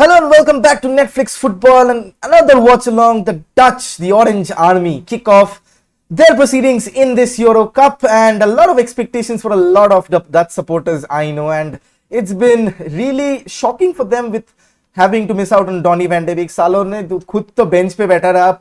Hello and welcome back to Netflix Football and another watch along. The Dutch, the Orange Army, kick off their proceedings in this Euro Cup, and a lot of expectations for a lot of the Dutch supporters, I know, and it's been really shocking for them with having to miss out on Donny van de Beek. सालों ने खुद तो bench पे बैठा रहा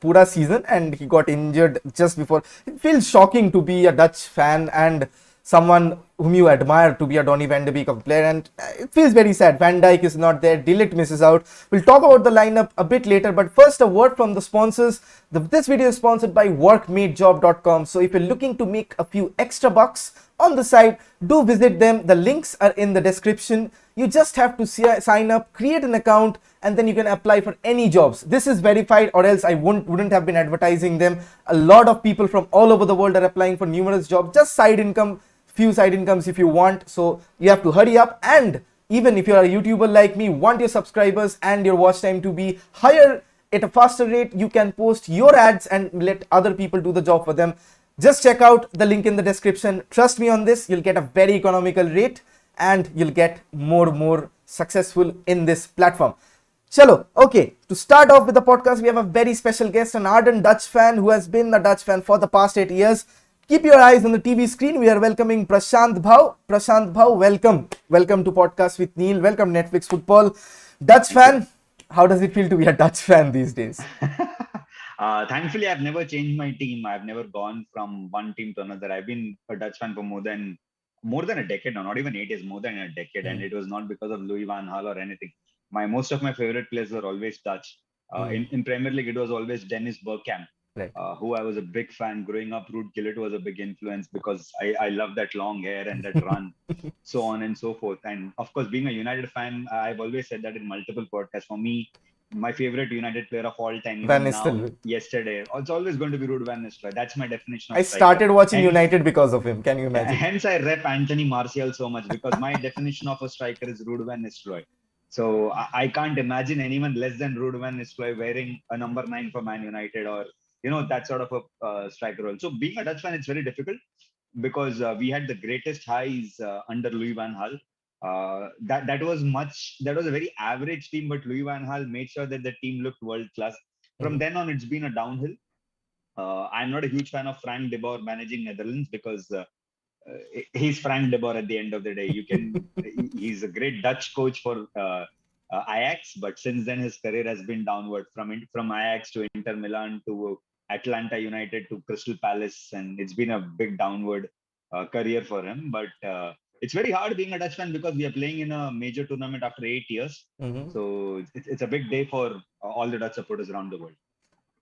पूरा season and he got injured just before. It feels shocking to be a Dutch fan and someone whom you admire to be a Donny van de Beek of a player, and it feels very sad. Van Dijk is not there, De Ligt misses out. We'll talk about the lineup a bit later, but first a word from the sponsors. This video is sponsored by workmatejob.com. So if you're looking to make a few extra bucks on the side, do visit them. The links are in the description. You just have to sign up, create an account, and then you can apply for any jobs. This is verified, or else I wouldn't have been advertising them. A lot of people from all over the world are applying for numerous jobs, just side income, few side incomes if you want. So you have to hurry up, and even if you're a YouTuber like me, want your subscribers and your watch time to be higher at a faster rate, you can post your ads and let other people do the job for them. Just check out the link in the description. Trust me on this, you'll get a very economical rate and you'll get more successful in this platform. Chalo, okay, to start off with the podcast, we have a very special guest, an ardent Dutch fan who has been a Dutch fan for the past 8 years. Keep your eyes on the TV screen. We are welcoming Prashant Bhau. Prashant Bhau, welcome. Welcome to Podcast with Neil. Welcome Netflix Football. Dutch fan, how does it feel to be a Dutch fan these days? Thankfully, I've never changed my team. I've never gone from one team to another. I've been a Dutch fan for more than a decade now, not even 8 years, more than a decade. And it was not because of Louis van Gaal or anything. Most of my favorite players were always Dutch. In Premier League, it was always Dennis Bergkamp. Right. Who I was a big fan growing up. Ruud Gullit was a big influence because I love that long hair and that run, so on and so forth. And of course, being a United fan, I've always said that in multiple podcasts. For me, my favorite United player of all time, Van even now, Nistelrooy. yesterday, it's always going to be Ruud van Nistelrooy. That's my definition of I striker. started watching Hence, United because of him. Can you imagine? hence I rep Anthony Martial so much because my definition of a striker is Ruud van Nistelrooy. So I can't imagine anyone less than Ruud van Nistelrooy wearing a number 9 for Man United or that sort of a striker role. So being a Dutch fan, it's very difficult because we had the greatest highs under Louis van Gaal. That was a very average team, but Louis van Gaal made sure that the team looked world class. From then on, it's been a downhill. I'm not a huge fan of Frank de Boer managing Netherlands because he's Frank de Boer at the end of the day. He's a great Dutch coach for Ajax, but since then his career has been downward from Ajax to Inter Milan to Atlanta United to Crystal Palace, and it's been a big downward career for him. But it's very hard being a Dutch fan because we are playing in a major tournament after 8 years. So it's a big day for all the Dutch supporters around the world.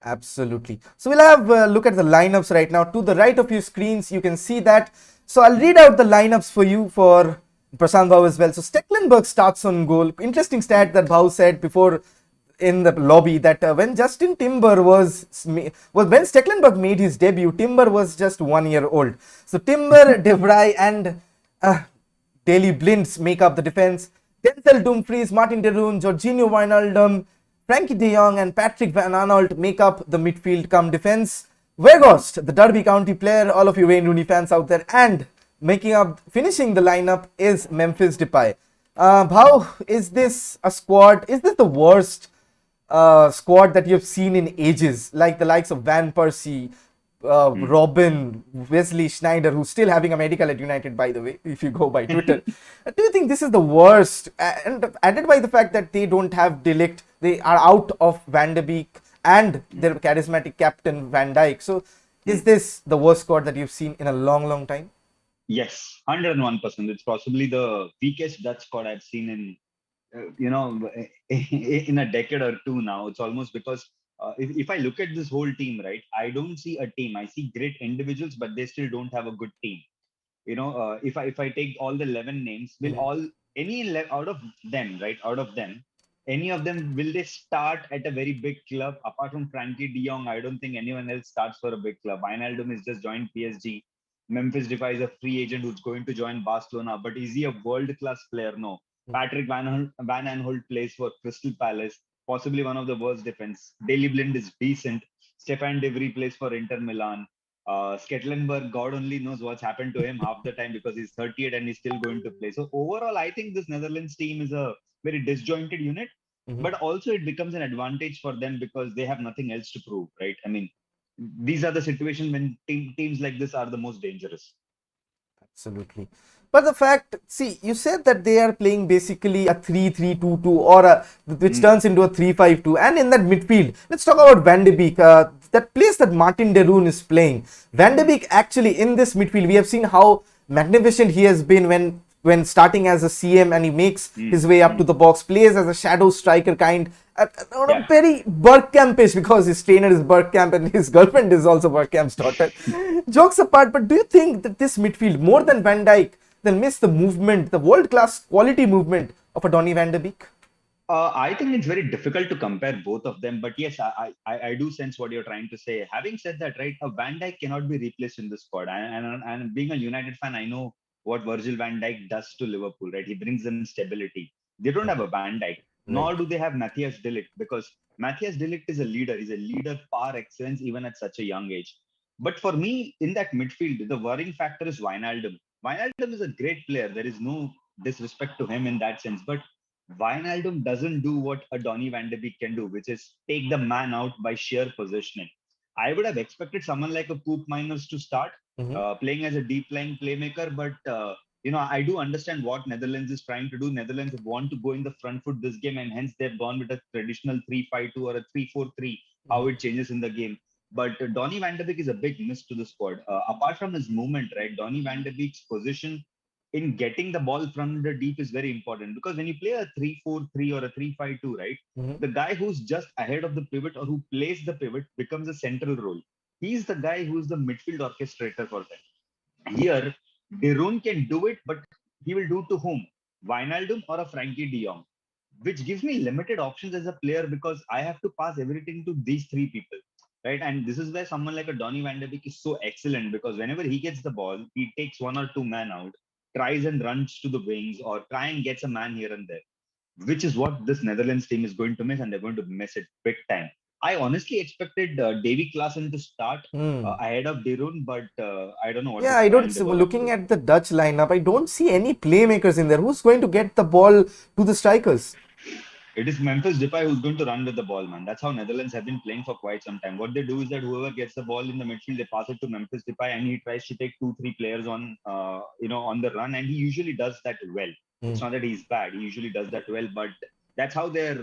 Absolutely. So we'll have a look at the lineups right now. To the right of your screens, you can see that. So I'll read out the lineups for you for Prashant Bhau as well. So Stecklenburg starts on goal. Interesting stat that Bhau said before in the lobby that when Justin Timber when Stecklenburg made his debut, Timber was just 1 year old. So Timber, De Vrij and Daley Blind make up the defense. Denzel Dumfries, Martin de Roon, Jorginho Wijnaldum, Frankie de Jong and Patrick van Aanholt make up the midfield come defense. Weghorst, the Derby County player, all of you Wayne Rooney fans out there, and finishing the lineup is Memphis Depay. Bhau, is this a squad? Is this the worst squad that you've seen in ages? Like the likes of Van Persie, Robin, Wesley Schneider, who's still having a medical at United, by the way, if you go by Twitter. Do you think this is the worst? And added by the fact that they don't have De Ligt, they are out of Van de Beek and their charismatic captain Van Dijk. So is this the worst squad that you've seen in a long time? Yes, 101%. It's possibly the weakest Dutch squad I've seen in a decade or two now. It's almost because if I look at this whole team, right, I don't see a team. I see great individuals, but they still don't have a good team. If I take all the 11 names, out of them, any of them, will they start at a very big club? Apart from Frankie de Jong, I don't think anyone else starts for a big club. Wijnaldum has just joined PSG. Memphis Depay is a free agent who's going to join Barcelona. But is he a world-class player? No. Patrick Van Aanholt plays for Crystal Palace, possibly one of the worst defense. Daley Blind is decent. Stefan de Vrij plays for Inter Milan. Stecklenburg, God only knows what's happened to him half the time because he's 38 and he's still going to play. So overall, I think this Netherlands team is a very disjointed unit. Mhm. But also it becomes an advantage for them because they have nothing else to prove, right? I mean, these are the situations when teams like this are the most dangerous. Absolutely. But the fact, see, you said that they are playing basically a 3-3-2-2 or which Mm. turns into a 3-5-2. And in that midfield, let's talk about Van de Beek. That place that Martin de Roon is playing. Van de Mm. Beek actually in this midfield, we have seen how magnificent he has been when starting as a CM and he makes Mm. his way up to Mm. the box, plays as a shadow striker kind, on a Yeah. very Bergkampish because his trainer is Bergkamp and his girlfriend is also Bergkamp's daughter. Jokes apart, but do you think that this midfield, more than Van Dijk, then miss the movement, the world-class quality movement of a Donny van de Beek? I think it's very difficult to compare both of them, but yes, I do sense what you're trying to say. Having said that, right, a Van Dijk cannot be replaced in the squad. And being a United fan, I know what Virgil van Dijk does to Liverpool, right? He brings them stability. They don't have a Van Dijk, nor Right. do they have Matthias de Ligt, because Matthias de Ligt is a leader. He's a leader par excellence, even at such a young age. But for me, in that midfield, the worrying factor is Wijnaldum. Wijnaldum is a great player. There is no disrespect to him in that sense, but Wijnaldum doesn't do what a Donny van de Beek can do, which is take the man out by sheer positioning. I would have expected someone like a Poop Miners to start Mhm. playing as a deep lying playmaker, but I do understand what Netherlands is trying to do. Netherlands want to go in the front foot this game, and hence they've gone with a traditional 3-5-2 or a 3-4-3, how Mhm. it changes in the game. But Donny van de Beek is a big miss to the squad. Apart from his movement, right, Donny van de Beek's position in getting the ball from the deep is very important, because when you play a 3-4-3 or a 3-5-2, right, Mhm. the guy who's just ahead of the pivot or who plays the pivot becomes a central role. He's the guy who's the midfield orchestrator for them. Here, De Roon can do it, but he will do to whom? Wijnaldum or a Frankie de Jong, which gives me limited options as a player because I have to pass everything to these three people, right? And this is where someone like a Donny van de Beek is so excellent, because whenever he gets the ball, he takes one or two men out, tries and runs to the wings, or try and gets a man here and there, which is what this Netherlands team is going to miss, and they're going to miss it big time. I honestly expected Davy Klaassen to start Hmm. ahead of De Roon, but I don't know what Yeah, is I don't behind the see, goal of looking Roon. at the Dutch lineup, I don't see any playmakers in there. Who's going to get the ball to the strikers? It is Memphis Depay who's going to run with the ball, man. That's how Netherlands have been playing for quite some time. What they do is that whoever gets the ball in the midfield, they pass it to Memphis Depay, and he tries to take 2, 3 players on the run, and he usually does that well. It's Hmm. not that he's bad; he usually does that well. But that's how their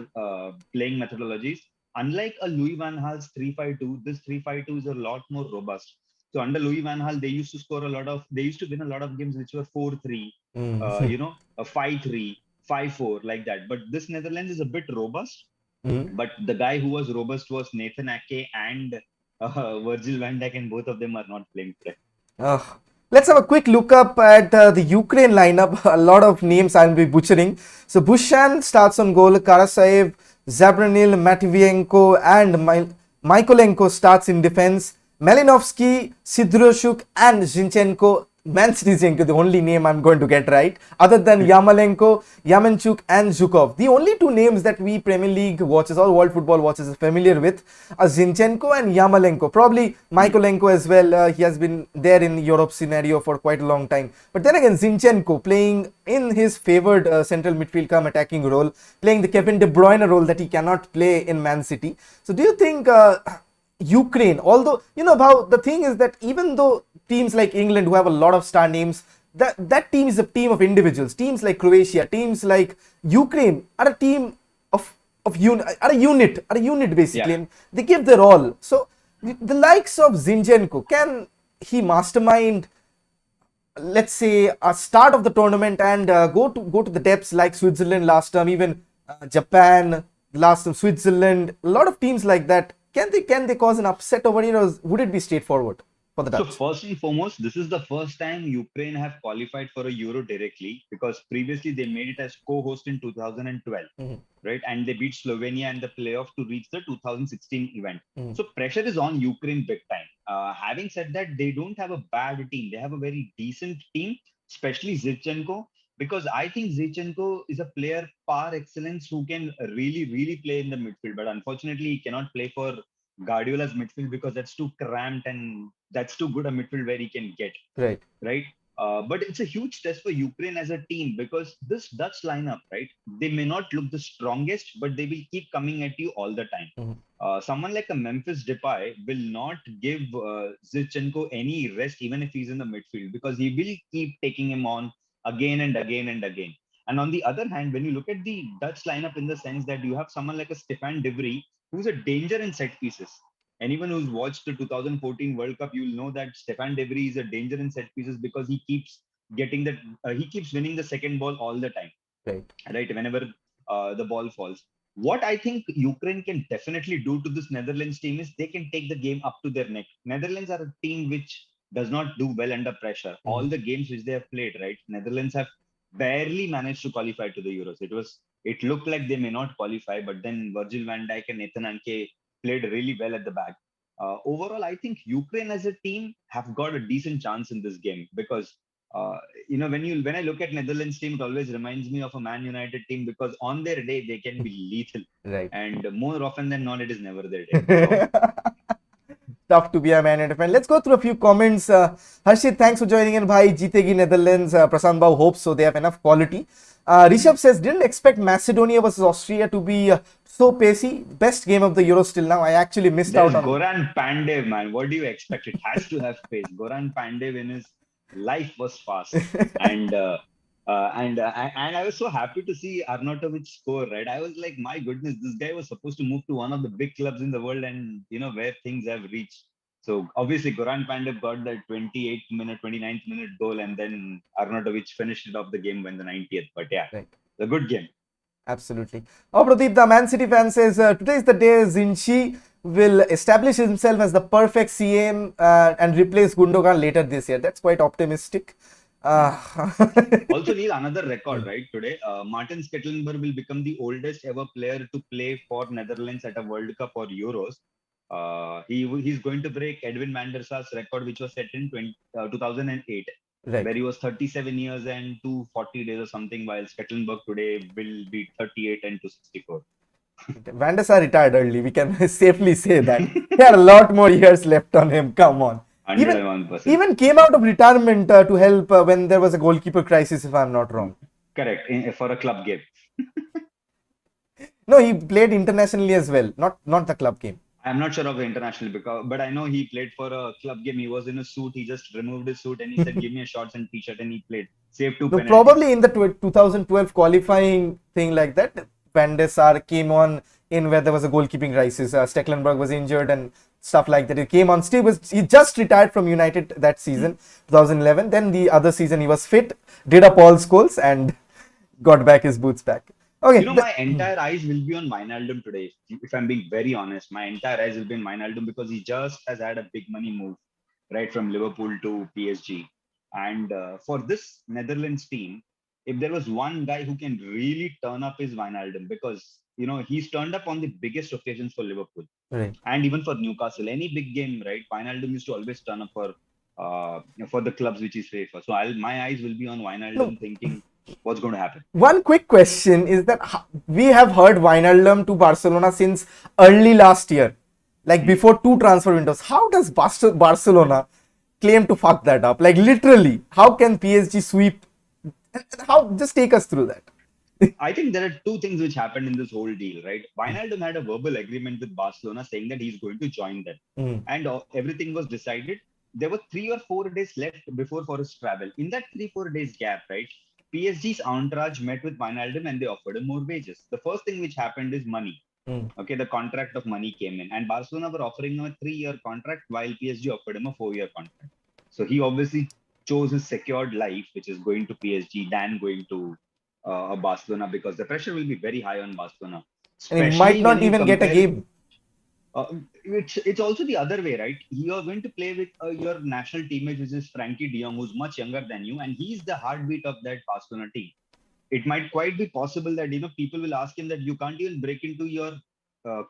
playing methodologies. Unlike a Louis Van Gaal's 3-5-2, this 3-5-2 is a lot more robust. So under Louis Van Gaal, they used to they used to win a lot of games which were 4-3, Hmm. a 5-3, 5-4, like that. But this Netherlands is a bit robust. Hmm. But the guy who was robust was Nathan Ake and Virgil van Dijk, and both of them are not playing today. Uh, let's have a quick look up at the Ukraine lineup. A lot of names I'll be butchering. So Bushan starts on goal. Karasaev, Zabranil, Matvienko, and Mykolenko starts in defense. Malinovsky, Sidroshuk, and Zinchenko. Man Zinchenko, the only name I'm going to get right, other than Yamalenko, Yamenchuk, and Zhukov. The only two names that we Premier League watchers or world football watchers are familiar with are Zinchenko and Yamalenko. Probably Hmm. Mykolenko as well. He has been there in Europe scenario for quite a long time. But then again, Zinchenko playing in his favored central midfield come attacking role, playing the Kevin De Bruyne role that he cannot play in Man City. So do you think Ukraine, although about the thing is that even though teams like England who have a lot of star names, that team is a team of individuals. Teams like Croatia, teams like Ukraine are a team are a unit Yeah. basically, and they give their all. So the likes of Zinchenko, can he mastermind, let's say, a start of the tournament and go to the depths like Switzerland last time, even Japan last time, Switzerland, a lot of teams like that. Can they cause an upset over here, or would it be straightforward for the So Dutch? first and foremost, this is the first time Ukraine have qualified for a Euro directly, because previously they made it as co-host in 2012, Mhm. right? And they beat Slovenia in the playoff to reach the 2016 event. Mhm. So pressure is on Ukraine big time. Having said that, they don't have a bad team. They have a very decent team, especially Zichenko, because I think Zichenko is a player par excellence who can really, really play in the midfield. But unfortunately, he cannot play for Guardiola's midfield because that's too cramped and that's too good a midfield where he can get, Right. right? But it's a huge test for Ukraine as a team because this Dutch lineup, right? They may not look the strongest, but they will keep coming at you all the time. Mhm. Someone like a Memphis Depay will not give Zinchenko any rest, even if he's in the midfield, because he will keep taking him on again and again and again. And on the other hand, when you look at the Dutch lineup in the sense that you have someone like a Stefan De Vrij, who's a danger in set pieces. Anyone who's watched the 2014 World Cup, you'll know that Stefan De Vrij is a danger in set pieces because he keeps getting that, he keeps winning the second ball all the time, Right. right? Whenever the ball falls. What I think Ukraine can definitely do to this Netherlands team is they can take the game up to their neck. Netherlands are a team which does not do well under pressure. All the games which they have played, right? Netherlands have barely managed to qualify to the Euros. It looked like they may not qualify, but then Virgil van Dijk and Nathan Anke played really well at the back. Overall, I think Ukraine as a team have got a decent chance in this game because uh, when I look at Netherlands team, it always reminds me of a Man United team because on their day they can be lethal, Right. and more often than not, it is never their day. So Tough to be a Man United fan. Let's go through a few comments. Harshit, thanks for joining in. Bhai, Jeetegi Netherlands. Prasant Bhau hopes so. They have enough quality. Rishabh says, didn't expect Macedonia versus Austria to be so pacey. Best game of the Euros till now. I actually missed there's out on. Goran Pandev, man. What do you expect? It has to have pace. Goran Pandev in his life was fast, and and I was so happy to see Arnautovic score. Right, I was like, my goodness, this guy was supposed to move to one of the big clubs in the world, and where things have reached. So obviously, Goran Pandev got that 28th minute, 29th minute goal, and then Arnautovic finished it off the game when the 90th. But yeah, Right. a good game. Absolutely. Oh, Pradeep, the Man City fan says, today is the day Zinchi will establish himself as the perfect CM and replace Gundogan later this year. That's quite optimistic. Also, Neil, another record, right? Today, Martin Stekelenburg will become the oldest ever player to play for Netherlands at a World Cup or Euros. He's going to break Edwin van der Sar's record, which was set in 2008, Right. where he was 37 years and 240 days or something, while Stekelenburg today will be 38 and 264. Van der Sar retired early. We can safely say that. He had a lot more years left on him. Come on. 101%. Even came out of retirement to help when there was a goalkeeper crisis, if I'm not wrong. Correct. For a club game. No, he played internationally as well, not the club game. I'm not sure of the international but I know he played for a club game. He was in a suit. He just removed his suit and he said, "Give me a shorts and t-shirt," and he played. Saved two No, penalties. probably in the 2012 qualifying thing like that, Van der Sar came on in where there was a goalkeeping crisis. Stekelenburg was injured and stuff like that. He came on. He just retired from United that season, 2011. Then the other season he was fit, did up all goals and got back his boots back. Okay. My entire eyes will be on Wijnaldum today. If I'm being very honest, my entire eyes will be on Wijnaldum because he just has had a big money move, right, from Liverpool to PSG. And for this Netherlands team, if there was one guy who can really turn up is Wijnaldum because, he's turned up on the biggest occasions for Liverpool. Right. And even for Newcastle. Any big game, right, Wijnaldum used to always turn up for the clubs which he's played for. So my eyes will be on Wijnaldum thinking, what's going to happen? One quick question is that we have heard Wijnaldum to Barcelona since early last year, like before 2 transfer windows. How does Barcelona claim to fuck that up? Like literally, how can PSG sweep? How? Just take us through that. I think there are two things which happened in this whole deal, right? Wijnaldum had a verbal agreement with Barcelona saying that he's going to join them, and everything was decided. There were 3 or 4 days left before for his travel. In that 3-4 days gap, right? PSG's entourage met with Wijnaldum and they offered him more wages. The first thing which happened is money. Okay, the contract of money came in, and Barcelona were offering him a 3-year contract while PSG offered him a 4-year contract. So he obviously chose his secured life, which is going to PSG, than going to Barcelona because the pressure will be very high on Barcelona. And he might not even get a game. It's also the other way, right? You are going to play with your national teammate, which is Frankie de Jong, who's much younger than you, and he's the heartbeat of that Barcelona team. It might quite be possible that people will ask him that you can't even break into your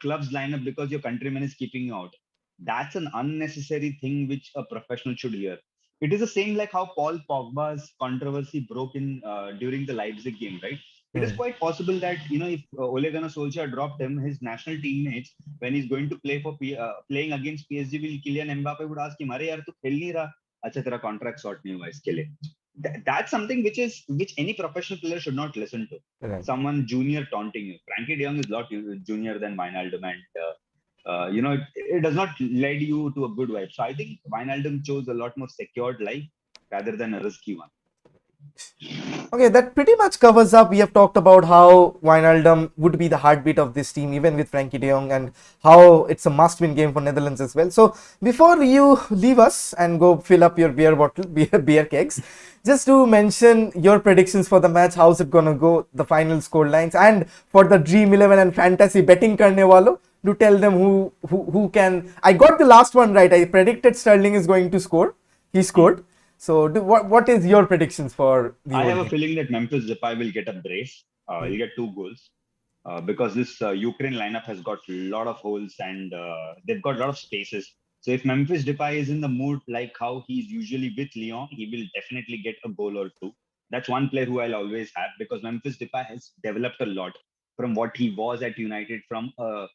club's lineup because your countryman is keeping you out. That's an unnecessary thing which a professional should hear. It is the same like how Paul Pogba's controversy broke in during the Leipzig game, right? It is quite possible that if Ole Gunnar Solskjaer dropped him, his national teammates, when he's going to play for playing against PSG, will Kylian Mbappe would ask him, "Arey yaar, tu khel nahi raha. अच्छा तेरा contract sort नहीं हुआ इसके लिए. That's something which any professional player should not listen to. Right. Someone junior taunting you. Frankie De Jong is a lot junior than Wijnaldum, and it does not lead you to a good vibe. So I think Wijnaldum chose a lot more secured life rather than a risky one. Okay, that pretty much covers up. We have talked about how Wijnaldum would be the heartbeat of this team, even with Frankie De Jong, and how it's a must-win game for Netherlands as well. So before you leave us and go fill up your beer bottle, beer kegs, just to mention your predictions for the match. How's it gonna go? The final score lines, and for the Dream 11 and fantasy betting karne walo, do tell them who can. I got the last one right. I predicted Sterling is going to score. He scored. So, what is your predictions for the I whole have a game? feeling that Memphis Depay will get a brace. He'll get 2 goals because this Ukraine lineup has got a lot of holes and they've got a lot of spaces. So if Memphis Depay is in the mood like how he's usually with Lyon, he will definitely get a goal or two. That's one player who I'll always have because Memphis Depay has developed a lot from what he was at United, from a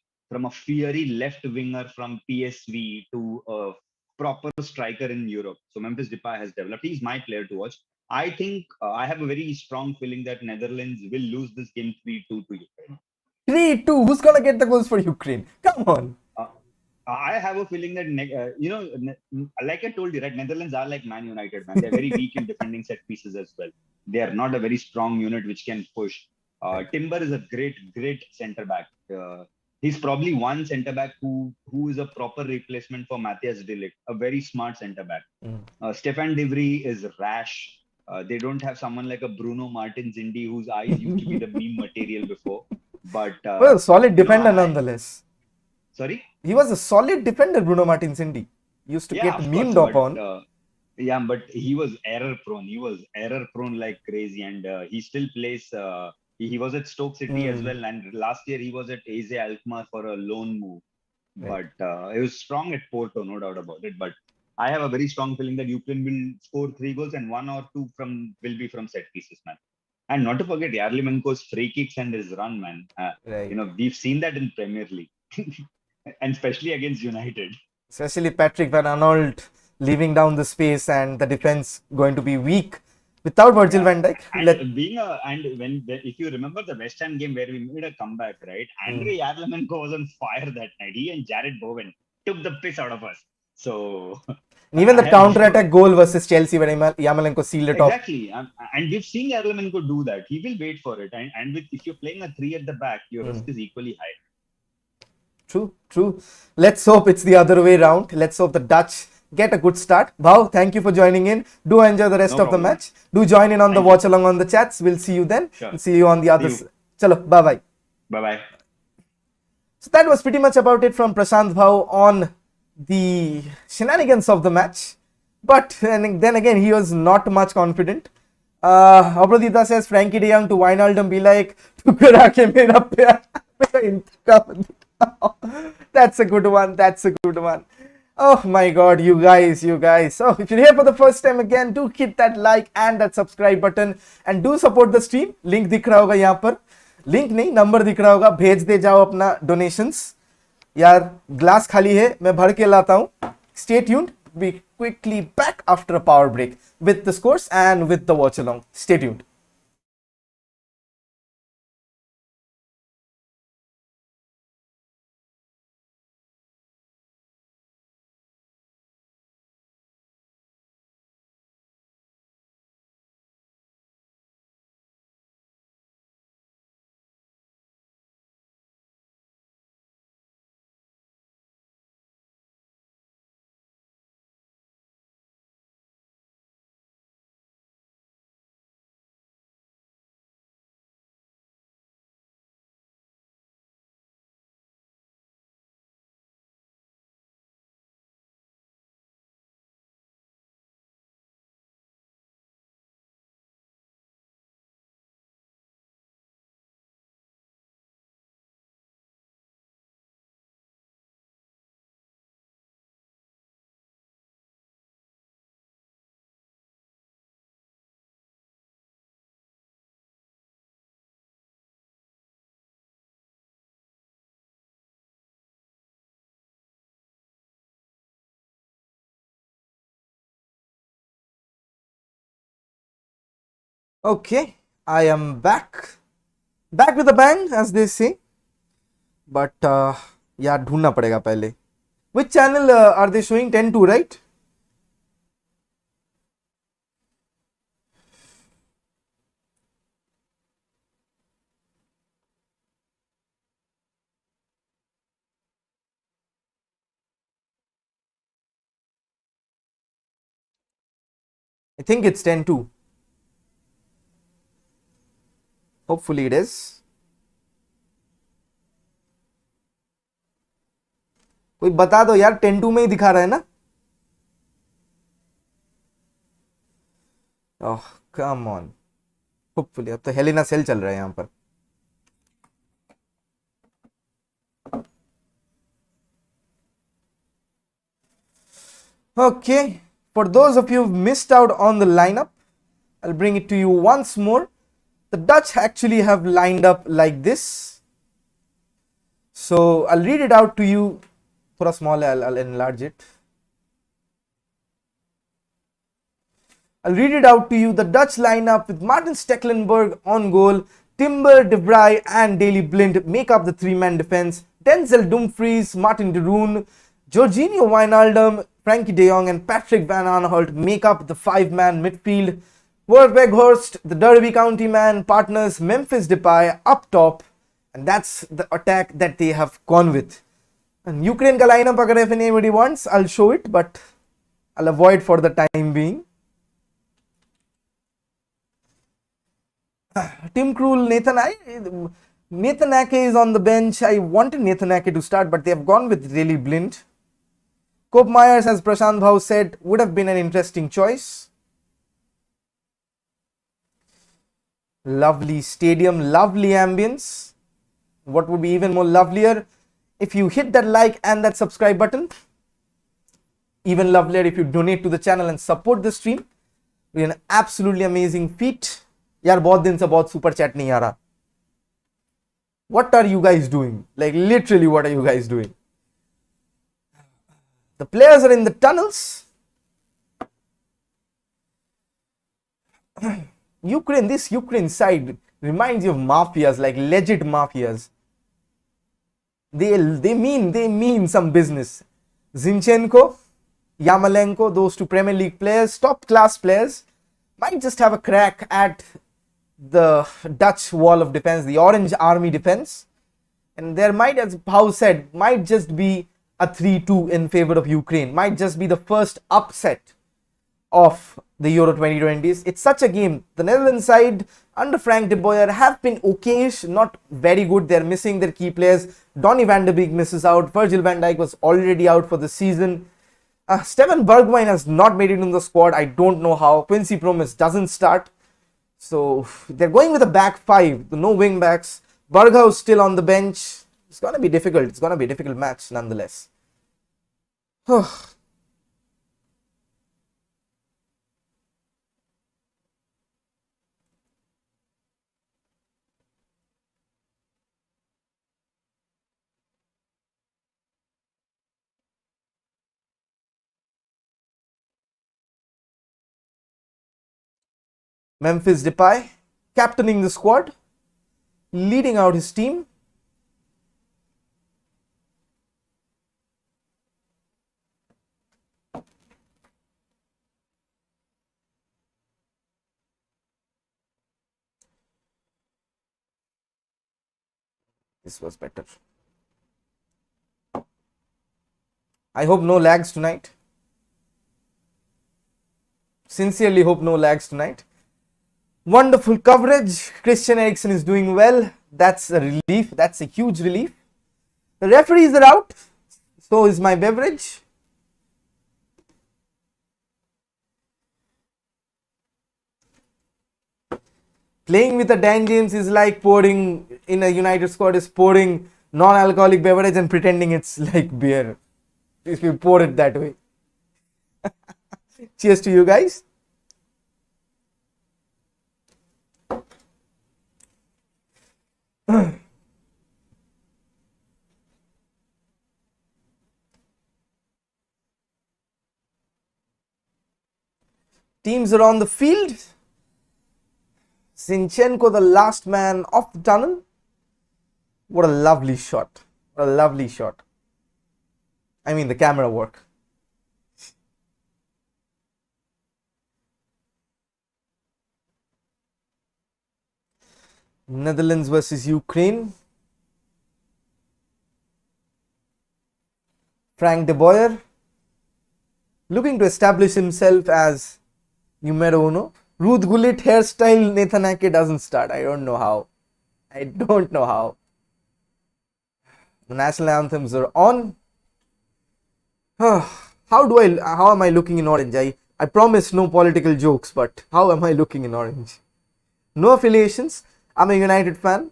fiery left winger from PSV to a proper striker in Europe. So Memphis Depay has developed. He's my player to watch. I think I have a very strong feeling that Netherlands will lose this game 3-2 to Ukraine. 3-2. Who's gonna get the goals for Ukraine? Come on. Uh, I have a feeling that, like I told you, right, Netherlands are like Man United, man. They're very weak in defending set pieces as well. They are not a very strong unit which can push. Timber is a great centre back. He's probably one centre back who is a proper replacement for Matthias de Ligt, a very smart centre back. Stefan De Vrij is rash. They don't have someone like a Bruno Martins Indy whose eyes used to be the meme material before. But Well, solid defender nonetheless. Sorry? He was a solid defender, Bruno Martins Indy. Used to Yeah, get of course. memed But upon. but he was error prone. He was error prone like crazy, and he still plays. He was at Stoke City as well, and last year he was at AZ Alkmaar for a loan move. Right. But he was strong at Porto, no doubt about it. But I have a very strong feeling that Ukraine will score 3 goals and 1 or 2 will be from set pieces, man. And not to forget Yarlimenko's free kicks and his run, man. Right. We've seen that in Premier League, and especially against United. Especially Patrick Van Aanholt leaving down the space and the defense going to be weak without Virgil Yeah, van Dijk. if you remember the West Ham game where we made a comeback, right? Andre Yarmolenko was on fire that night. He and Jared Bowen took the piss out of us. So And even I the have counter-attack goal versus Chelsea when Yarmolenko sealed it off. exactly, and we've seen Yarmolenko do that. He will wait for it, and if you're playing a 3 at the back, your risk is equally high. True. Let's hope it's the other way around. Let's hope the Dutch get a good start. Bhau, thank you for joining in. Do enjoy the rest No of the problem. match. Do join in on the Thank watch along on the chats. We'll see you then. Sure. See you on the other See you. Chalo, bye-bye. Bye-bye. So that was pretty much about it from Prashant Bhau on the shenanigans of the match. But then again, he was not much confident. Abradita says Frankie De Jong to Wijnaldum be like, "Tukra ke mera pyar, mera intikam." That's a good one. Oh my god, you guys. So if you're here for the first time again, do hit that like and that subscribe button and do support the stream. Link दिख रहा होगा यहाँ पर. Link नहीं, number दिख रहा होगा. भेज दे जाओ अपना डोनेशंस. यार ग्लास खाली है, मैं भर के लाता हूँ. Stay tuned. Be quickly back after a power break with the scores and with the watch along. Stay tuned. Okay, I am back. Back with a bang, as they say. But yeah, ढूंढना पड़ेगा पहले. Which channel are they showing? 10-2, right? I think it's 10-2. Hopefully it is. कोई बता दो यार, 10-2 में ही दिखा रहा है ना? ओह कम ऑन. होपफुली. अब तो हेलेना सेल चल रहा है यहाँ पर. Okay, for those of you who missed out on the lineup, I'll bring it to you once more. The Dutch actually have lined up like this. So I'll read it out to you. Thoda small, I'll enlarge it. I'll read it out to you. The Dutch lineup with Martin Stekelenburg on goal, Timber, De Vrij and Daley Blind make up the three-man defense. Denzel Dumfries, Martin de Roon, Jorginho Wijnaldum, Frankie de Jong and Patrick van Aanholt make up the five-man midfield. Wout Weghorst, the Derby County man, partners Memphis Depay up top, and that's the attack that they have gone with. And Ukraine ka lineup, if anybody wants, I'll show it, but I'll avoid for the time being. Tim Krul, Nathan Ake is on the bench. I wanted Nathan Ake to start, but they have gone with Daley Blind. Koop Myers, as Prashant Bhau said, would have been an interesting choice. Lovely stadium, lovely ambience. What would be even more lovelier if you hit that like and that subscribe button. Even lovelier if you donate to the channel and support the stream. An absolutely amazing feat. यार बहुत दिन से बहुत super chat नहीं आ रहा. What are you guys doing? Like literally, what are you guys doing? The players are in the tunnels. This Ukraine side reminds you of mafias, like legit mafias. They mean some business. Zinchenko, Yamalenko, those two Premier League players, top class players, might just have a crack at the Dutch wall of defense, the Orange Army defense, and there might, as Bhau said, might just be a 3-2 in favor of Ukraine, might just be the first upset of the Euro 2020s. It's such a game. The Netherlands side under Frank de Boer have been okayish, not very good. They're missing their key players. Donny van de Beek misses out. Virgil van Dijk was already out for the season. Steven Bergwijn has not made it in the squad. I don't know how. Quincy Promes doesn't start. So they're going with a back five, no wing backs. Berghuis still on the bench. It's going to be difficult. It's going to be a difficult match nonetheless. Memphis Depay captaining the squad, leading out his team. This was better. I hope no lags tonight. Sincerely hope no lags tonight. Wonderful coverage. Christian Eriksen is doing well. That's a relief. That's a huge relief. The referees are out. So is my beverage. Playing with a Dan James is like pouring in a United squad is pouring non-alcoholic beverage and pretending it's like beer. If you pour it that way. Cheers to you guys. Teams are on the field. Zinchenko, the last man of the tunnel. What a lovely shot. What a lovely shot. I mean, the camera work. Netherlands versus Ukraine. Frank de Boer looking to establish himself as numero uno. Ruth Gullit hairstyle Nathan Ake doesn't start. I don't know how. I don't know how. The national anthems are on. How am I looking in orange? I promise no political jokes, but how am I looking in orange? No affiliations. I'm a United fan.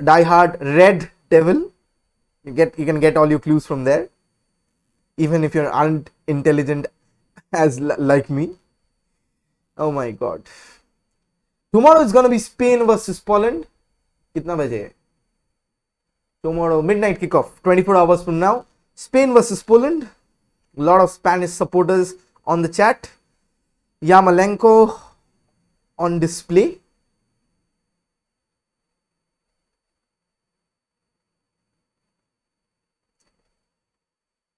Die-hard Red Devil. You can get all your clues from there. Even if you aren't intelligent as like me. Oh my god. Tomorrow is gonna be Spain versus Poland. Kitna baje hai? Tomorrow midnight kickoff, 24 hours from now. Spain versus Poland. A lot of Spanish supporters on the chat. Yamalenko on display.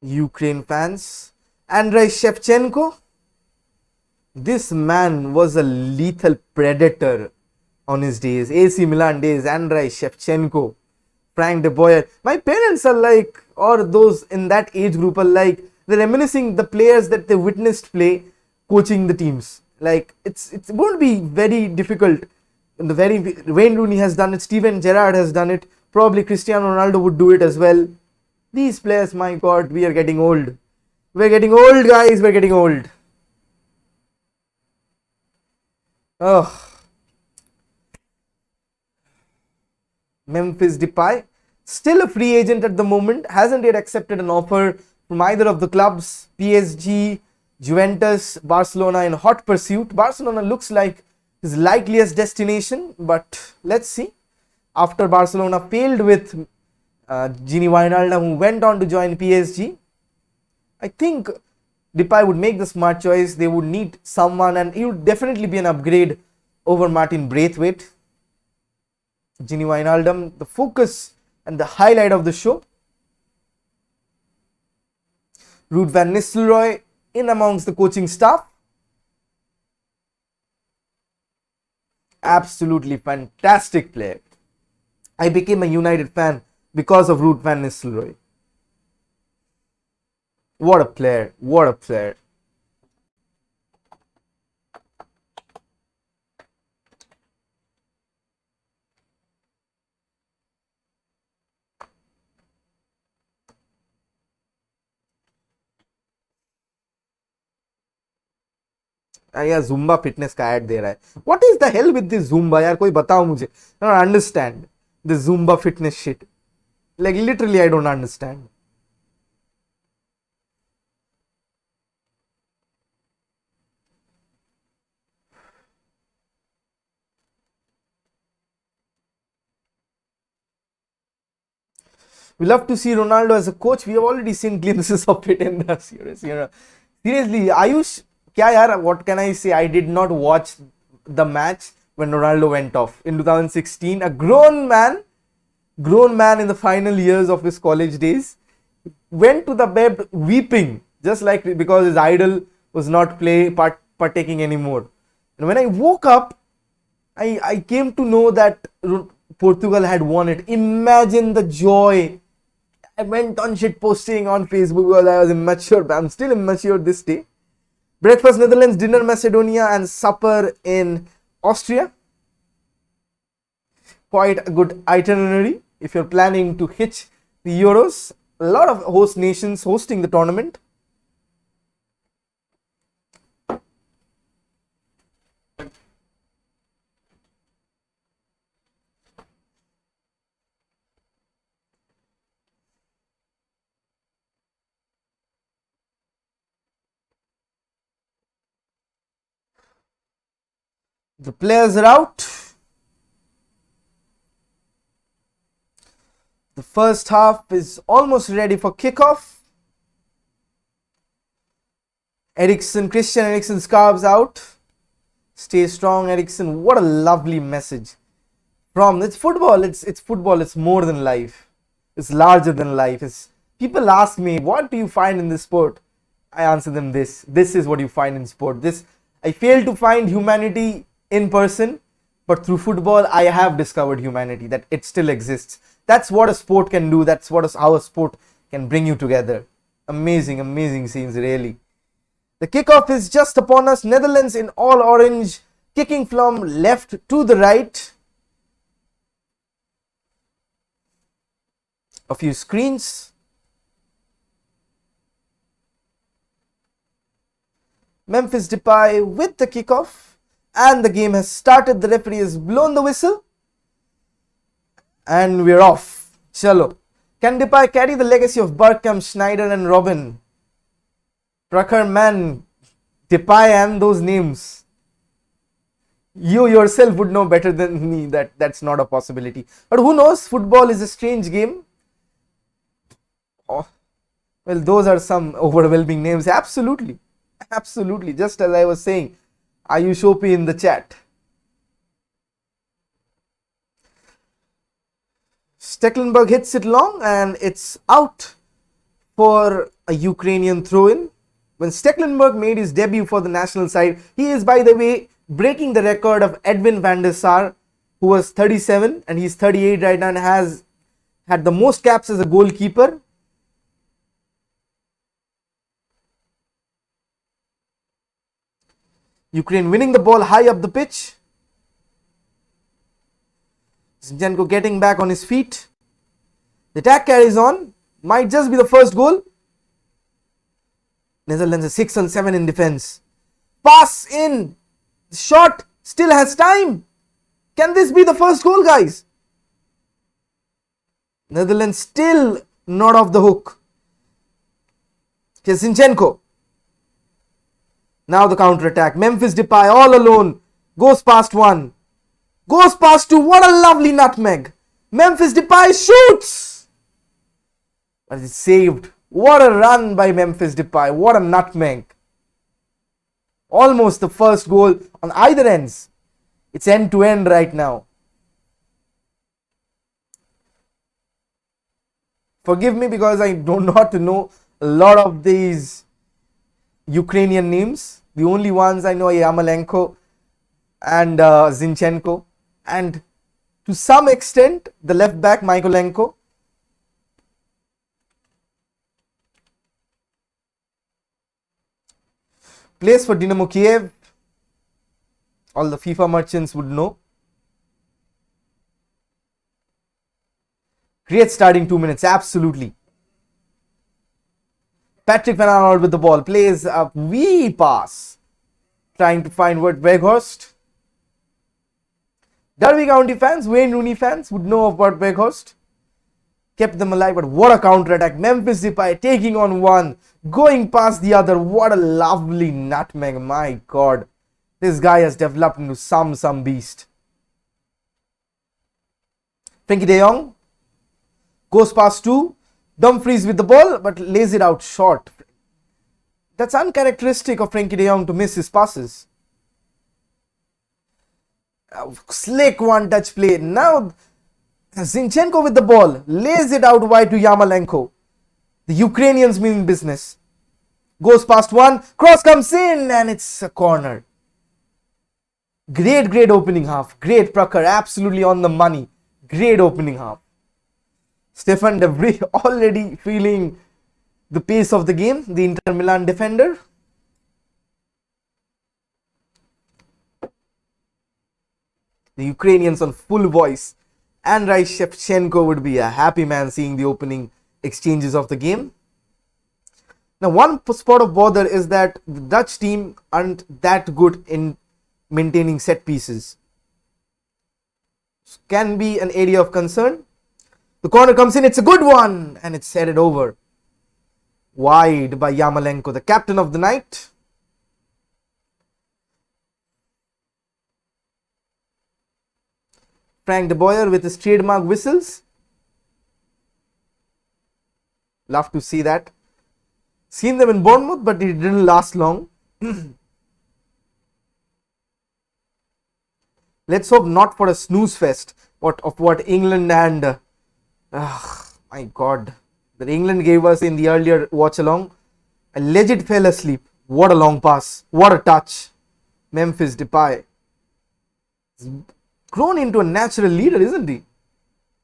Ukraine fans. Andrei Shevchenko. This man was a lethal predator on his days. AC Milan days. Andrei Shevchenko. Frank de Boer. My parents are like, or those in that age group are like, they're reminiscing the players that they witnessed play coaching the teams. Like, it's going to be very difficult. Wayne Rooney has done it. Steven Gerrard has done it. Probably Cristiano Ronaldo would do it as well. These players, my god, we are getting old. We're getting old, guys. We're getting old. Oh. Memphis Depay, still a free agent at the moment, hasn't yet accepted an offer from either of the clubs. PSG, Juventus, Barcelona in hot pursuit. Barcelona looks like his likeliest destination, but let's see. After Barcelona failed with Gini Wijnaldum, who went on to join PSG, I think Depay would make the smart choice. They would need someone, and he would definitely be an upgrade over Martin Braithwaite. Gini Wijnaldum, the focus and the highlight of the show. Ruud van Nistelrooy in amongst the coaching staff. Absolutely fantastic player. I became a United fan because of Ruud van Nistelrooy. What a player. What a player. यार Zumba fitness का add दे रहा है. What is the hell with this Zumba? यार कोई बताओ मुझे. I don't understand this Zumba fitness shit. Like literally I don't understand. We love to see Ronaldo as a coach. We have already seen glimpses of it in the series. Seriously, Ayush, kya yaar, what can I say? I did not watch the match when Ronaldo went off in 2016. A grown man in the final years of his college days, went to the bed weeping, just like because his idol was not partaking anymore. And when I woke up, I came to know that Portugal had won it. Imagine the joy. I went on shit posting on Facebook because I was immature, but I'm still immature this day. Breakfast Netherlands, dinner Macedonia, and supper in Austria. Quite a good itinerary if you're planning to hitch the Euros. A lot of host nations hosting the tournament. The players are out. The first half is almost ready for kickoff. Christian Eriksen scarves out. Stay strong, Ericsson. What a lovely message. From it's football. It's football. It's more than life. It's larger than life. People ask me, what do you find in this sport? I answer them this. This is what you find in sport. I fail to find humanity in person, but through football, I have discovered humanity, that it still exists. That's what a sport can do. That's how a sport can bring you together. Amazing, amazing scenes, really. The kickoff is just upon us. Netherlands in all orange, kicking from left to the right. A few screens. Memphis Depay with the kickoff, and the game has started. The referee has blown the whistle, and we're off. Chalo. Can Depay carry the legacy of Bergkamp, Schneider and Robben? Prakhar, man, Depay and those names. You yourself would know better than me that that's not a possibility. But who knows? Football is a strange game. Oh, well, those are some overwhelming names. Absolutely. Absolutely. Just as I was saying, Ayush OP in the chat. Stecklenburg hits it long and it's out for a Ukrainian throw-in. When Stecklenburg made his debut for the national side, he is, by the way, breaking the record of Edwin van der Sar, who was 37 and he's 38 right now and has had the most caps as a goalkeeper. Ukraine winning the ball high up the pitch. Zinchenko getting back on his feet. The attack carries on. Might just be the first goal. Netherlands are 6 on 7 in defense. Pass in. The shot still has time. Can this be the first goal, guys? Netherlands still not off the hook. Here's Zinchenko. Now the counter attack. Memphis Depay all alone. Goes past one. Goes past two. What a lovely nutmeg. Memphis Depay shoots. But it's saved. What a run by Memphis Depay. What a nutmeg. Almost the first goal on either ends. It's end to end right now. Forgive me because I do not know a lot of these Ukrainian names. The only ones I know are Yarmolenko and Zinchenko, and to some extent the left back Mykolenko. Plays for Dynamo Kiev. All the FIFA merchants would know. Great starting 2 minutes, absolutely. Patrick Van Aanholt with the ball, plays a wee pass, trying to find Wout Weghorst. Derby County fans, Wayne Rooney fans would know of Wout Weghorst. Kept them alive, but what a counter attack. Memphis Depay taking on one, going past the other. What a lovely nutmeg, my God. This guy has developed into some beast. Frenkie de Jong goes past two. Dumfries with the ball, but lays it out short. That's uncharacteristic of Frenkie de Jong to miss his passes. Slick one-touch play. Now Zinchenko with the ball, lays it out wide to Yarmolenko. The Ukrainians mean business. Goes past one, cross comes in, and it's a corner. Great opening half. Great Prakhar, absolutely on the money. Great opening half. Stefan de Vrij already feeling the pace of the game, the Inter Milan defender. The Ukrainians on full voice. Andrei Shevchenko would be a happy man seeing the opening exchanges of the game. Now, one spot of bother is that the Dutch team aren't that good in maintaining set pieces. Can be an area of concern. The corner comes in, it's a good one, and it's headed over. Wide by Yarmolenko, the captain of the night. Frank de Boer with his trademark whistles. Love to see that. Seen them in Bournemouth, but it didn't last long. Let's hope not for a snooze fest of what England and my God, that England gave us in the earlier watch along. I legit fell asleep. What a long pass. What a touch. Memphis Depay. He's grown into a natural leader, isn't he?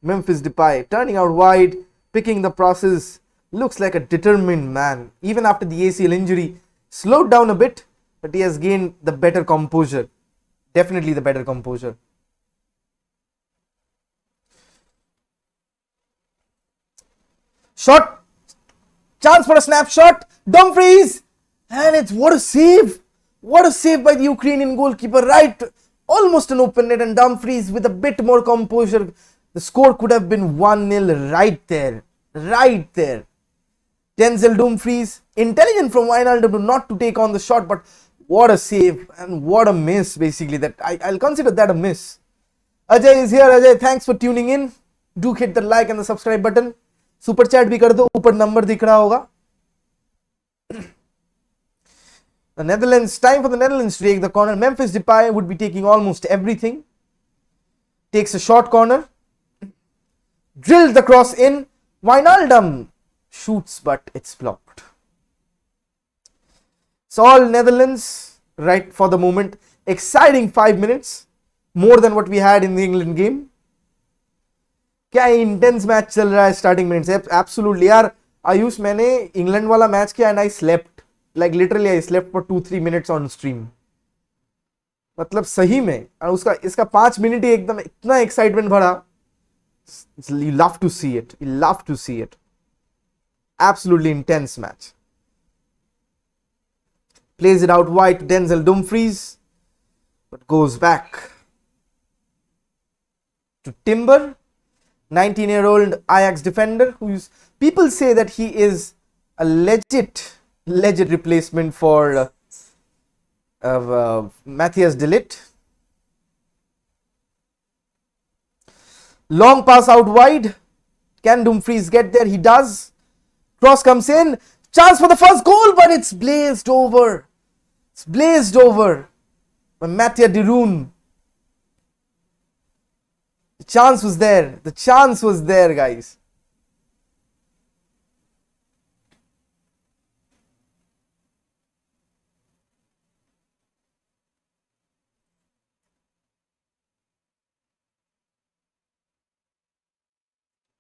Memphis Depay turning out wide, picking the process. Looks like a determined man. Even after the ACL injury, slowed down a bit, but he has gained the better composure. Definitely the better composure. Shot. Chance for a snapshot. Dumfries. And it's what a save. What a save by the Ukrainian goalkeeper. Right. Almost an open net, and Dumfries with a bit more composure. The score could have been 1-0 right there. Right there. Denzel Dumfries. Intelligent from Wijnaldum not to take on the shot, but what a save and what a miss basically. That I'll consider that a miss. Ajay is here. Ajay, thanks for tuning in. Do hit the like and the subscribe button. Super chat bhi kar do. Upar number dikh raha hoga. The Netherlands, time for the Netherlands to take the corner. Memphis Depay would be taking almost everything. Takes a short corner. Drills the cross in. Wijnaldum shoots, but it's blocked. It's all Netherlands right for the moment. Exciting 5 minutes. More than what we had in the England game. क्या intense match चल रहा है starting minutes. Absolutely यार. आयुष मैंने England वाला match किया and I slept. Like literally I slept for 2-3 minutes on stream. मतलब सही में और उसका इसका 5 मिनट ही एकदम इतना एक्साइटमेंट भरा. You love to see it. You love to see it. Absolutely intense match. Plays it out wide to Denzel Dumfries, but goes back to Timber, 19-year-old Ajax defender, people say that he is a legit replacement for Matthias de Ligt. Long pass out wide. Can Dumfries get there? He does. Cross comes in. Chance for the first goal, but it's blazed over. It's blazed over by Mattia de Roon. The chance was there. The chance was there, guys.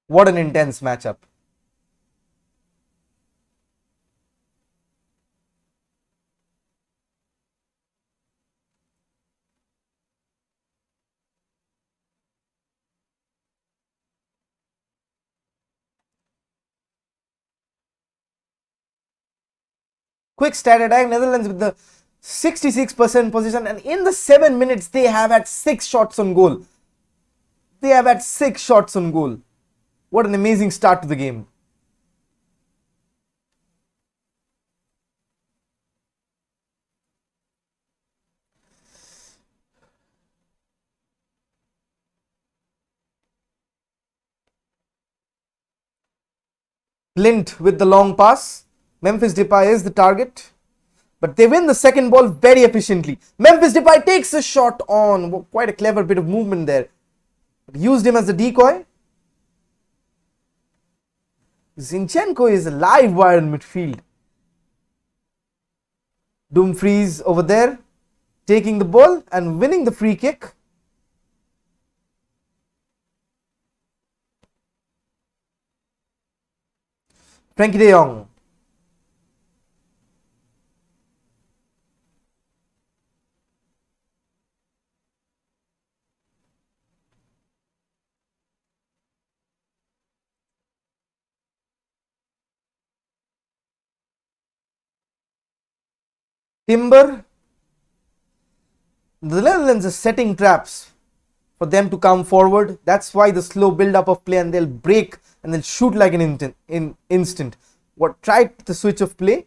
What an intense matchup. Quick stat attack. Netherlands with the 66% possession, and in the 7 minutes they have had 6 shots on goal. They have had 6 shots on goal. What an amazing start to the game. Blind with the long pass. Memphis Depay is the target, but they win the second ball very efficiently. Memphis Depay takes a shot on. Quite a clever bit of movement there. Used him as a decoy. Zinchenko is a live wire in midfield. Dumfries over there, taking the ball and winning the free kick. Frankie de Jong. Timber. The Netherlands are setting traps for them to come forward. That's why the slow build up of play, and they'll break and they'll shoot like an instant. What tried the switch of play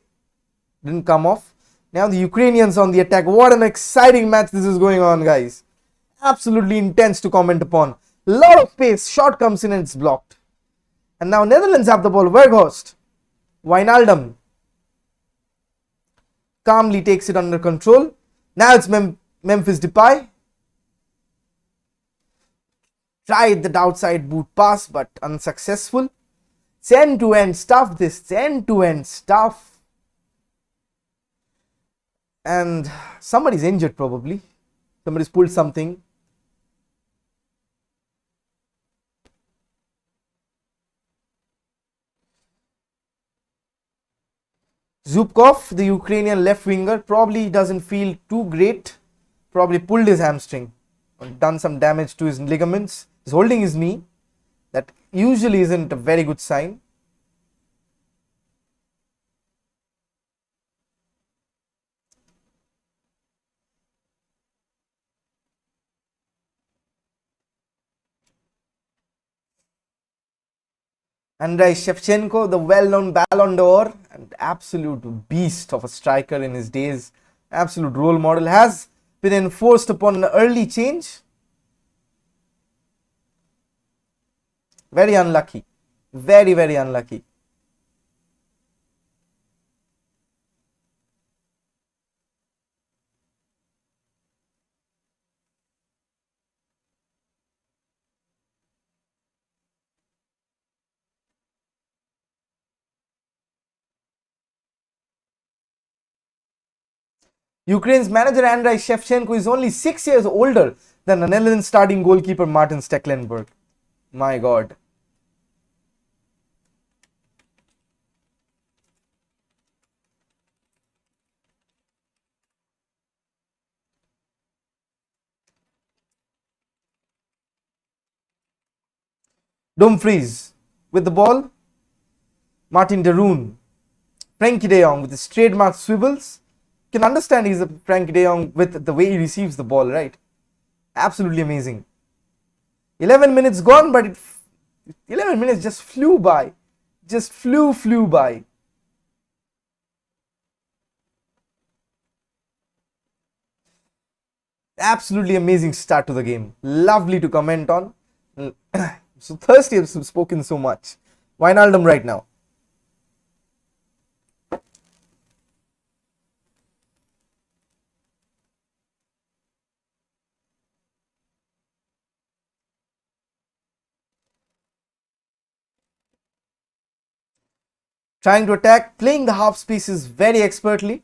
didn't come off. Now the Ukrainians on the attack. What an exciting match this is going on, guys. Absolutely intense to comment upon. Lot of pace. Shot comes in and it's blocked. And now Netherlands have the ball. Weghorst. Wijnaldum calmly takes it under control. Now it's Memphis Depay. Tried the outside boot pass but unsuccessful. It's end-to-end stuff, this. It's end-to-end stuff. And somebody's injured probably. Somebody's pulled something. Zubkov, the Ukrainian left winger, probably doesn't feel too great. Probably pulled his hamstring and done some damage to his ligaments. He's holding his knee. That usually isn't a very good sign. Andrei Shevchenko, the well-known Ballon d'Or and absolute beast of a striker in his days, absolute role model, has been enforced upon an early change. Very unlucky. Very, very unlucky. Ukraine's manager Andrei Shevchenko is only 6 years older than the Netherlands starting goalkeeper Martin Stekelenburg. My God. Dumfries with the ball. Martin de Roon. Frankie de Jong with his trademark swivels. You can understand he's a Frankie de Jong with the way he receives the ball, right? Absolutely amazing. 11 minutes gone, but 11 minutes just flew by. Just flew by. Absolutely amazing start to the game. Lovely to comment on. So thirsty, I've spoken so much. Wijnaldum right now. Trying to attack, playing the half spaces very expertly.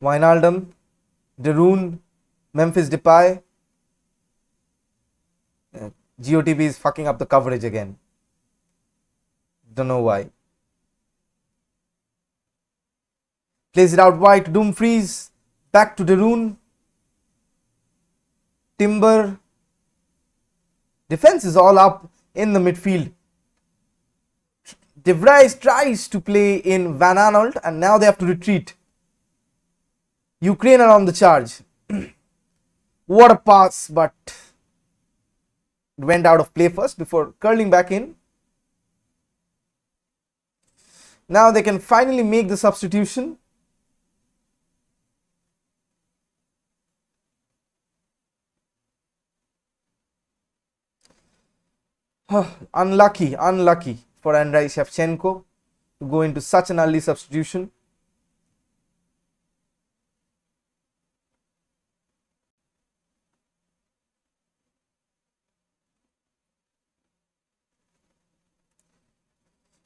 Wijnaldum, De Roon, Memphis Depay. GOTV is fucking up the coverage again. Don't know why. Plays it out wide to Dumfries. Back to De Roon. Timber. Defense is all up in the midfield. De Vries tries to play in Van Aanholt and now they have to retreat. Ukraine are on the charge. What a pass, but it went out of play first before curling back in. Now they can finally make the substitution. Unlucky for Andrei Shevchenko to go into such an early substitution.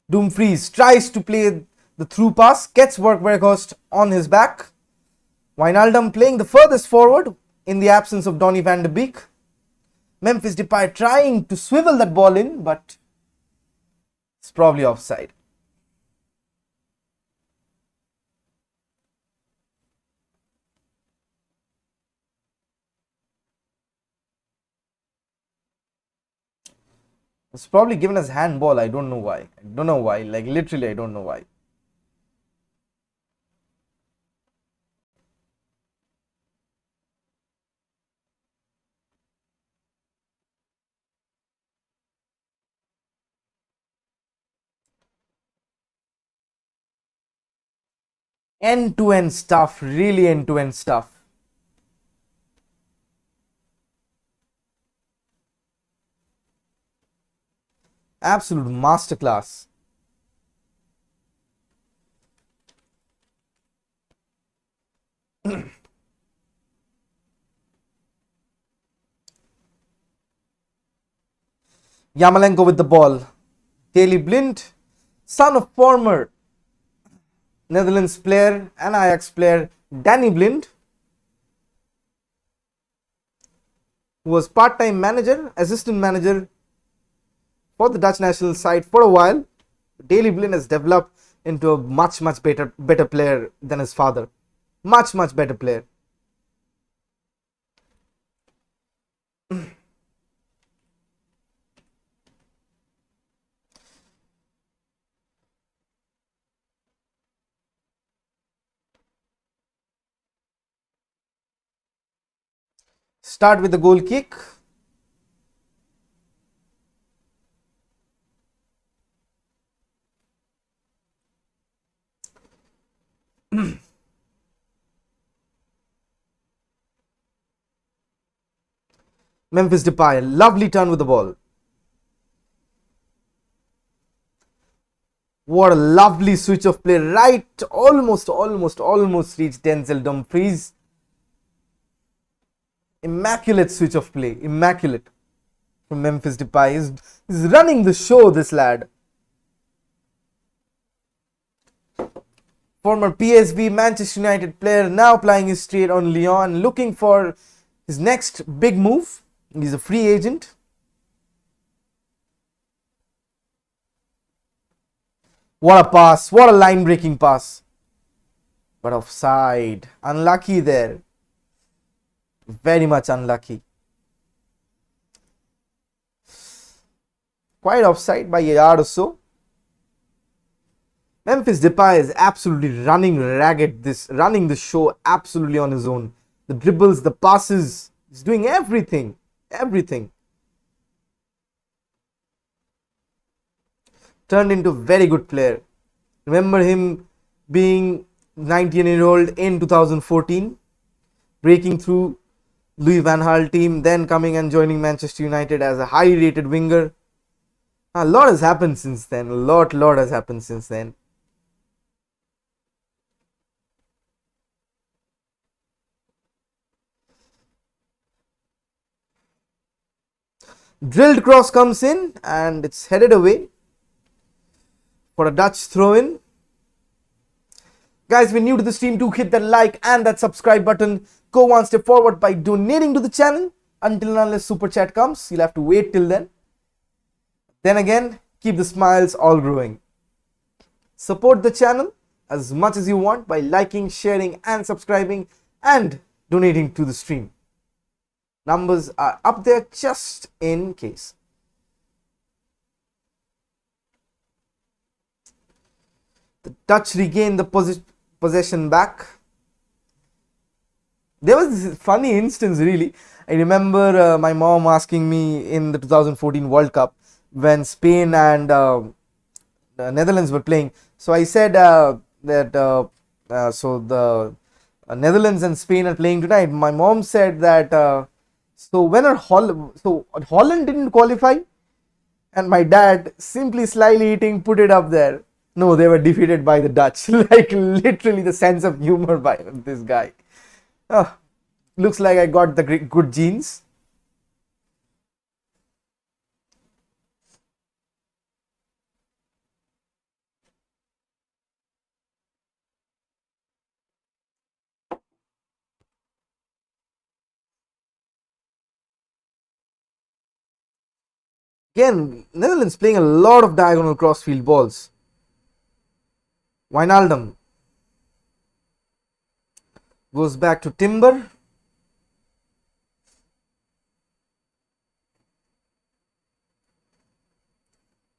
Dumfries tries to play the through pass, gets Weghorst on his back. Wijnaldum playing the furthest forward in the absence of Donny van de Beek. Memphis Depay trying to swivel that ball in, but it's probably offside. It's probably given as handball. I don't know why. Like literally, I don't know why. End-to-end stuff. Really end-to-end stuff. Absolute masterclass. Yarmolenko with the ball. Daley Blind, son of former Netherlands player and Ajax player Danny Blind, who was part-time manager, assistant manager for the Dutch national side for a while. Daley Blind has developed into a much better player than his father. Much better player. Start with the goal kick. Memphis Depay, lovely turn with the ball. What a lovely switch of play, right? Almost reached Denzel Dumfries. Immaculate switch of play, immaculate from Memphis Depay. He's running the show, this lad. Former PSV Manchester United player, now plying his trade on Lyon, looking for his next big move. He's a free agent. What a pass, what a line breaking pass. But offside, unlucky there. Very much unlucky. Quite offside by a yard or so. Memphis Depay is absolutely running ragged, running the show absolutely on his own. The dribbles, the passes, he's doing everything. Turned into a very good player. Remember him being 19-year-old in 2014, breaking through Louis van Gaal team, then coming and joining Manchester United as a highly rated winger. A lot has happened since then. A lot has happened since then. Drilled cross comes in and it's headed away for a Dutch throw-in. Guys, if you're new to the stream, do hit that like and that subscribe button. Go one step forward by donating to the channel. Until and unless super chat comes, you'll have to wait till then. Then again, keep the smiles all growing. Support the channel as much as you want by liking, sharing and subscribing and donating to the stream. Numbers are up there just in case. The Dutch regain the possession back. There was this funny instance really. I remember my mom asking me in the 2014 World Cup when Spain and the Netherlands were playing. So I said that so the Netherlands and Spain are playing tonight. My mom said that so when are Holland didn't qualify, and my dad simply slyly eating put it up there. No, they were defeated by the Dutch. Like literally the sense of humor by this guy. Oh, looks like I got the good genes. Again, Netherlands playing a lot of diagonal crossfield balls. Wijnaldum goes back to Timber.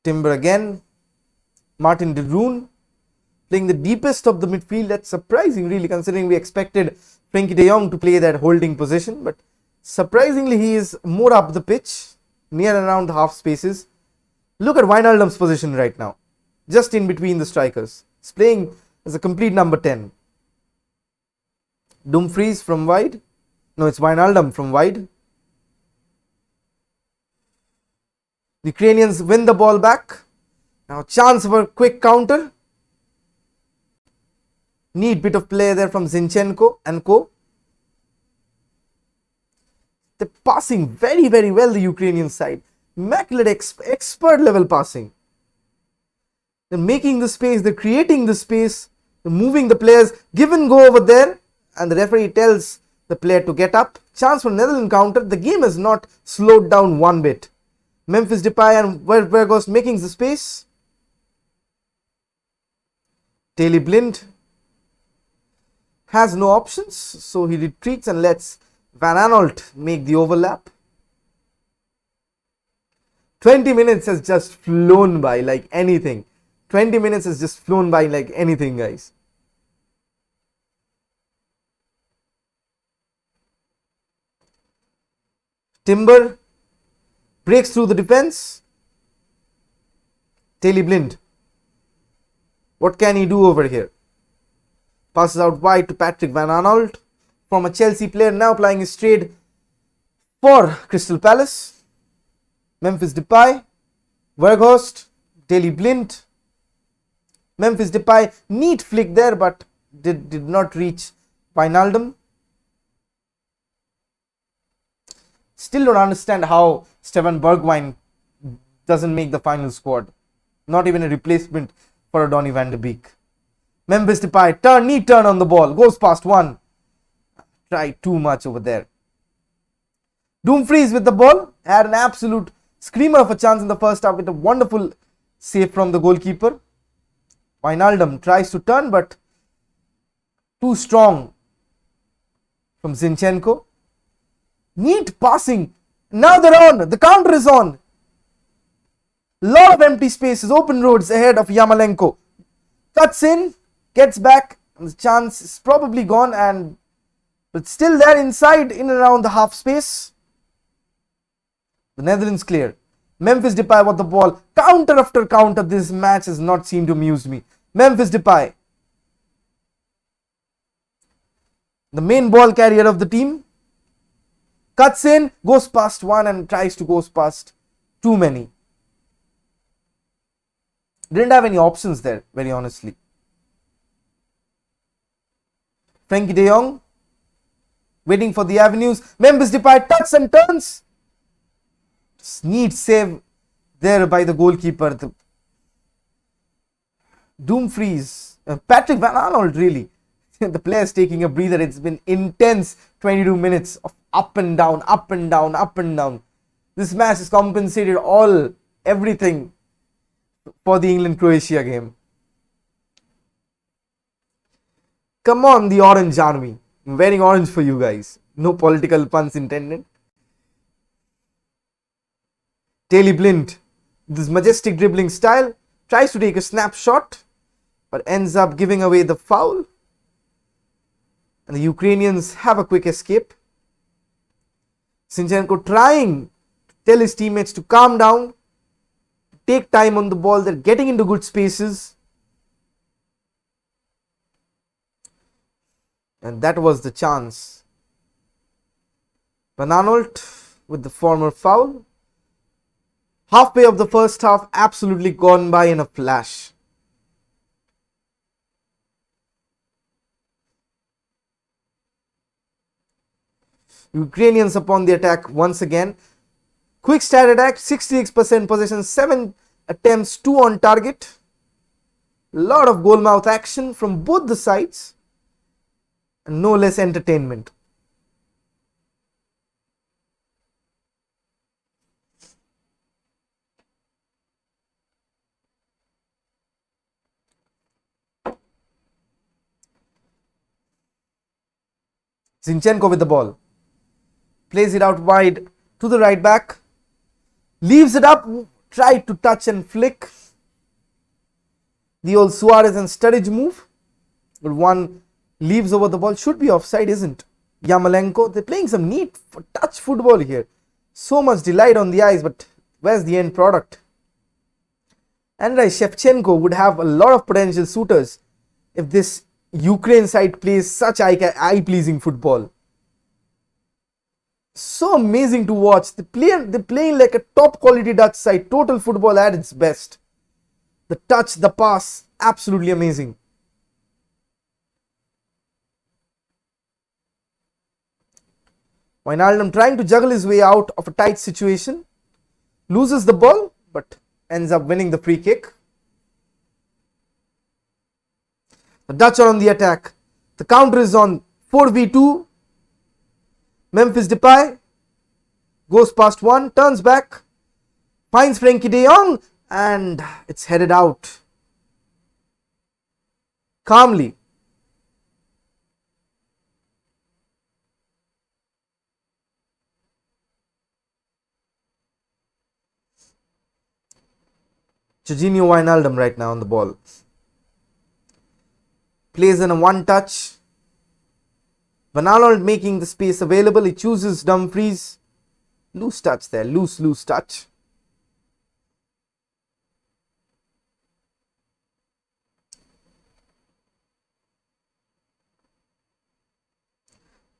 Timber again. Martin de Roon playing the deepest of the midfield. That's surprising really, considering we expected Frenkie de Jong to play that holding position, but surprisingly he is more up the pitch, near around half spaces. Look at Wijnaldum's position right now, just in between the strikers. He's playing as a complete number 10. Dumfries from wide. No, it's Wijnaldum from wide. The Ukrainians win the ball back. Now chance for a quick counter. Neat bit of play there from Zinchenko and co. They're passing very, very well, the Ukrainian side. Immaculate expert level passing. They're making the space, they're creating the space, they're moving the players, give and go over there, and the referee tells the player to get up. Chance for Netherlands counter. The game has not slowed down one bit. Memphis Depay and Weghorst making the space. Daley Blind has no options, so he retreats and lets Van Aanholt make the overlap. 20 minutes has just flown by like anything. 20 minutes has just flown by like anything, guys. Timber breaks through the defense. Daley Blind. What can he do over here? Passes out wide to Patrick Van Aanholt. From a Chelsea player now playing his trade for Crystal Palace. Memphis Depay, Weghorst, Daley Blind. Memphis Depay, neat flick there, but did not reach Wijnaldum. Still don't understand how Steven Bergwijn doesn't make the final squad. Not even a replacement for a Donny van de Beek. Memphis Depay, neat turn on the ball, goes past one. Tried too much over there. Dumfries with the ball, had an absolute screamer of a chance in the first half with a wonderful save from the goalkeeper. Wijnaldum tries to turn, but too strong from Zinchenko. Neat passing. Now they're on. The counter is on. Lot of empty spaces, open roads ahead of Yarmolenko. Cuts in, gets back, and the chance is probably gone, but still there inside, in and around the half space. The Netherlands clear. Memphis Depay with the ball. Counter after counter. This match has not seemed to amuse me. Memphis Depay, the main ball carrier of the team, cuts in, goes past one and tries to go past too many. Didn't have any options there, very honestly. Frenkie de Jong waiting for the avenues. Memphis Depay touches and turns. Neat save there by the goalkeeper. Dumfries, Patrick Van Aanholt, really. The players taking a breather. It's been intense 22 minutes of up and down, up and down, up and down. This match has compensated everything for the England-Croatia game. Come on, the Orange Army. I'm wearing orange for you guys. No political puns intended. Daley Blind, this majestic dribbling style, tries to take a snapshot, but ends up giving away the foul. And the Ukrainians have a quick escape. Zinchenko trying to tell his teammates to calm down, take time on the ball. They're getting into good spaces. And that was the chance. Van Aanholt with the former foul. Halfway of the first half absolutely gone by in a flash. Ukrainians upon the attack once again. Quick stat attack, 66% possession, 7 attempts, 2 on target. Lot of goal mouth action from both the sides. And no less entertainment. Zinchenko with the ball. Plays it out wide to the right back. Leaves it up. Tried to touch and flick. The old Suarez and Sturridge move. But one leaves over the ball. Should be offside, isn't? Yarmolenko. They're playing some neat touch football here. So much delight on the eyes, but where's the end product? Andrei Shevchenko would have a lot of potential suitors if this Ukraine side plays such eye-pleasing football. So amazing to watch. They're playing like a top quality Dutch side. Total football at its best. The touch, the pass, absolutely amazing. Wijnaldum trying to juggle his way out of a tight situation. Loses the ball, but ends up winning the free kick. The Dutch are on the attack. The counter is on 4v2. Memphis Depay goes past one, turns back, finds Frenkie de Jong, and it's headed out calmly. Jorginho Wijnaldum right now on the ball. Plays in a one touch. Van Aanholt making the space available. He chooses Dumfries. Loose touch there. Loose touch.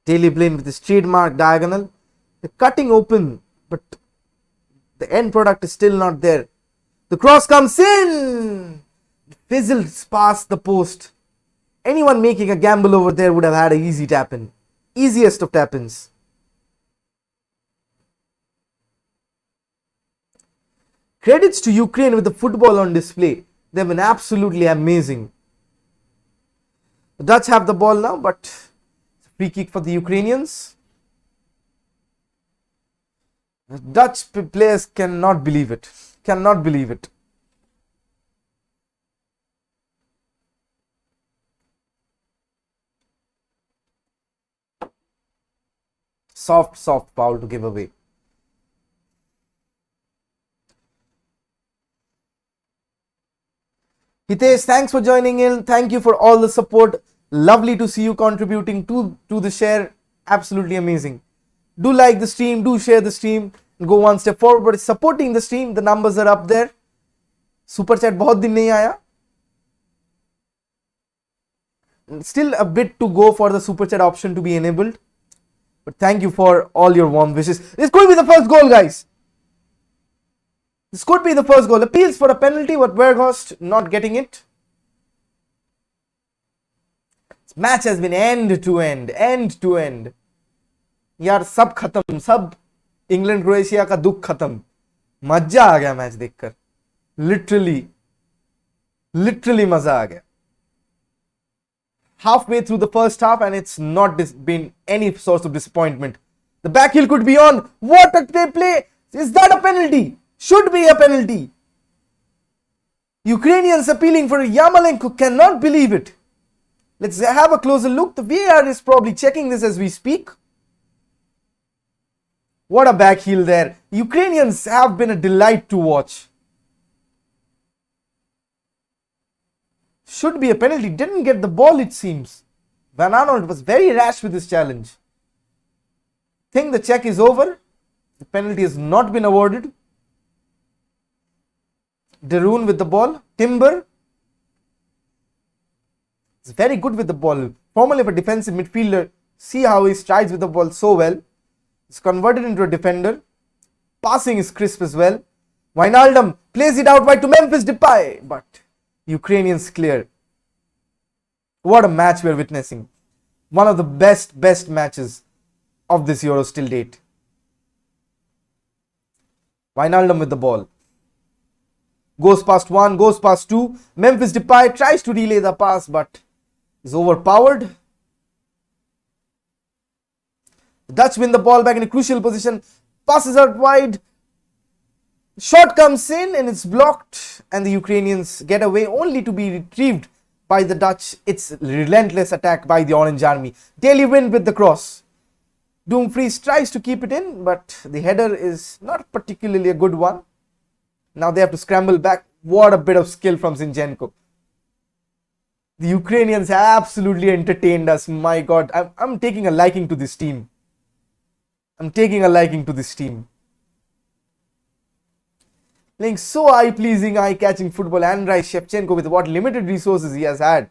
Daley Blind with his trademark diagonal. They're cutting open, but the end product is still not there. The cross comes in. Fizzles past the post. Anyone making a gamble over there would have had an easy tap in. Easiest of tap ins. Credits to Ukraine with the football on display. They've been absolutely amazing. The Dutch have the ball now, but it's a free kick for the Ukrainians. The Dutch players cannot believe it. Cannot believe it. Soft foul to give away. Hitesh, thanks for joining in. Thank you for all the support. Lovely to see you contributing to the share. Absolutely amazing. Do like the stream, do share the stream, and go one step forward. But supporting the stream, the numbers are up there. Super chat बहुत दिन नहीं आया. Still a bit to go for the super chat option to be enabled. But thank you for all your warm wishes. This could be the first goal, guys. This could be the first goal. Appeals for a penalty, but Weghorst not getting it. This match has been end to end. यार सब खत्म, सब England Croatia का दुख खत्म. मजा आ गया match देखकर. Literally मजा आ गया. Halfway through the first half, and it's not been any source of disappointment. The back heel could be on. What a play! Is that a penalty? Should be a penalty. Ukrainians appealing for Yarmolenko, cannot believe it. Let's have a closer look. The VAR is probably checking this as we speak. What a back heel there. Ukrainians have been a delight to watch. Should be a penalty. Didn't get the ball, it seems. Van Aanholt was very rash with his challenge. Think the check is over. The penalty has not been awarded. De Roon with the ball. Timber is very good with the ball. Formerly a defensive midfielder. See how he strides with the ball so well. He's converted into a defender. Passing is crisp as well. Wijnaldum plays it out wide to Memphis Depay. But Ukrainians clear. What a match we're witnessing. One of the best matches of this Euro till date. Wijnaldum with the ball. Goes past one, goes past two. Memphis Depay tries to relay the pass, but is overpowered. The Dutch win the ball back in a crucial position. Passes out wide. Shot comes in and it's blocked. And the Ukrainians get away, only to be retrieved by the Dutch. It's relentless attack by the Orange Army. Daley Blind with the cross. Dumfries tries to keep it in, but the header is not particularly a good one. Now they have to scramble back. What a bit of skill from Zinchenko. The Ukrainians have absolutely entertained us. My God, I'm taking a liking to this team. Playing so eye-pleasing, eye-catching football. Andrei Shevchenko, with what limited resources he has had.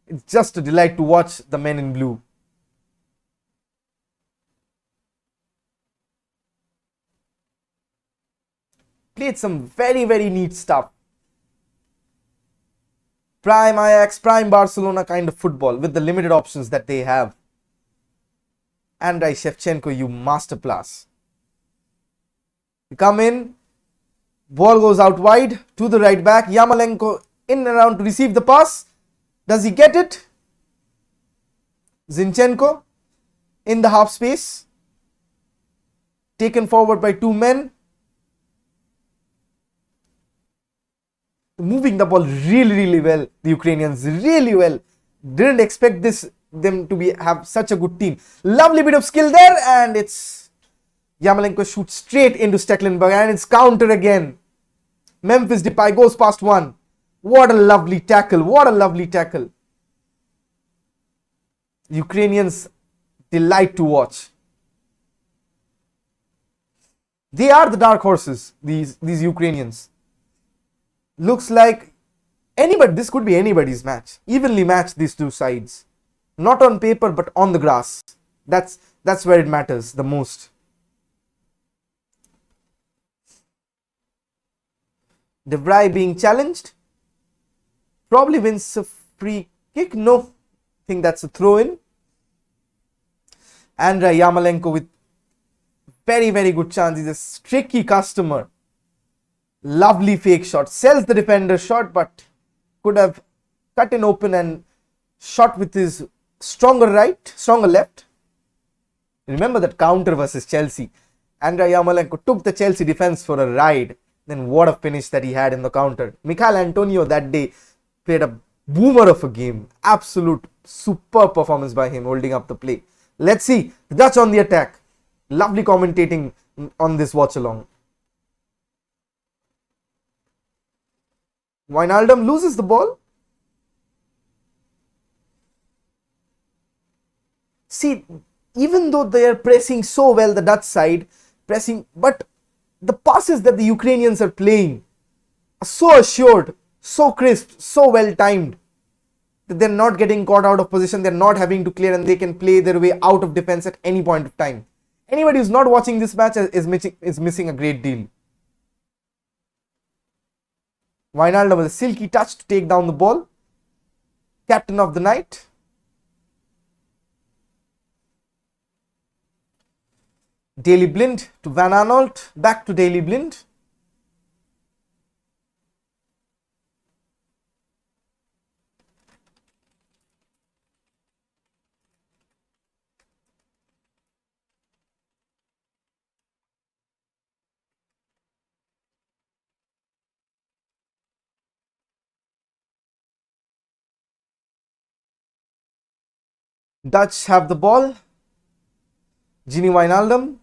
It's just a delight to watch the men in blue. Played some very neat stuff. Prime Ajax, prime Barcelona kind of football with the limited options that they have. Andrei Shevchenko, you masterclass. You come in, ball goes out wide to the right back. Yarmolenko in and around to receive the pass. Does he get it? Zinchenko in the half space, taken forward by two men. Moving the ball really well. The Ukrainians really well. Didn't expect them to have such a good team. Lovely bit of skill there, and it's Yarmolenko shoots straight into Stecklenburg, and it's counter again. Memphis Depay goes past one. What a lovely tackle. What a lovely tackle. Ukrainians delight to watch. They are the dark horses, these Ukrainians. Looks like this could be anybody's match. Evenly matched, these two sides. Not on paper, but on the grass. That's where it matters the most. De Vrij being challenged. Probably wins a free kick. No, I think that's a throw in. Andrei Yarmolenko with very good chance. He's a tricky customer. Lovely fake shot. Sells the defender shot, but could have cut in open and shot with his stronger left. Remember that counter versus Chelsea. Andrei Yarmolenko took the Chelsea defense for a ride. Then what a finish that he had in the counter. Michail Antonio that day played a boomer of a game. Absolute superb performance by him holding up the play. Let's see. The Dutch on the attack. Lovely commentating on this watch along. Wijnaldum loses the ball. See, even though they are pressing so well, the Dutch side, but the passes that the Ukrainians are playing are so assured, so crisp, so well timed, that they're not getting caught out of position, they're not having to clear, and they can play their way out of defense at any point of time. Anybody who's not watching this match is missing a great deal. Wijnaldum with a silky touch to take down the ball. Captain of the night. Daley Blind to Van Aanholt. Back to Daley Blind. Dutch have the ball. Gini Wijnaldum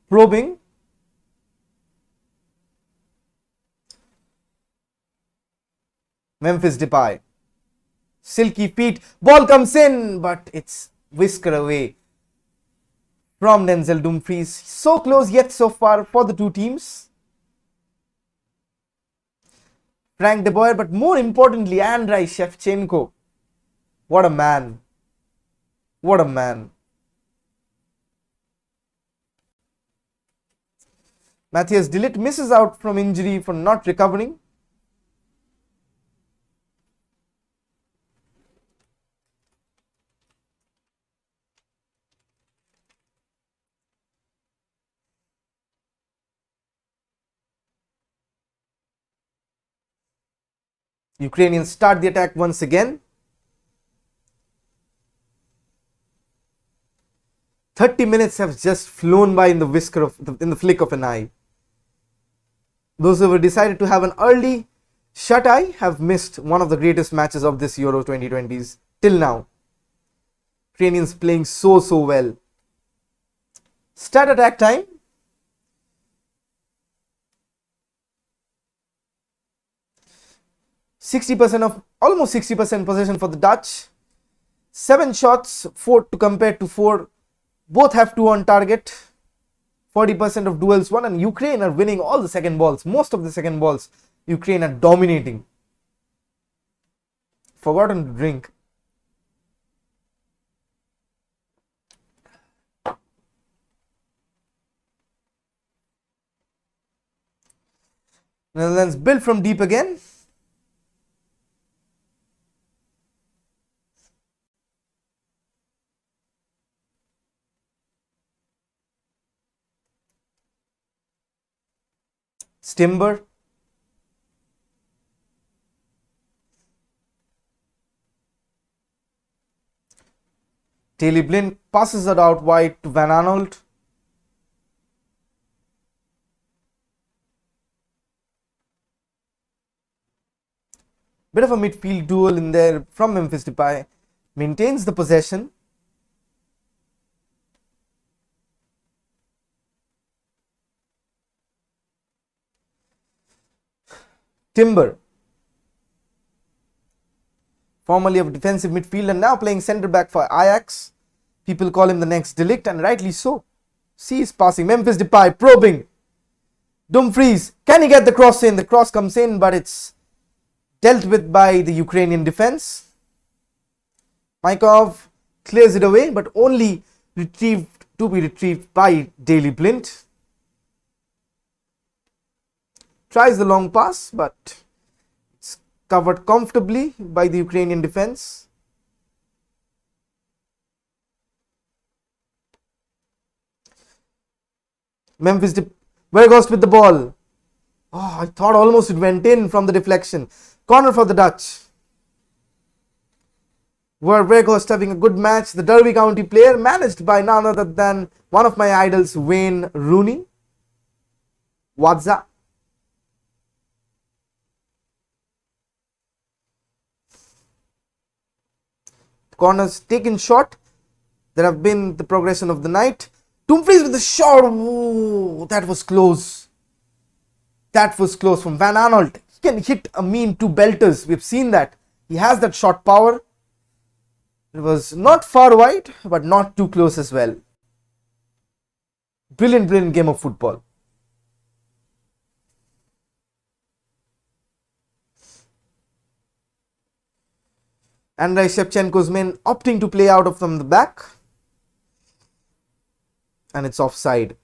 probing. Memphis Depay. Silky feet. Ball comes in, but it's whisked away from Denzel Dumfries. So close yet so far for the two teams. Frank de Boer, but more importantly, Andrei Shevchenko. What a man. What a man. Matthias de Ligt misses out from injury for not recovering. Ukrainians start the attack once again. 30 minutes have just flown by in the flick of an eye. Those who have decided to have an early shut-eye have missed one of the greatest matches of this Euro 2020s till now. Ukrainians playing so well. Start attack time. Almost 60% possession for the Dutch. 7 shots, 4 to compare to 4. Both have 2 on target. 40% of duels won, and Ukraine are winning all the second balls. Most of the second balls, Ukraine are dominating. Forgotten to drink. Netherlands build from deep again. Timber. Daley Blind passes it out wide to Van Aanholt. Bit of a midfield duel in there from Memphis Depay. Maintains the possession. Timber, formerly of defensive midfielder, now playing centre back for Ajax. People call him the next De Ligt, and rightly so. Sees passing. Memphis Depay probing. Dumfries, can he get the cross in? The cross comes in, but it's dealt with by the Ukrainian defense. Maikov clears it away, but only to be retrieved by Daley Blind. Tries the long pass, but it's covered comfortably by the Ukrainian defense. Memphis Weghorst with the ball. Oh, I thought almost it went in from the deflection. Corner for the Dutch. Weghorst having a good match. The Derby County player, managed by none other than one of my idols, Wayne Rooney. Wadza. Corners taken short. There have been the progression of the night. Dumfries with the shot. Ooh, that was close. That was close from Van Aanholt. He can hit a mean two belters. We've seen that. He has that shot power. It was not far wide, but not too close as well. Brilliant, brilliant game of football. Andrei Shevchenko's men opting to play out of from the back. And it's offside.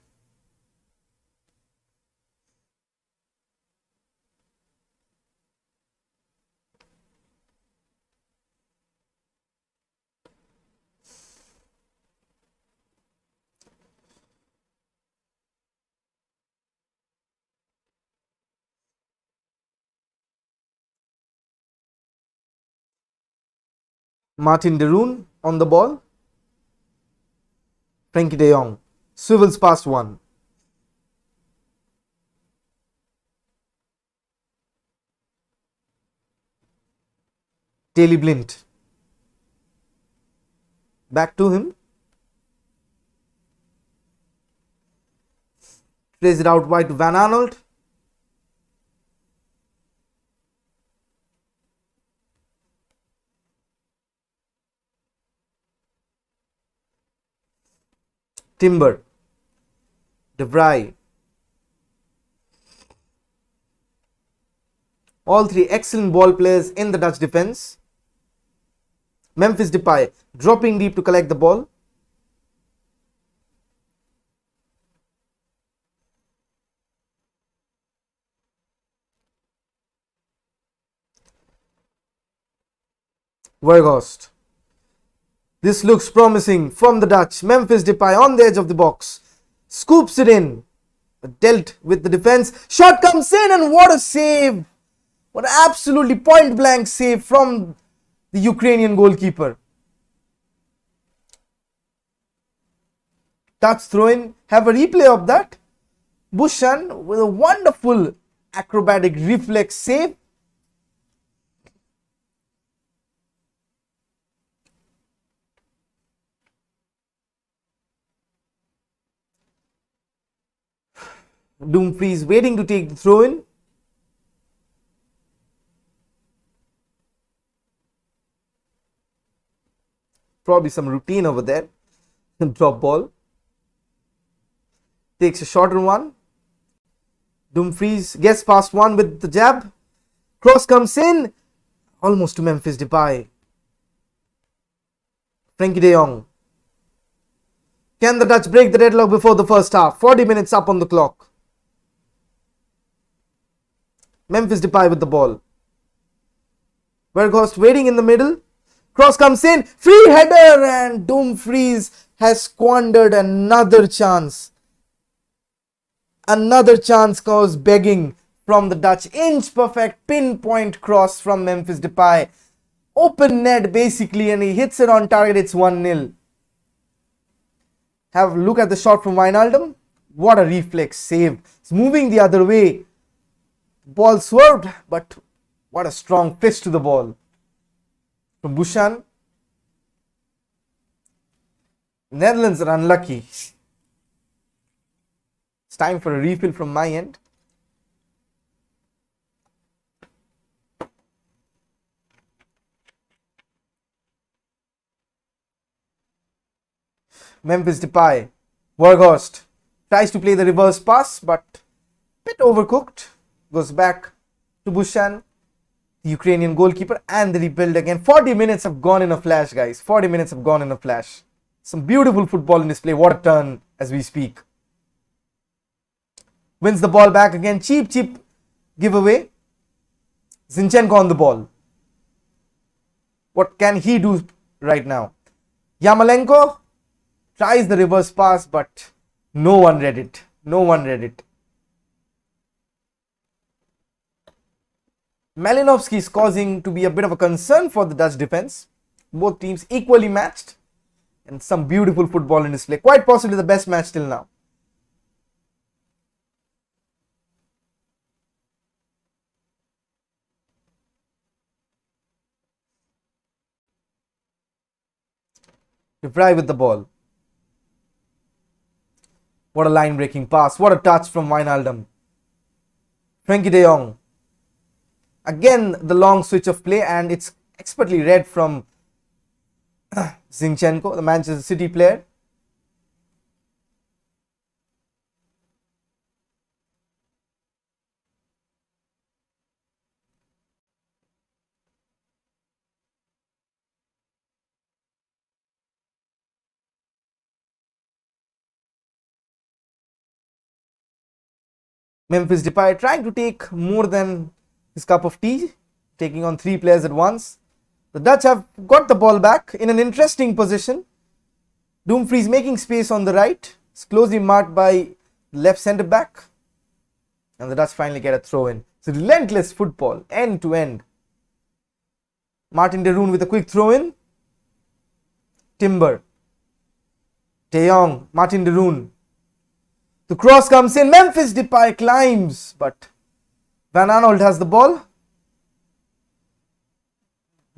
Martin de Roon on the ball. Frenkie de Jong swivels past one. Daley Blind. Back to him. Plays it out wide to Van Aanholt. Timber, De Vrij. All three excellent ball players in the Dutch defense. Memphis Depay dropping deep to collect the ball. Weghorst. This looks promising from the Dutch. Memphis Depay on the edge of the box. Scoops it in. Dealt with the defense. Shot comes in, and what a save. What an absolutely point blank save from the Ukrainian goalkeeper. Dutch throw in. Have a replay of that. Bushan with a wonderful acrobatic reflex save. Dumfries waiting to take the throw in. Probably some routine over there. Drop ball. Takes a shorter one. Dumfries gets past one with the jab. Cross comes in. Almost to Memphis Depay. Frenkie de Jong. Can the Dutch break the deadlock before the first half? 40 minutes up on the clock. Memphis Depay with the ball. Weghorst waiting in the middle. Cross comes in. Free header, and Dumfries has squandered another chance. Another chance was begging from the Dutch. Inch perfect pinpoint cross from Memphis Depay. Open net basically, and he hits it on target. It's 1-0. Have a look at the shot from Wijnaldum. What a reflex save. It's moving the other way. Ball swerved, but what a strong fist to the ball from Bushan. Netherlands are unlucky. It's time for a refill from my end. Memphis Depay. Weghorst tries to play the reverse pass, but bit overcooked. Goes back to Bushan, the Ukrainian goalkeeper, and the rebuild again. 40 minutes have gone in a flash, guys. 40 minutes have gone in a flash. Some beautiful football in display. What a turn as we speak. Wins the ball back again. Cheap giveaway. Zinchenko on the ball. What can he do right now? Yarmolenko tries the reverse pass, but no one read it. No one read it. Malinovsky is causing to be a bit of a concern for the Dutch defense. Both teams equally matched, and some beautiful football in display. Quite possibly the best match till now. Depay with the ball. What a line breaking pass. What a touch from Wijnaldum. Frenkie de Jong. Again, the long switch of play, and it's expertly read from Zinchenko, the Manchester City player. Memphis Depay trying to take more than his cup of tea, taking on 3 players at once. The Dutch have got the ball back in an interesting position. Dumfries making space on the right. It's closely marked by left centre back. And the Dutch finally get a throw in. It's a relentless football, end to end. Martin de Roon with a quick throw in. Timber. De Jong, Martin de Roon. The cross comes in. Memphis Depay climbs, but Van Aanholt has the ball.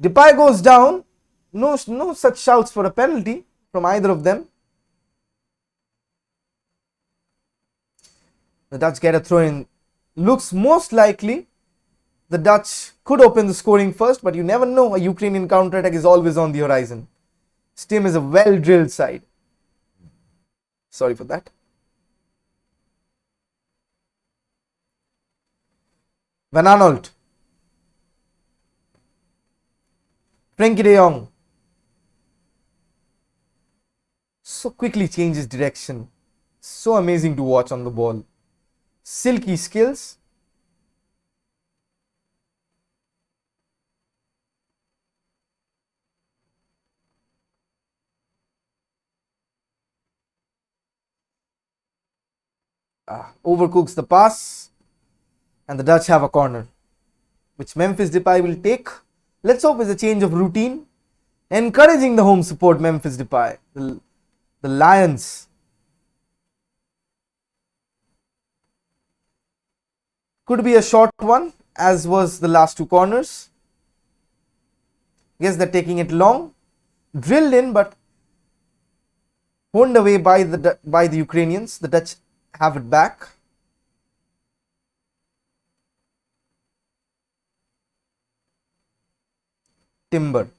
Depay goes down. No such shouts for a penalty from either of them. The Dutch get a throw in. Looks most likely the Dutch could open the scoring first, but you never know. A Ukrainian counter-attack is always on the horizon. This team is a well-drilled side. Sorry for that. Van Aanholt. Frenkie de Jong. So quickly changes direction. So amazing to watch on the ball. Silky skills. Overcooks the pass. And the Dutch have a corner, which Memphis Depay will take. Let's hope it's a change of routine. Encouraging the home support, Memphis Depay. The Lions. Could be a short one, as was the last 2 corners. Guess they're taking it long. Drilled in, but honed away by the Ukrainians. The Dutch have it back. Timber.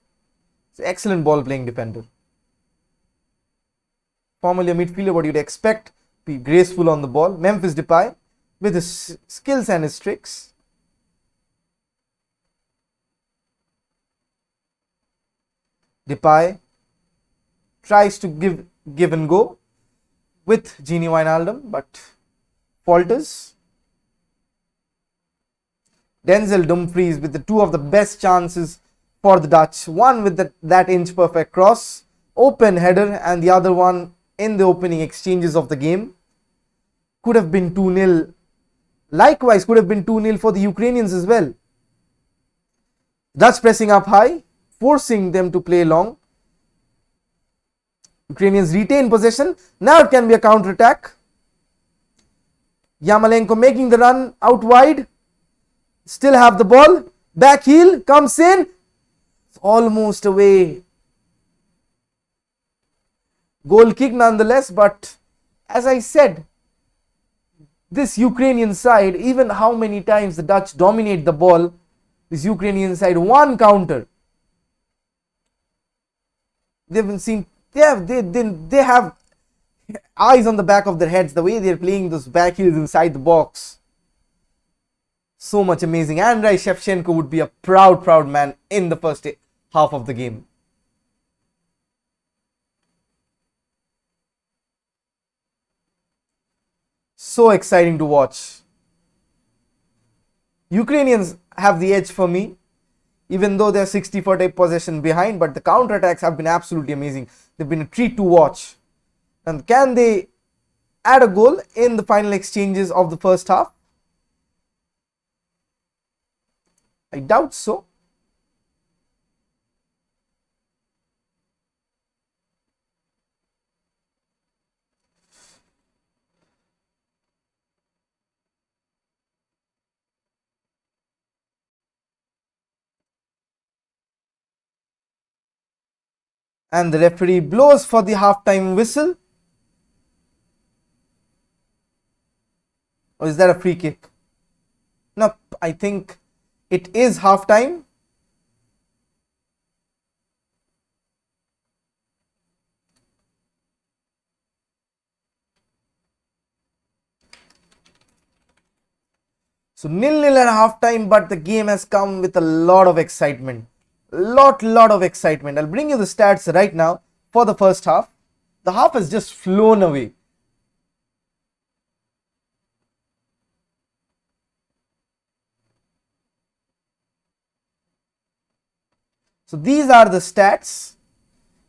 It's an excellent ball playing defender. Formerly a midfielder, what you'd expect. Be graceful on the ball. Memphis Depay with his skills and his tricks. Depay tries to give and go with Gini Wijnaldum, but falters. Denzel Dumfries with the 2 of the best chances for the Dutch. One with that inch perfect cross, open header, and the other one in the opening exchanges of the game. Could have been 2-0 Likewise, could have been 2-0 for the Ukrainians as well. Dutch pressing up high, forcing them to play long. Ukrainians retain possession. Now it can be a counter-attack. Yarmolenko making the run out wide. Still have the ball. Back heel comes in. It's almost away. Goal kick nonetheless, but as I said, this Ukrainian side, even how many times the Dutch dominate the ball, this Ukrainian side, one counter. They have eyes on the back of their heads, the way they're playing those back heels inside the box. So much amazing. Andrei Shevchenko would be a proud man in the first half of the game. So exciting to watch. Ukrainians have the edge for me, even though they're 64 type possession behind, but the counter-attacks have been absolutely amazing. They've been a treat to watch. And can they add a goal in the final exchanges of the first half? I doubt so. And the referee blows for the halftime whistle. Or is that a free kick? No, I think it is halftime. So 0-0 at halftime, but the game has come with a lot of excitement. Lot of excitement. I'll bring you the stats right now for the first half. The half has just flown away. So these are the stats.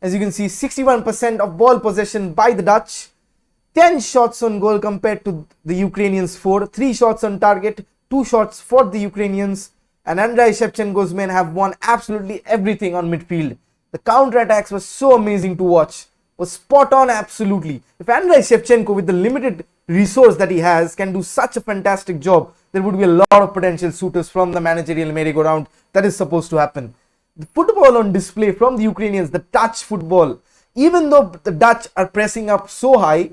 As you can see, 61% of ball possession by the Dutch, 10 shots on goal compared to the Ukrainians 4, 3 shots on target, 2 shots for the Ukrainians, and Andrei Shevchenko's men have won absolutely everything on midfield. The counter-attacks were so amazing to watch, was spot on absolutely. If Andrei Shevchenko, with the limited resource that he has, can do such a fantastic job, there would be a lot of potential suitors from the managerial merry-go-round that is supposed to happen. The football on display from the Ukrainians, the touch football, even though the Dutch are pressing up so high,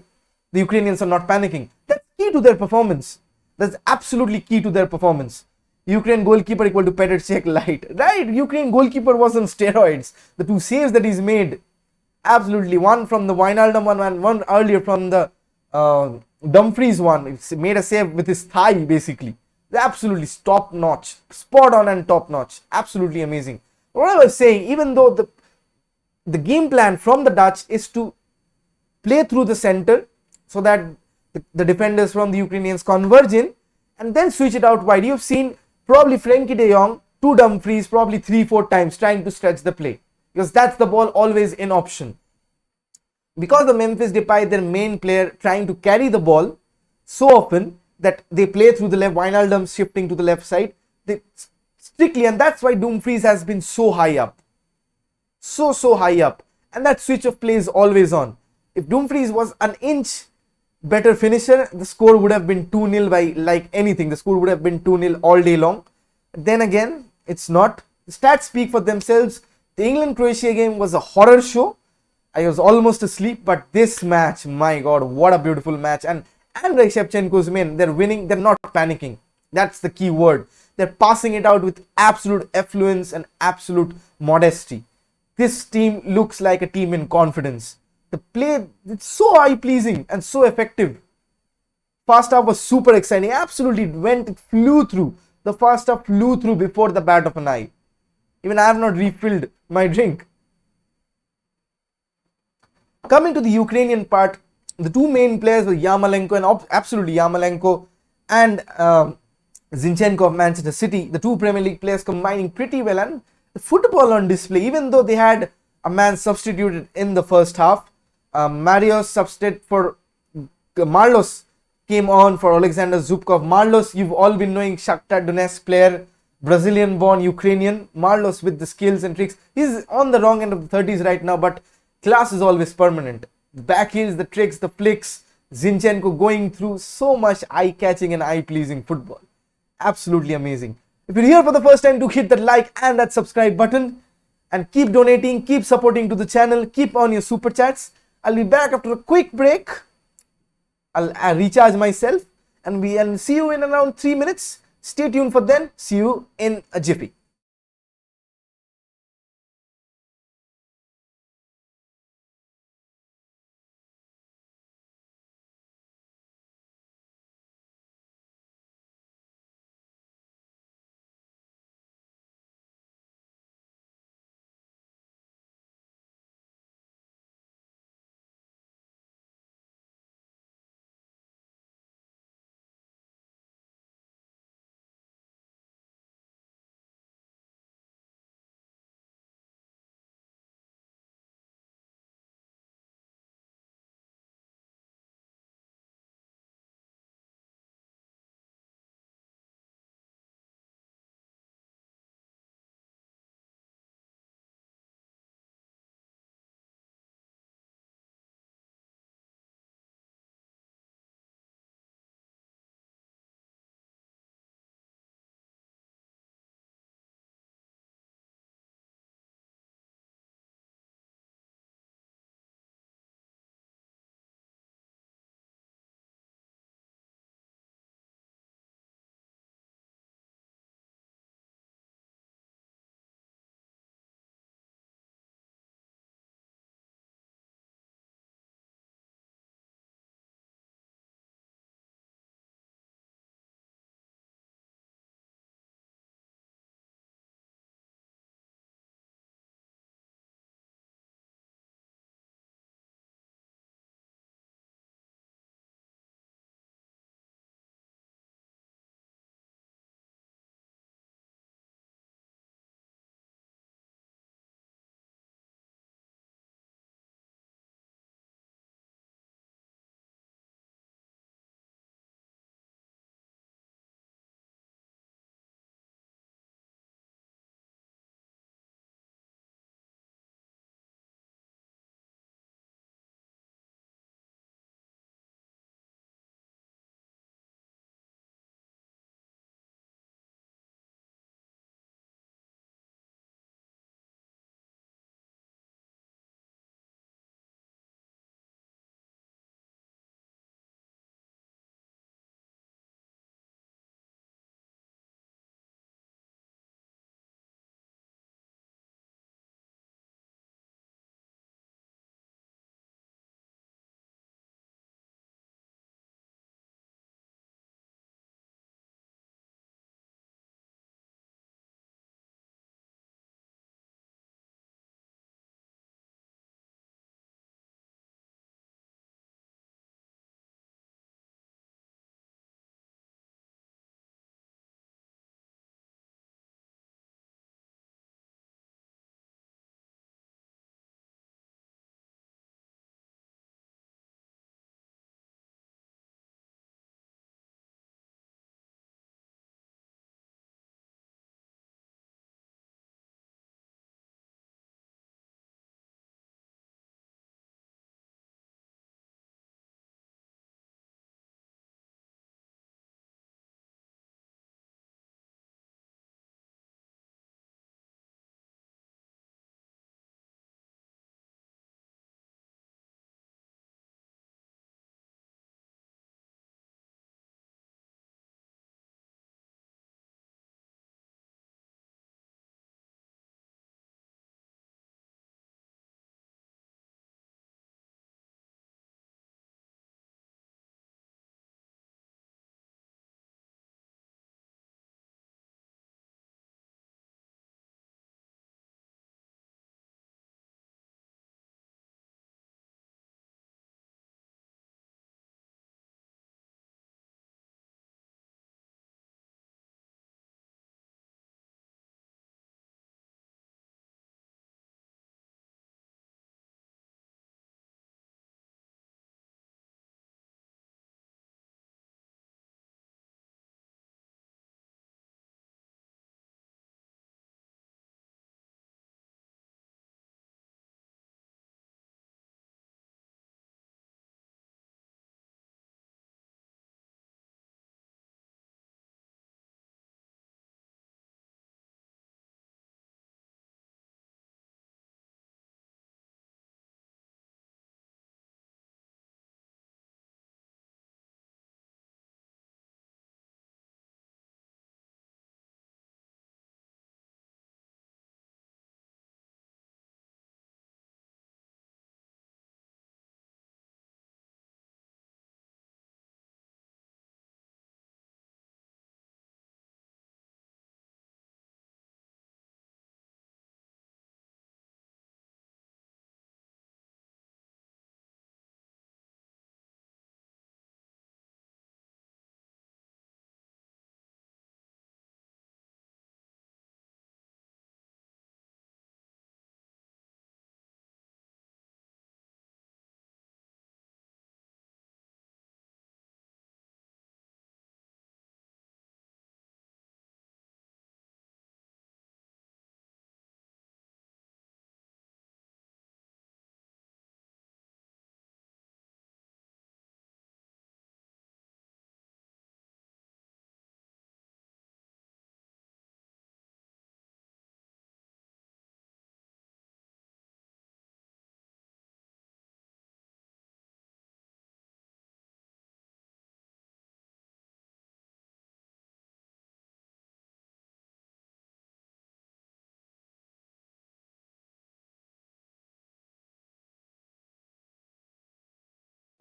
the Ukrainians are not panicking. That's key to their performance. That's absolutely key to their performance. Ukraine goalkeeper equal to Petr Cech light. Right, Ukraine goalkeeper was on steroids. The 2 saves that he's made, absolutely. One from the Wijnaldum one and one earlier from the Dumfries one. It's made a save with his thigh basically. Absolutely top notch. Spot on and top notch. Absolutely amazing. What I was saying, even though the game plan from the Dutch is to play through the center so that the defenders from the Ukrainians converge in and then switch it out wide. You've seen probably Frenkie de Jong to Dumfries probably 3-4 times trying to stretch the play, because that's the ball always in option. Because the Memphis Depay, their main player, trying to carry the ball so often that they play through the left, Wijnaldum shifting to the left side, they strictly, and that's why Dumfries has been so high up. So high up. And that switch of play is always on. If Dumfries was an inch better finisher, the score would have been 2-0 by like anything. The score would have been 2-0 all day long. Then again, it's not. The stats speak for themselves. The England-Croatia game was a horror show. I was almost asleep, but this match, my God, what a beautiful match. And Andrei Shevchenko's men, they're winning, they're not panicking. That's the key word. They're passing it out with absolute affluence and absolute modesty. This team looks like a team in confidence. The play, it's so eye-pleasing and so effective. First half was super exciting. Absolutely it flew through. The first half flew through before the bat of an eye. Even I have not refilled my drink. Coming to the Ukrainian part, the 2 main players were Yarmolenko and absolutely Yarmolenko and Zinchenko of Manchester City. The 2 Premier League players combining pretty well, and the football on display, even though they had a man substituted in the first half. Marios substituted for Marlos came on for Alexander Zubkov. Marlos, you've all been knowing, Shakhtar Donetsk player, Brazilian-born Ukrainian. Marlos with the skills and tricks. He's on the wrong end of the 30s right now, but class is always permanent. The back heels, the tricks, the flicks. Zinchenko going through so much eye-catching and eye-pleasing football. Absolutely amazing. If you're here for the first time, do hit that like and that subscribe button. And keep donating, keep supporting to the channel, keep on your super chats. I'll be back after a quick break. I'll recharge myself and we'll see you in around 3 minutes. Stay tuned for then. See you in a jiffy.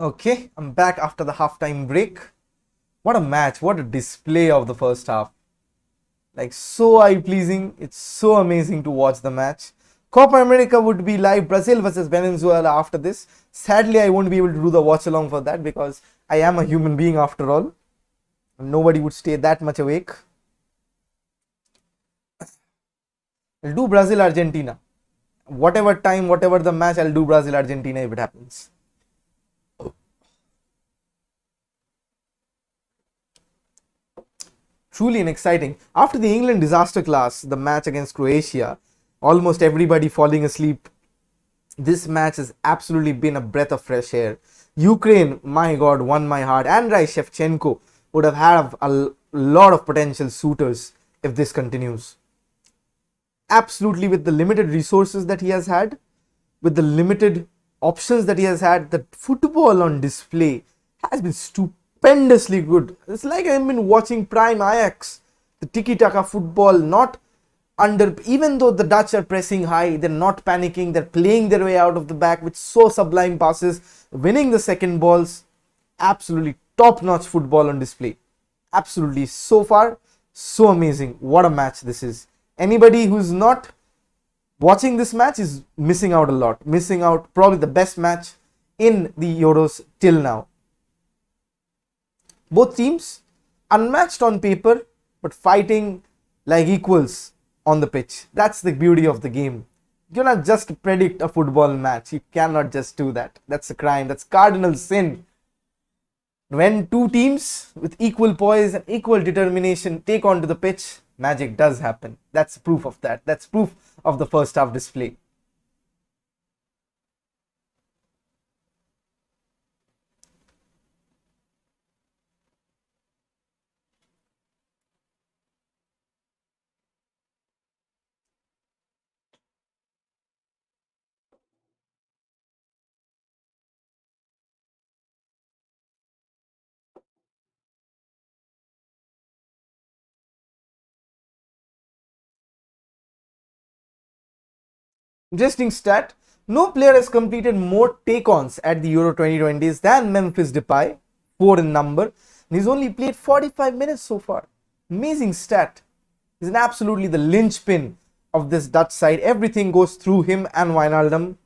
Okay, I'm back after the halftime break. What a match, what a display of the first half. Like, so eye pleasing, it's so amazing to watch the match. Copa America would be live, Brazil versus Venezuela after this. Sadly, I won't be able to do the watch along for that because I am a human being after all. Nobody would stay that much awake. I'll do Brazil Argentina. Whatever time, whatever the match, I'll do Brazil Argentina if it happens. Truly and exciting. After the England disaster class, the match against Croatia, almost everybody falling asleep, this match has absolutely been a breath of fresh air. Ukraine, my god, won my heart. Andrei Shevchenko would have had a lot of potential suitors if this continues. Absolutely, with the limited resources that he has had, with the limited options that he has had, the football on display has been stupendously good. It's like I've been watching prime Ajax, the tiki-taka football, not under, even though the Dutch are pressing high, they're not panicking, they're playing their way out of the back with so sublime passes, winning the second balls. Absolutely top-notch football on display. Absolutely, so far, so amazing. What a match this is. Anybody who's not watching this match is missing out a lot. Missing out probably the best match in the Euros till now. Both teams unmatched on paper, but fighting like equals on the pitch. That's the beauty of the game. You cannot just predict a football match. You cannot just do that. That's a crime. That's cardinal sin. When two teams with equal poise and equal determination take onto the pitch, magic does happen. That's proof of that. That's proof of the first half display. Interesting stat. No player has completed more take-ons at the Euro 2020s than Memphis Depay, 4 in number. And he's only played 45 minutes so far. Amazing stat. He's absolutely the linchpin of this Dutch side. Everything goes through him and Wijnaldum.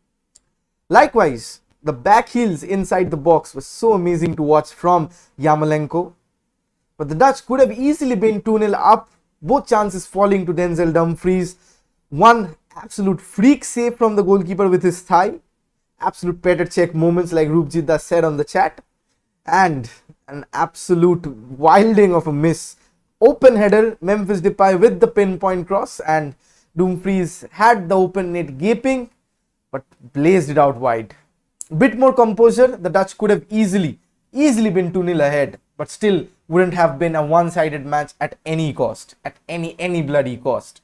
Likewise, the back heels inside the box was so amazing to watch from Yarmolenko. But the Dutch could have easily been 2-0 up. Both chances falling to Denzel Dumfries. One absolute freak save from the goalkeeper with his thigh. Absolute Petr Cech moments like Rupjita said on the chat. And an absolute wilding of a miss. Open header, Memphis Depay with the pinpoint cross, and Dumfries had the open net gaping but blazed it out wide. Bit more composure, the Dutch could have easily been 2-0 ahead, but still wouldn't have been a one-sided match at any cost, at any bloody cost.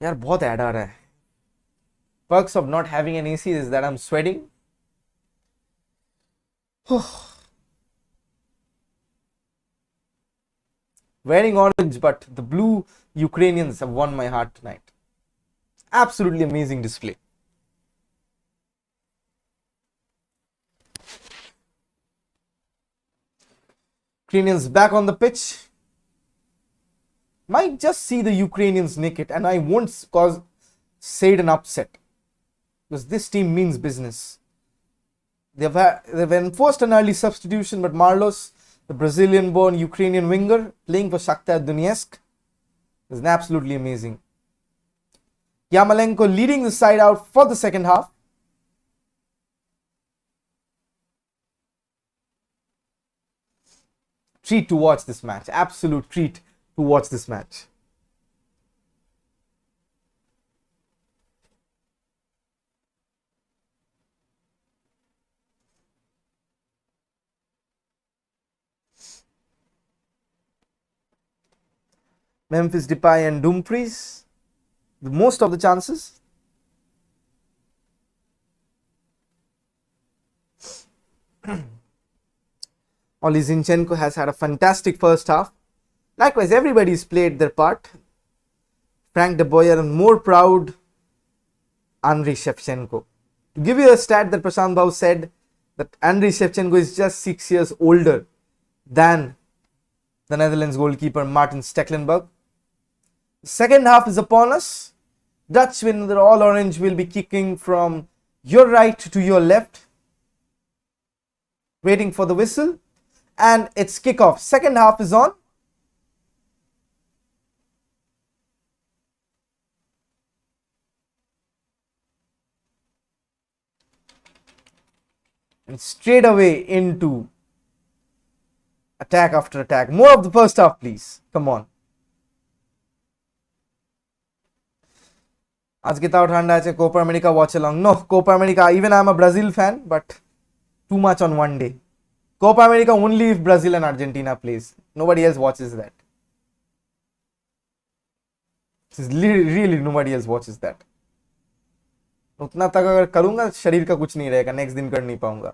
यार बहुत add आ रहा है. Perks of not having an AC is that I'm sweating. Wearing orange, but the blue Ukrainians have won my heart tonight. Absolutely amazing display. Ukrainians back on the pitch. Might just see the Ukrainians nick it, and I won't say it an upset, because this team means business. They've enforced an early substitution, but Marlos, the Brazilian-born Ukrainian winger playing for Shakhtar Donetsk, is absolutely amazing. Yarmolenko leading the side out for the second half. Treat to watch this match. Absolute treat to watch this match. Memphis Depay and Dumfries, most of the chances. Oli Zinchenko has had a fantastic first half. Likewise, everybody's played their part. Frank de Boer more proud Andriy Shevchenko. To give you a stat that Prashant Bhau said, that Andriy Shevchenko is just 6 years older than the Netherlands goalkeeper Martin Stecklenburg. The second half is upon us. Dutch, when they're all orange, will be kicking from your right to your left, waiting for the whistle, and it's kickoff. Second half is on. And straight away into attack after attack. More of the first half, please. Come on. আজকে তাও ঠান্ডা আছে Copa America watch along. No, Copa America, even I'm a Brazil fan, but too much on one day. Copa America only if Brazil and Argentina plays. Nobody else watches that. This is really nobody else watches that. उतना तक अगर करूंगा शरीर का कुछ नहीं रहेगा, next दिन कर नहीं पाऊंगा.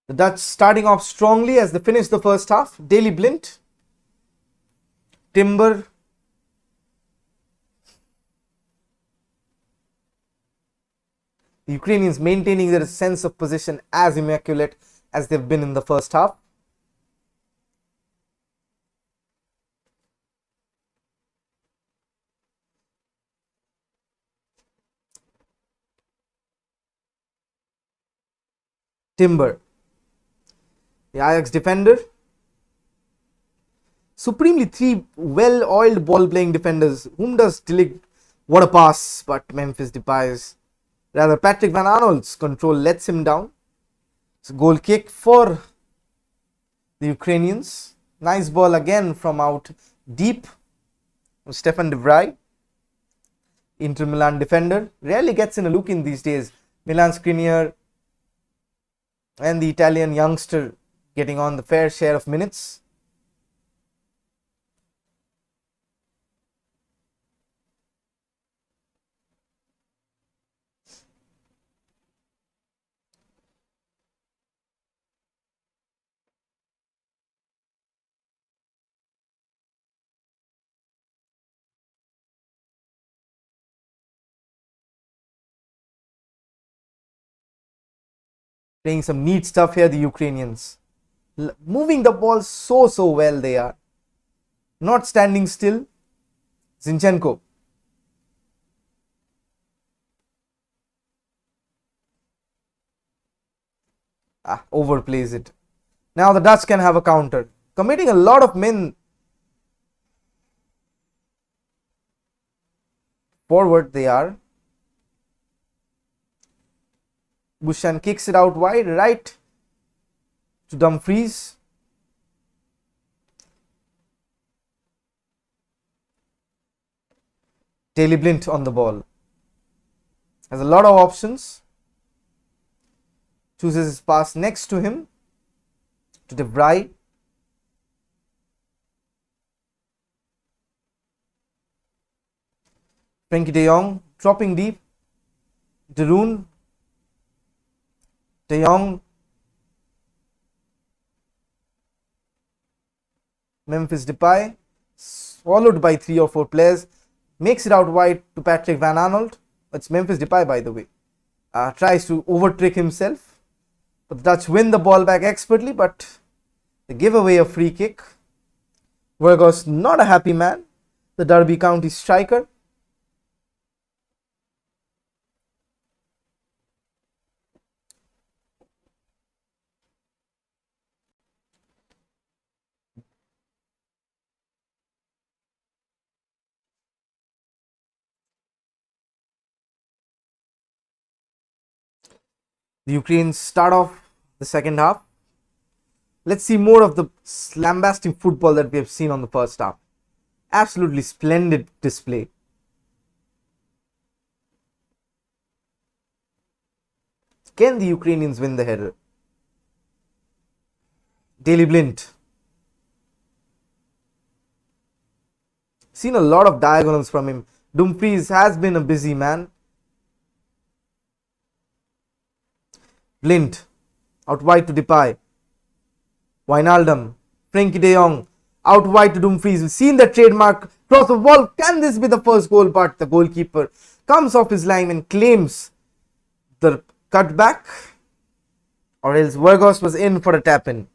The Dutch starting off strongly as they finish the first half. Daley Blind, Timber, the Ukrainians maintaining their sense of possession as immaculate as they've been in the first half. Timber, the Ajax defender. Supremely three well-oiled ball-playing defenders. Whom does Delict? What a pass, but Memphis Depay's. Rather, Patrick Van Aanholt's control lets him down. It's a goal kick for the Ukrainians. Nice ball again from out deep. Stefan de Vrij, Inter Milan defender. Rarely gets in a look in these days. Milan Skriniar and the Italian youngster getting on the fair share of minutes. Playing some neat stuff here, the Ukrainians. Moving the ball so well they are. Not standing still. Zinchenko. Overplays it. Now the Dutch can have a counter. Committing a lot of men forward they are. Bushan kicks it out wide, right to Dumfries. Daley Blind on the ball. Has a lot of options. Chooses his pass next to him to De Vrij. Frenkie de Jong dropping deep. De Roon. De Jong, Memphis Depay, followed by 3 or 4 players, makes it out wide to Patrick Van Aanholt. It's Memphis Depay, by the way. Tries to overtrick himself, but the Dutch win the ball back expertly, but they give away a free kick. Burgos not a happy man, the Derby County striker. The Ukrainians start off the second half. Let's see more of the lambasting football that we have seen on the first half. Absolutely splendid display. Can the Ukrainians win the header? Daley Blind. Seen a lot of diagonals from him. Dumfries has been a busy man. Blind out wide to Depay. Wijnaldum, Frenkie de Jong out wide to Dumfries. We've seen the trademark cross the ball. Can this be the first goal? But the goalkeeper comes off his line and claims the cutback, or else Weghorst was in for a tap in.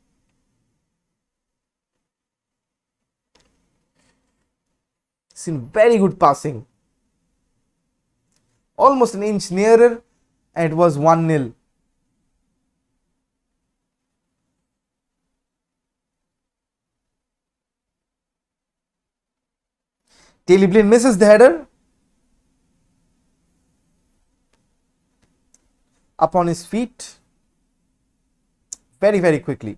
Seen very good passing. Almost an inch nearer, and it was 1-0. Daley Blind misses the header. Up on his feet. Very, very quickly.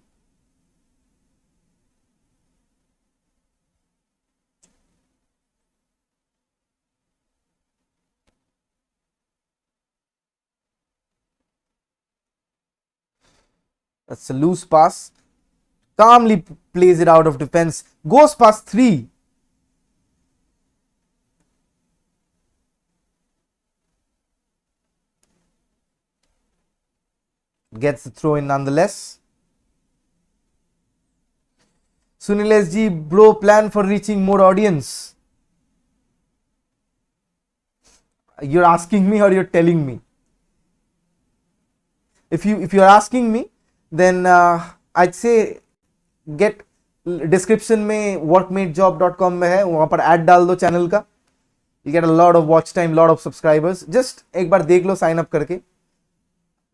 That's a loose pass. Calmly plays it out of defense. Goes past 3. Gets the throw in nonetheless. Sunil SG, bro, plan for reaching more audience. You're asking me or you're telling me? If you're asking me, then I'd say get description में workmatejob.com में है, वहाँ पर ad डाल दो channel का. You get a lot of watch time, lot of subscribers. Just एक बार देख लो sign up करके.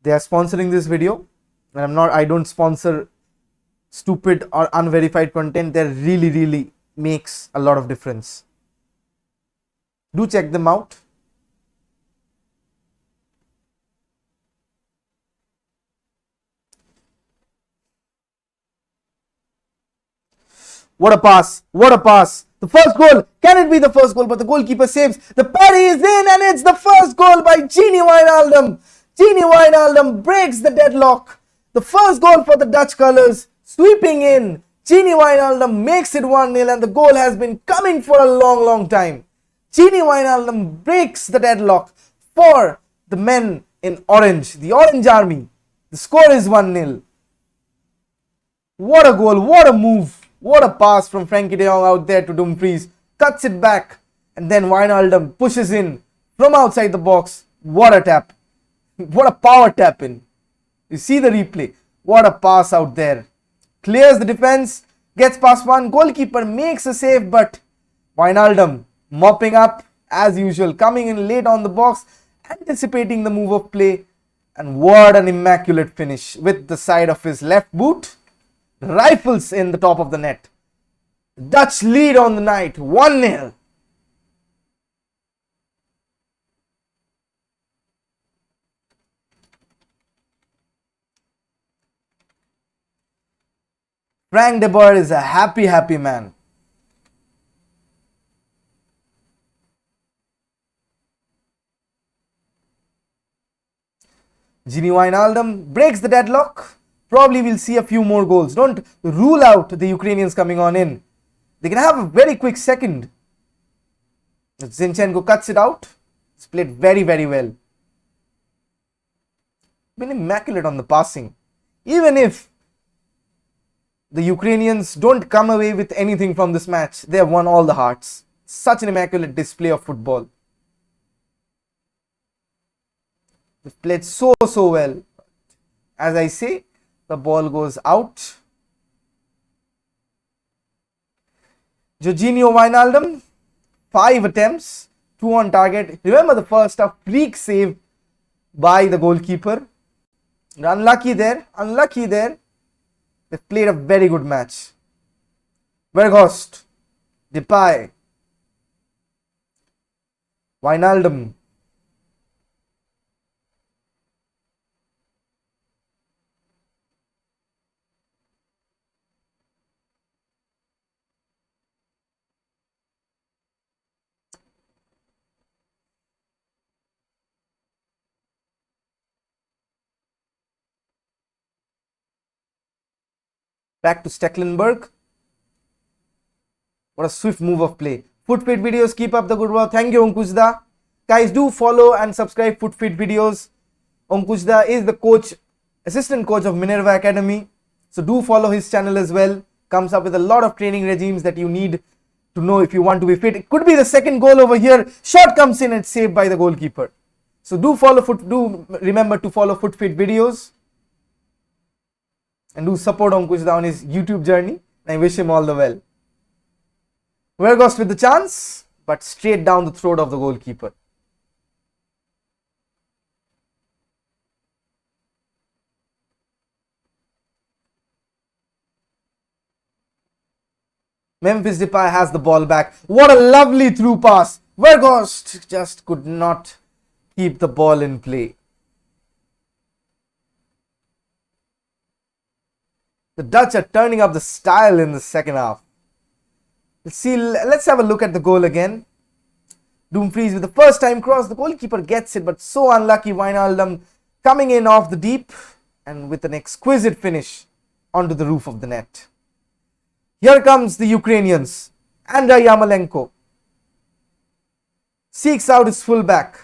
They are sponsoring this video, and I don't sponsor stupid or unverified content. That really makes a lot of difference. Do check them out. What a pass! What a pass! The first goal! Can it be the first goal? But the goalkeeper saves. The parry is in, and it's the first goal by Gini Wijnaldum. Gini Wijnaldum breaks the deadlock. The first goal for the Dutch colours. Sweeping in. Gini Wijnaldum makes it 1-0, and the goal has been coming for a long time. Gini Wijnaldum breaks the deadlock for the men in orange, the Orange Army. The score is 1-0. What a goal, what a move. What a pass from Frenkie de Jong out there to Dumfries. Cuts it back, and then Wijnaldum pushes in from outside the box. What a tap. What a power tap in. You see the replay. What a pass out there. Clears the defense. Gets past one. Goalkeeper makes a save, but Wijnaldum mopping up as usual. Coming in late on the box. Anticipating the move of play. And what an immaculate finish with the side of his left boot. Rifles in the top of the net. Dutch lead on the night, 1-0. Frank de Boer is a happy man. Gini Wijnaldum breaks the deadlock. Probably we'll see a few more goals. Don't rule out the Ukrainians coming on in. They can have a very quick second. Zinchenko cuts it out. It's played very well. Been immaculate on the passing. Even if the Ukrainians don't come away with anything from this match, they have won all the hearts. Such an immaculate display of football. They've played so well. As I say, the ball goes out. Jorginho Wijnaldum, 5 attempts, 2 on target. Remember the first half, freak save by the goalkeeper. Unlucky there. They've played a very good match. Weghorst, Depay, Wijnaldum. Back to Stecklenburg. What a swift move of play. Footfit videos, keep up the good work. Thank you, Onkujda. Guys, do follow and subscribe Footfit videos. Onkujda is the coach assistant coach of Minerva Academy. So do follow his channel as well. Comes up with a lot of training regimes that you need to know if you want to be fit. It could be the second goal over here. Shot comes in and saved by the goalkeeper. So do remember to follow FootFit videos. And do support Ankush on his YouTube journey. I wish him all the well. Weghorst with the chance, but straight down the throat of the goalkeeper. Memphis Depay has the ball back. What a lovely through pass. Weghorst just could not keep the ball in play. The Dutch are turning up the style in the second half. Let's have a look at the goal again. Dumfries with the first time cross. The goalkeeper gets it, but so unlucky. Wijnaldum coming in off the deep and with an exquisite finish onto the roof of the net. Here comes the Ukrainians. Andrei Yarmolenko seeks out his fullback.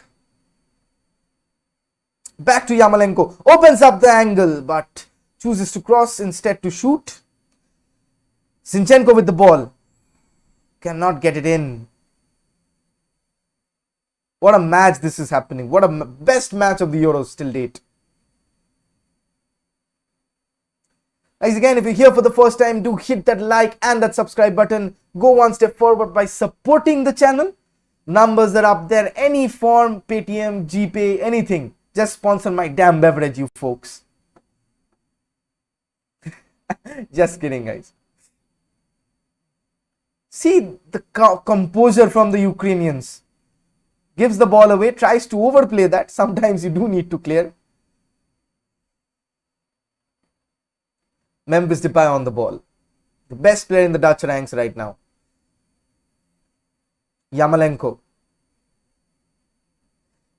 Back to Yarmolenko. Opens up the angle, but chooses to cross instead to shoot. Zinchenko with the ball. Cannot get it in. What a match this is happening. What a best match of the Euros till date. Guys, again, if you're here for the first time, do hit that like and that subscribe button. Go one step forward by supporting the channel. Numbers are up there. Any form, Paytm, GPay, anything. Just sponsor my damn beverage, you folks. Just kidding, guys. See the composure from the Ukrainians. Gives the ball away, tries to overplay that. Sometimes you do need to clear. Memphis Depay on the ball. The best player in the Dutch ranks right now. Yarmolenko.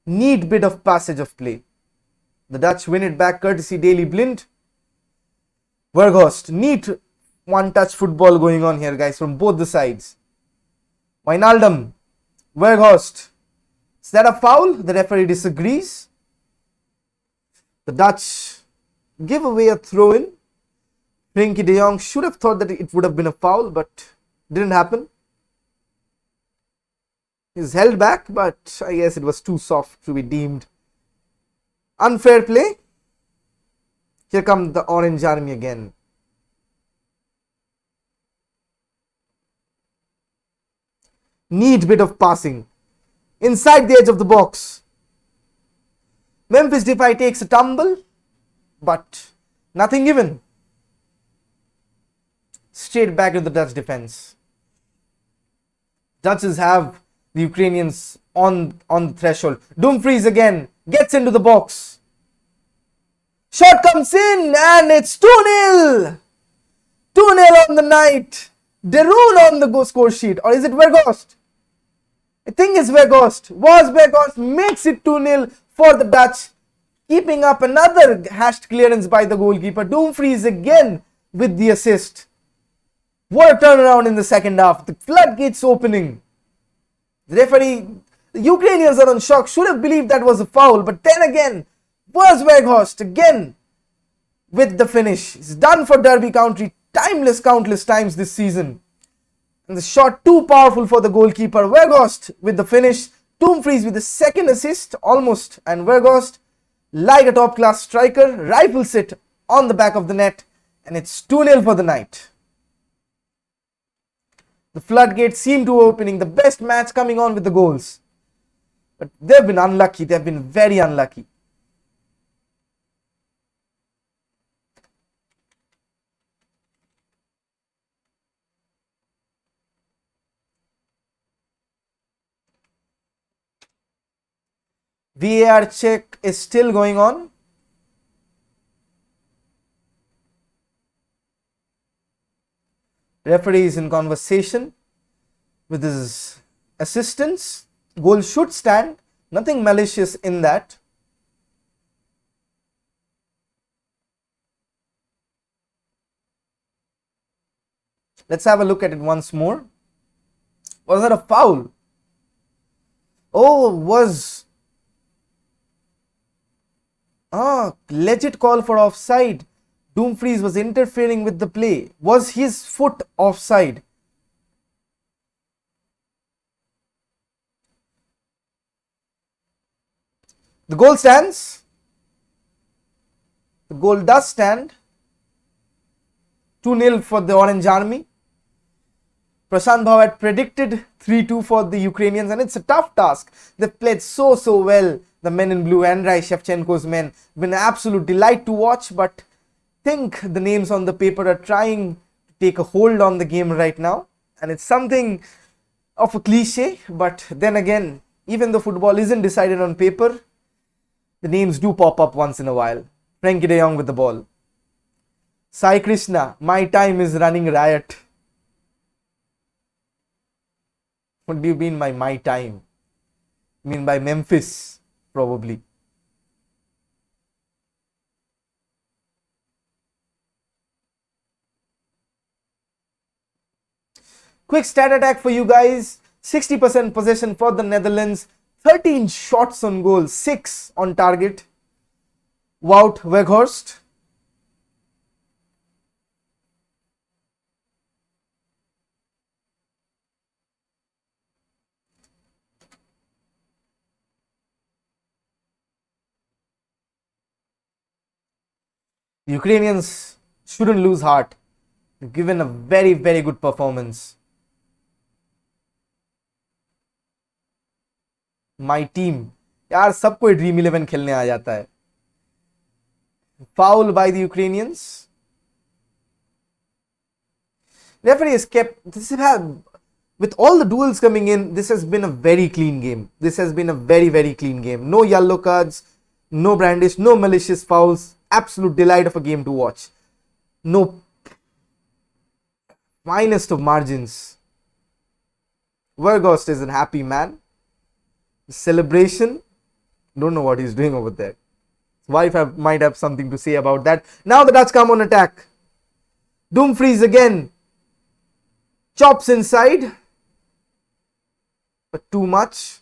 Neat bit of passage of play. The Dutch win it back courtesy Daley Blind. Weghorst. Neat one-touch football going on here, guys, from both the sides. Wijnaldum. Weghorst. Is that a foul? The referee disagrees. The Dutch give away a throw-in. Frenkie de Jong should have thought that it would have been a foul, but didn't happen. He's held back, but I guess it was too soft to be deemed unfair play. Here comes the Orange Army again. Neat bit of passing. Inside the edge of the box. Memphis Depay takes a tumble, but nothing given. Straight back to the Dutch defense. Dutches have the Ukrainians on the threshold. Dumfries again gets into the box. Shot comes in and it's 2-0. 2-0 on the night. De Roon on the score sheet. Or is it Weghorst? I think it's Weghorst. Weghorst makes it 2-0 for the Dutch. Keeping up another hashed clearance by the goalkeeper. Dumfries again with the assist. What a turnaround in the second half. The floodgates opening. The referee, the Ukrainians are on shock. Should have believed that was a foul. But then again, was Weghorst again with the finish. It's done for Derby County. Countless times this season. And the shot too powerful for the goalkeeper. Weghorst with the finish. Dumfries with the second assist almost. And Weghorst, like a top class striker, rifles it on the back of the net. And it's 2-0 for the night. The floodgates seem to be opening. The best match coming on with the goals. But they've been unlucky. They've been very unlucky. VAR check is still going on. Referee is in conversation with his assistants. Goal should stand. Nothing malicious in that. Let's have a look at it once more. Was that a foul? Oh, was Legit call for offside. Dumfries was interfering with the play. Was his foot offside? The goal stands. The goal does stand. 2-0 for the Orange Army. Prashant Bhav had predicted 3-2 for the Ukrainians, and it's a tough task. They've played so well. The men in blue, Andrei Shevchenko's men, been an absolute delight to watch, but think the names on the paper are trying to take a hold on the game right now, and it's something of a cliche, but then again, even though football isn't decided on paper, the names do pop up once in a while. Frankie de Jong with the ball. Sai Krishna, my time is running riot. What do you mean by my time? You mean by Memphis, probably. Quick stat attack for you guys. 60% possession for the Netherlands. 13 shots on goal, 6 on target. Wout Weghorst. The Ukrainians shouldn't lose heart. They've given a very good performance. My team. यार सब कोई dream 11 खेलने आ जाता है. Foul by the Ukrainians. Referee has kept this. With all the duels coming in, this has been a very clean game. This has been a very clean game. No yellow cards, no brandish, no malicious fouls. Absolute delight of a game to watch. No finest of margins. Weghorst is a happy man. The celebration, don't know what he's doing over there. His wife might have something to say about that. Now the Dutch come on attack. Dumfries again. Chops inside. But too much.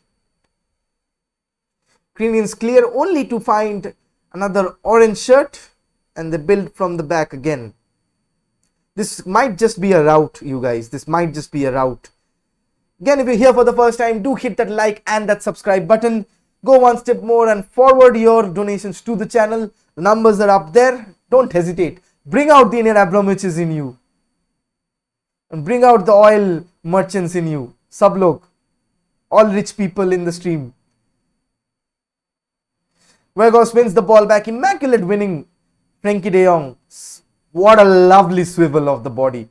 Ukrainians clear only to find another orange shirt, and they build from the back again. This might just be a rout, you guys. This might just be a rout. Again, if you're here for the first time, do hit that like and that subscribe button. Go one step more and forward your donations to the channel. The numbers are up there. Don't hesitate. Bring out the Indian Abramoviches in you. And bring out the oil merchants in you. Sab log. All rich people in the stream. Weghorst wins the ball back. Immaculate winning. Frankie de Jong. What a lovely swivel of the body.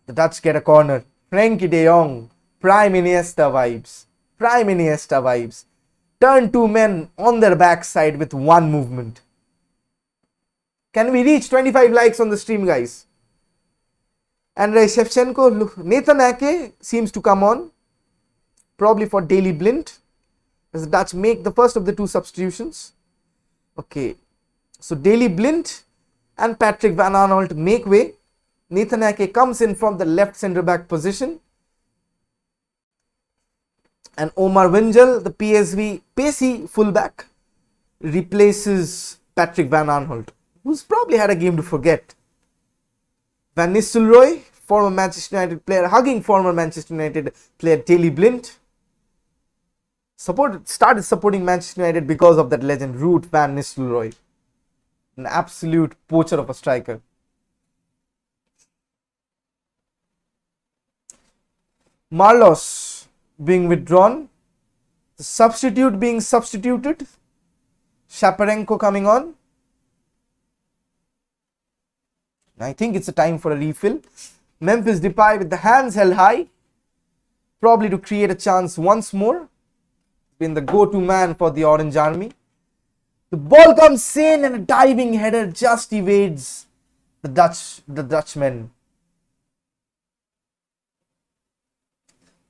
The Dutch get a corner. Frankie de Jong. Prime Iniesta vibes. Prime Iniesta vibes. Turn two men on their backside with one movement. Can we reach 25 likes on the stream, guys? Andrei Shevchenko. Nathan Ake seems to come on. Probably for Daley Blind. As the Dutch make the first of the two substitutions. Okay. So Daley Blind and Patrick Van Aanholt make way. Nathan Ake comes in from the left centre back position. And Omar Winjal, the PSV pacey fullback, replaces Patrick Van Aanholt, who's probably had a game to forget. Van Nistelrooy, former Manchester United player, hugging former Manchester United player Daley Blind. Started supporting Manchester United because of that legend, Ruud Van Nistelrooy. An absolute poacher of a striker. Marlos being withdrawn. The substitute being substituted. Shaparenko coming on. I think it's a time for a refill. Memphis Depay with the hands held high. Probably to create a chance once more. Been the go-to man for the Orange Army. The ball comes in and a diving header just evades the Dutchmen.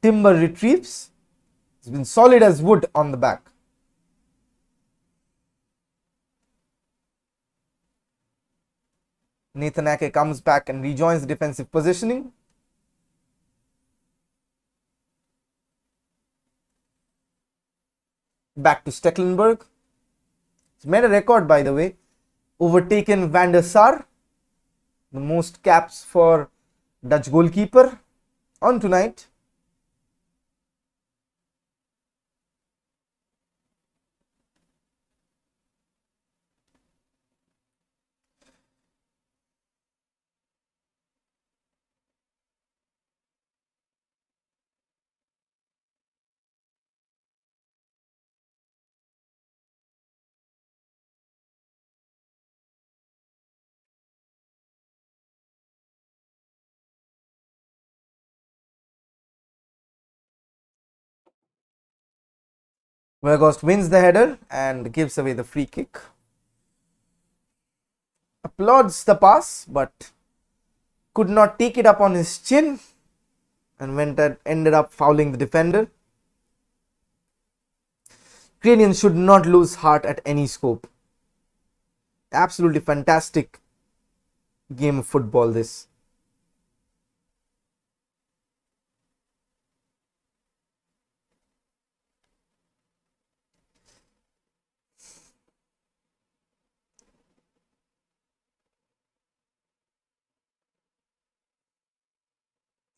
Timber retrieves. It's been solid as wood on the back. Nathan Ake comes back and rejoins the defensive positioning. Back to Stecklenburg. He's made a record, by the way. Overtaken Van der Sar, the most caps for Dutch goalkeeper on tonight. Weghorst wins the header and gives away the free kick. Applauds the pass, but could not take it up on his chin and ended up fouling the defender. Ukrainians should not lose heart at any scope. Absolutely fantastic game of football this.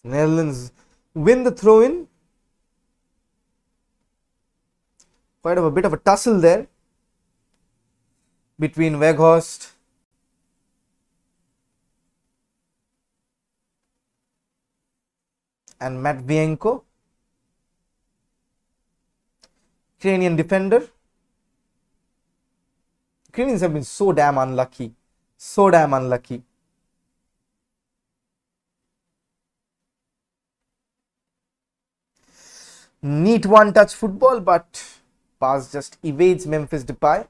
Netherlands win the throw-in. Quite a bit of a tussle there between Weghorst and Matvienko. Ukrainian defender. Ukrainians have been so damn unlucky. So damn unlucky. Neat one-touch football, but pass just evades Memphis Depay.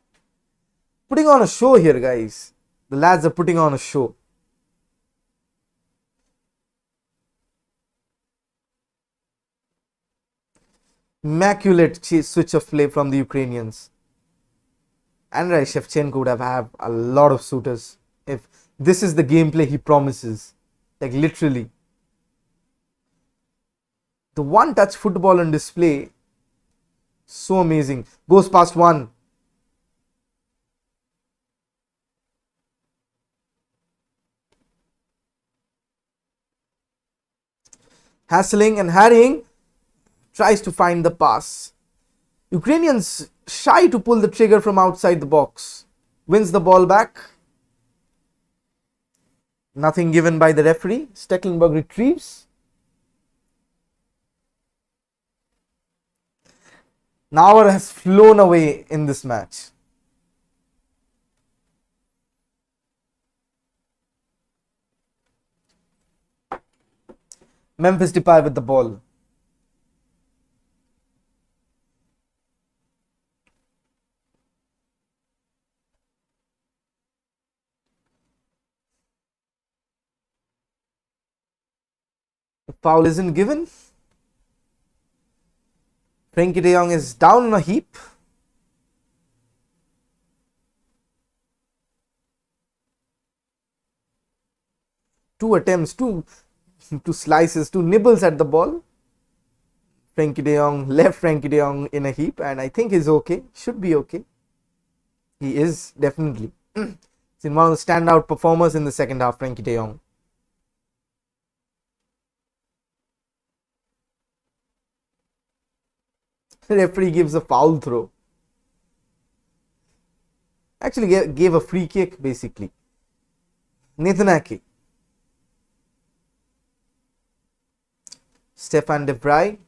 Putting on a show here, guys. The lads are putting on a show. Immaculate switch of play from the Ukrainians. Andrei Shevchenko would have had a lot of suitors if this is the gameplay he promises. Like literally. The one-touch football on display, so amazing. Goes past one. Hassling and harrying, tries to find the pass. Ukrainians shy to pull the trigger from outside the box. Wins the ball back. Nothing given by the referee. Stecklenburg retrieves. An hour has flown away in this match. Memphis Depay with the ball. The foul isn't given. Frankie de Jong is down in a heap. Two attempts, two slices, two nibbles at the ball. Frankie de Jong left Frankie de Jong in a heap, and I think he's okay. Should be okay. He is definitely. He's in one of the standout performers in the second half, Frankie de Jong. The referee gives a foul throw. Actually gave a free kick basically. Nathan Ake. Stefan de Vrij.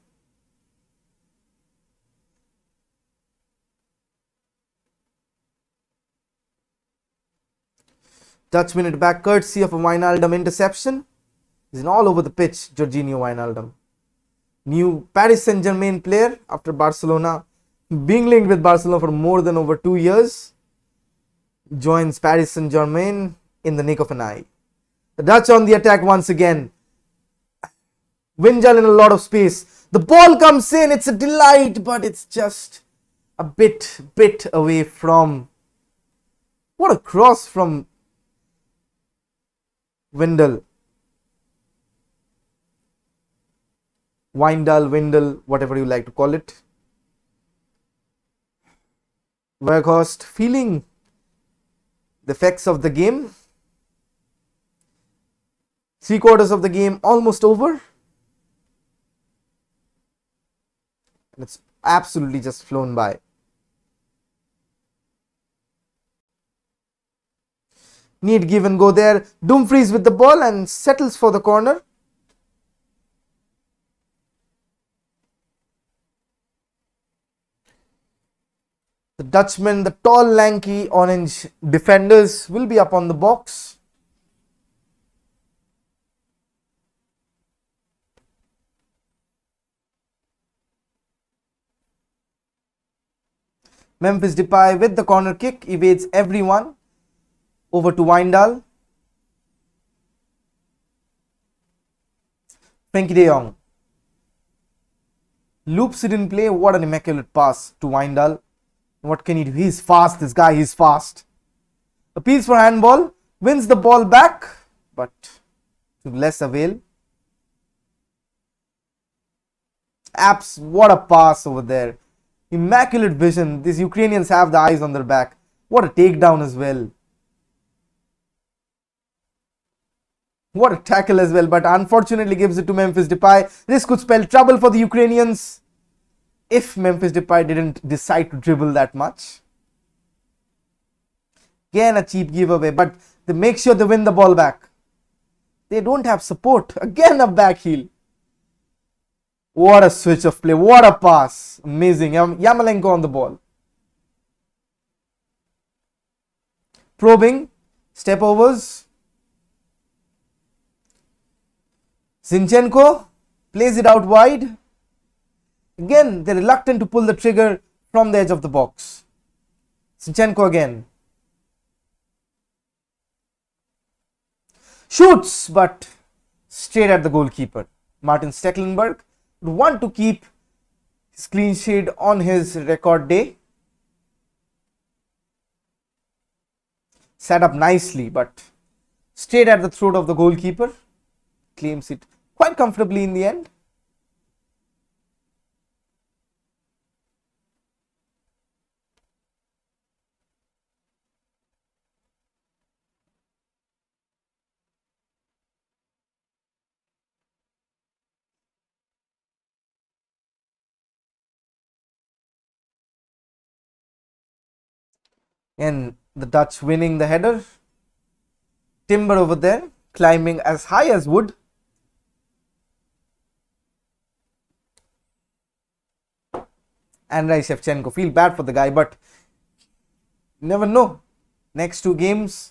Dutch win it back courtesy of a Wijnaldum interception. He's all over the pitch, Jorginho Wijnaldum. New Paris Saint-Germain player after Barcelona, being linked with Barcelona for more than over 2 years, joins Paris Saint-Germain in the nick of an eye. The Dutch on the attack once again. Winjal in a lot of space. The ball comes in, it's a delight, but it's just a bit away from. What a cross from Windal. Windal, whatever you like to call it. Weghorst feeling the effects of the game. 3/4 of the game almost over. And it's absolutely just flown by. Neat give and go there. Dumfries with the ball and settles for the corner. The Dutchman, the tall, lanky, orange defenders will be up on the box. Memphis Depay with the corner kick evades everyone. Over to Wijndal. Frenkie de Jong loops it in play. What an immaculate pass to Wijndal. What can he do? He's fast, this guy, he's fast. Appeals for handball, wins the ball back, but to less avail. Apps, what a pass over there. Immaculate vision. These Ukrainians have the eyes on their back. What a takedown as well. What a tackle as well, but unfortunately gives it to Memphis Depay. This could spell trouble for the Ukrainians if Memphis Depay didn't decide to dribble that much. Again a cheap giveaway, but they make sure they win the ball back. They don't have support. Again a back heel. What a switch of play. What a pass. Amazing. Yarmolenko on the ball. Probing. Step overs. Zinchenko plays it out wide. Again, they're reluctant to pull the trigger from the edge of the box. Zinchenko again. Shoots, but straight at the goalkeeper. Martin Stecklenburg would want to keep his clean sheet on his record day. Set up nicely, but straight at the throat of the goalkeeper. Claims it quite comfortably in the end. And the Dutch winning the header. Timber over there, climbing as high as wood. Andrei Shevchenko, feel bad for the guy, but you never know. Next two games,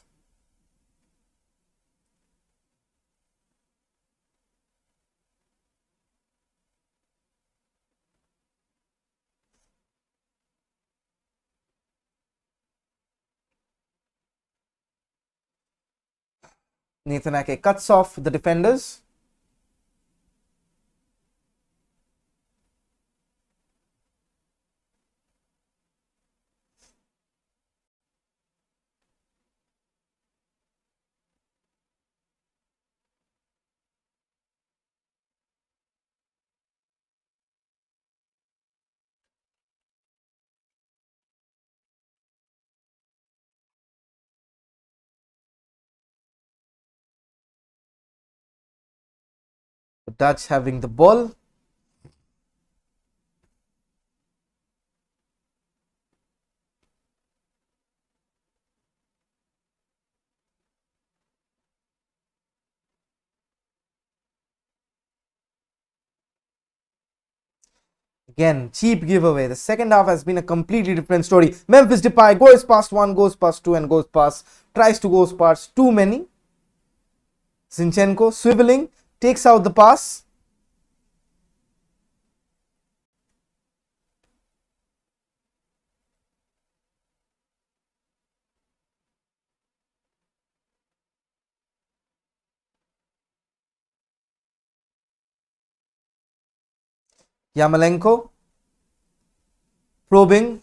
Nathan Ake cuts off the defenders. The Dutch having the ball. Again, cheap giveaway. The second half has been a completely different story. Memphis Depay goes past one, goes past two, and goes past, tries to go past too many. Zinchenko swiveling, takes out the pass. Yarmolenko probing,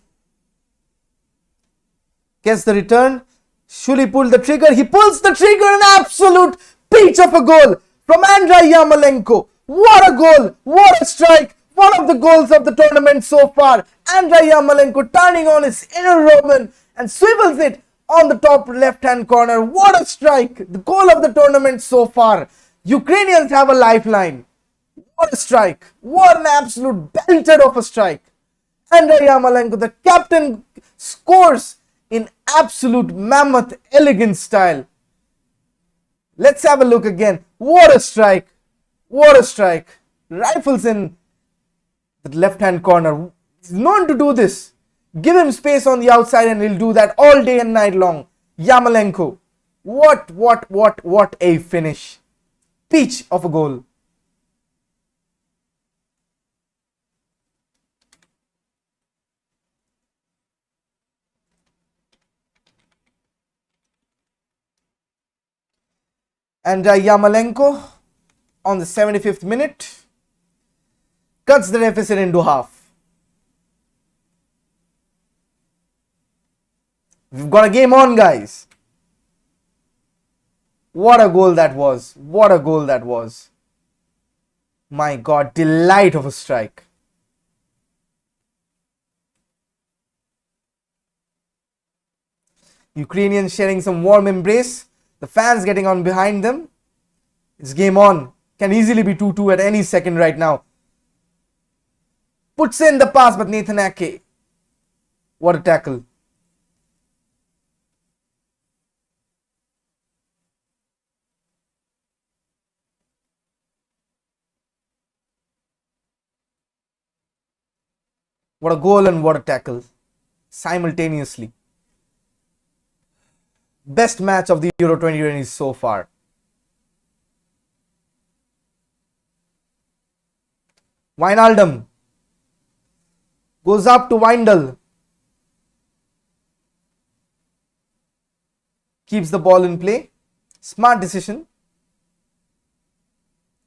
gets the return. Should he pull the trigger? He pulls the trigger. An absolute peach of a goal from Andrei Yarmolenko. What a goal! What a strike! one of the goals of the tournament so far. Andrei Yarmolenko turning on his inner Roman and swivels it on the top left hand corner. What a strike! The goal of the tournament so far. Ukrainians have a lifeline. What a strike! What an absolute belter of a strike! Andrei Yarmolenko, the captain, scores in absolute mammoth elegant style. Let's have a look again. What a strike! What a strike! Rifles in the left hand corner. He's known to do this. Give him space on the outside and he'll do that all day and night long. Yarmolenko. What a finish. Peach of a goal. And Yarmolenko on the 75th minute cuts the deficit into half. We've got a game on, guys. What a goal that was. What a goal that was. My God, delight of a strike. Ukrainians sharing some warm embrace. The fans getting on behind them. It's game on. Can easily be 2-2 at any second right now. Puts in the pass, but Nathan Ake. What a tackle. What a goal and what a tackle. Simultaneously. Best match of the Euro 2020 so far. Wijnaldum goes up to Wijndal. Keeps the ball in play. Smart decision.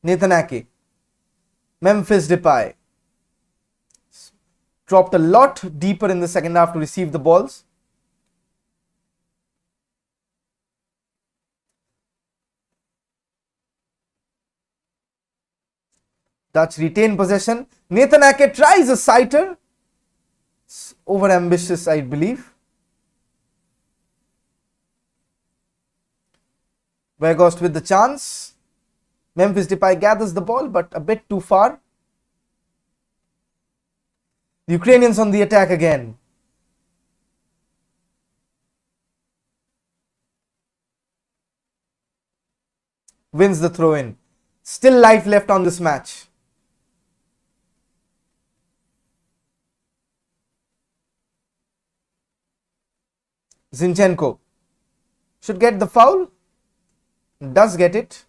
Nathan Ake. Memphis Depay. Dropped a lot deeper in the second half to receive the balls. Dutch retain possession. Nathan Ake tries a sighter. It's over ambitious, I believe. Weghorst with the chance. Memphis Depay gathers the ball, but a bit too far. The Ukrainians on the attack again. Wins the throw-in. Still life left on this match. Zinchenko should get the foul. Does get it.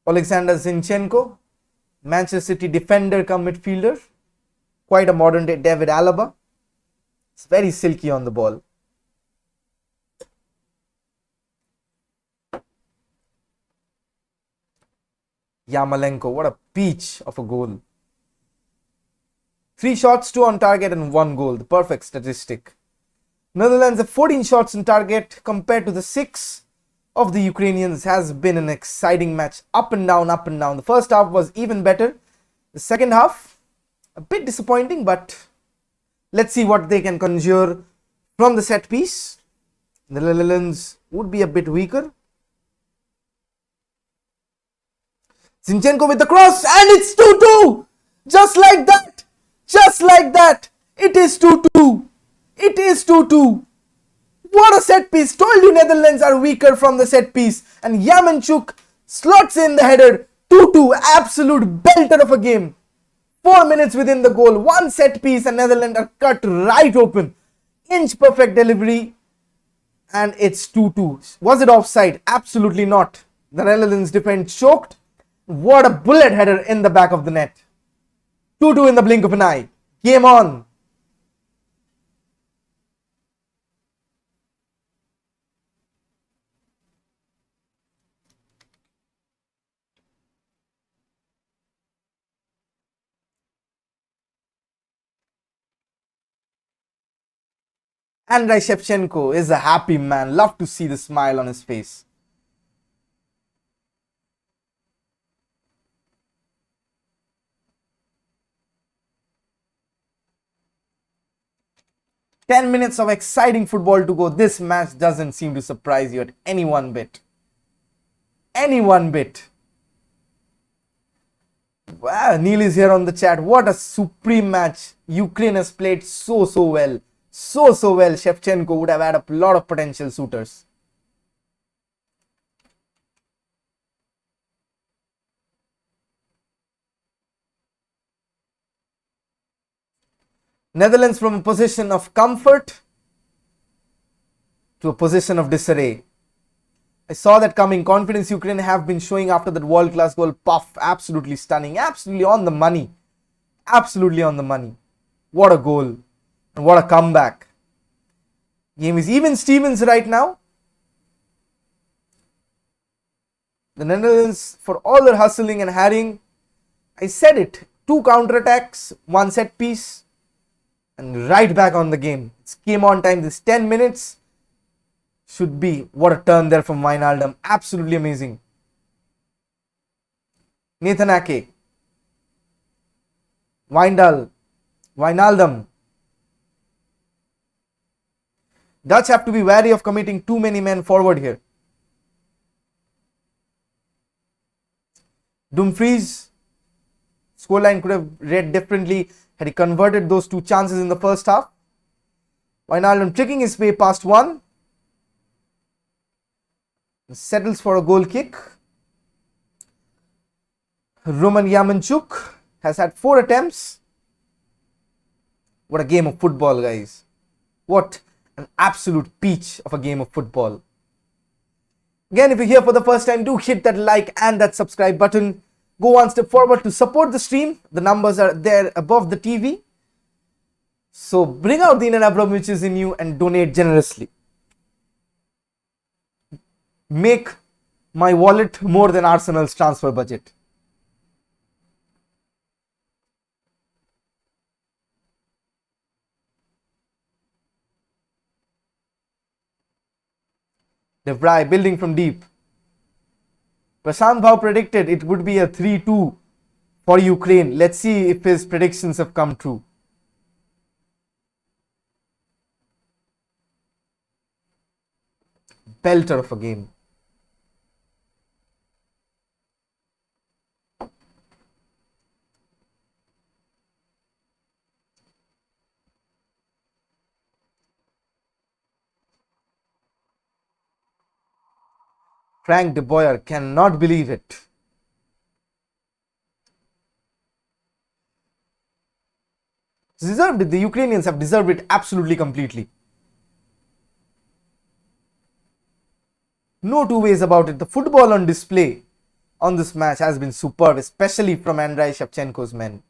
Alexander Zinchenko, Manchester City defender come midfielder. Quite a modern day David Alaba. It's very silky on the ball. Yarmolenko, what a peach of a goal. 3 shots, 2 on target and 1 goal. The perfect statistic. Netherlands have 14 shots on target compared to the 6 of the Ukrainians. Has been an exciting match. Up and down, up and down. The first half was even better. The second half, a bit disappointing, but let's see what they can conjure from the set piece. The Netherlands would be a bit weaker. Zinchenko with the cross and it's 2-2. Just like that. Just like that. It is 2-2. It is 2-2. What a set piece. Told you Netherlands are weaker from the set piece. And Yarmolenko slots in the header. 2-2. Absolute belter of a game. 4 minutes within the goal. 1 set piece and Netherlands are cut right open. Inch perfect delivery. And it's 2-2. Was it offside? Absolutely not. The Netherlands defense choked. What a bullet header in the back of the net. 2-2 in the blink of an eye. Game on. Andrei Shevchenko is a happy man. Love to see the smile on his face. 10 minutes of exciting football to go. This match doesn't seem to surprise you at any one bit. Any one bit. Wow, Neil is here on the chat. What a supreme match. Ukraine has played so well. So well. Shevchenko would have had a lot of potential suitors. Netherlands from a position of comfort to a position of disarray. I saw that coming. Confidence Ukraine have been showing after that world-class goal. Puff, absolutely stunning. Absolutely on the money. Absolutely on the money. What a goal. And what a comeback. Game is even Stevens right now. The Netherlands, for all their hustling and harrying, I said it. 2 counterattacks, 1 set piece. And right back on the game. It's game on time. This 10 minutes should be. What a turn there from Wijnaldum. Absolutely amazing. Nathan Ake. Wijnaldum. Dutch have to be wary of committing too many men forward here. Dumfries. Scoreline could have read differently had he converted those 2 chances in the first half. Wijnaldum tricking his way past one. Settles for a goal kick. Roman Yaremchuk has had 4 attempts. What a game of football, guys. What an absolute peach of a game of football. Again, if you're here for the first time, do hit that like and that subscribe button. Go one step forward to support the stream. The numbers are there above the TV. So bring out the inner Abramoviches in you and donate generously. Make my wallet more than Arsenal's transfer budget. De Vrij building from deep. Prashant Bhau predicted it would be a 3-2 for Ukraine. Let's see if his predictions have come true. Belter of a game. Frank de Boer cannot believe it. Deserved it. The Ukrainians have deserved it absolutely completely. No two ways about it. The football on display on this match has been superb, especially from Andrei Shevchenko's men.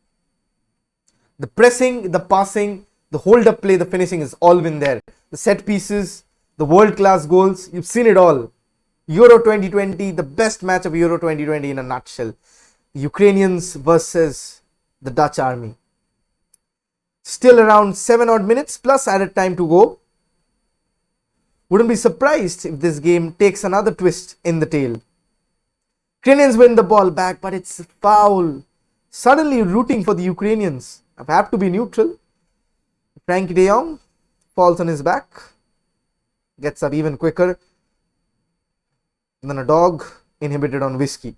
The pressing, the passing, the hold-up play, the finishing has all been there. The set pieces, the world-class goals, you've seen it all. Euro 2020, the best match of Euro 2020 in a nutshell. The Ukrainians versus the Dutch army. Still around 7 odd minutes plus added time to go. Wouldn't be surprised if this game takes another twist in the tail. Ukrainians win the ball back, but it's foul. Suddenly rooting for the Ukrainians. I have to be neutral. Frankie de Jong falls on his back. Gets up even quicker than a dog inhibited on whiskey.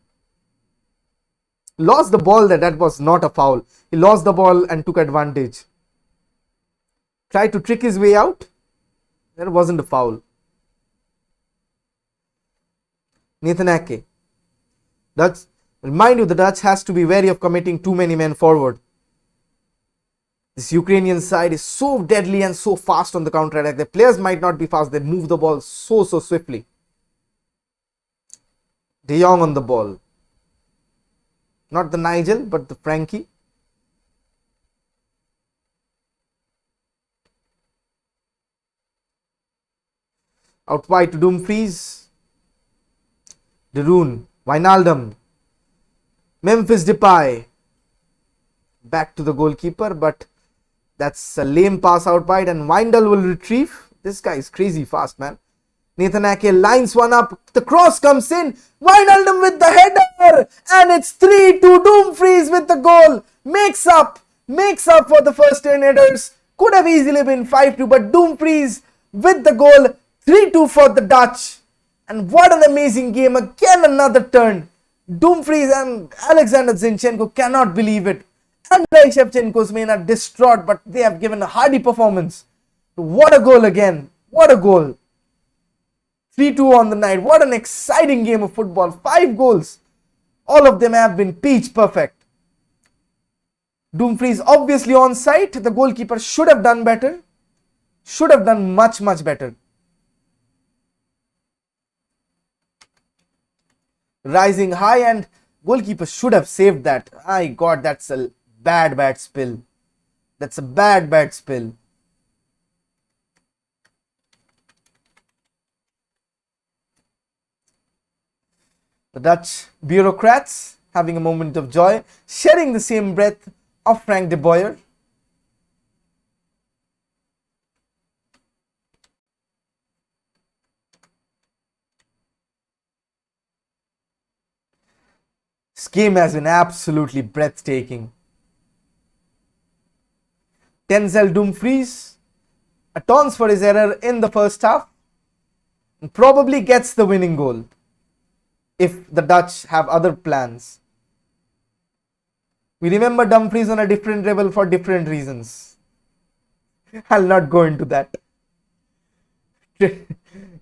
Lost the ball there. That was not a foul. He lost the ball and took advantage. Tried to trick his way out. That wasn't a foul. Nathan Ake. Remind you, the Dutch has to be wary of committing too many men forward. This Ukrainian side is so deadly and so fast on the counter attack. The players might not be fast. They move the ball so swiftly. De Jong on the ball. Not the Nigel, but the Frankie. Out wide to Dumfries. De Roon. Wijnaldum. Memphis Depay. Back to the goalkeeper, but that's a lame pass out wide, and Wijndal will retrieve. This guy is crazy fast, man. Nathan Ake lines one up. The cross comes in. Wijnaldum with the header. And it's 3-2. Dumfries with the goal. Makes up for the first 10 headers. Could have easily been 5-2, but Dumfries with the goal, 3-2 for the Dutch. And what an amazing game, again another turn. Dumfries and Alexander Zinchenko cannot believe it. Andrei Shevchenko's men are distraught, but they have given a hardy performance. What a goal again, what a goal. 3-2 on the night, what an exciting game of football, 5 goals. All of them have been peach perfect. Dumfries obviously on site, the goalkeeper should have done better, should have done much better. Rising high, and goalkeeper should have saved that. My God, that's a bad spill. That's a bad spill. The Dutch bureaucrats having a moment of joy, sharing the same breath of Frank de Boer. This game has been absolutely breathtaking. Denzel Dumfries atones for his error in the first half and probably gets the winning goal if the Dutch have other plans. We remember Dumfries on a different level for different reasons. I'll not go into that.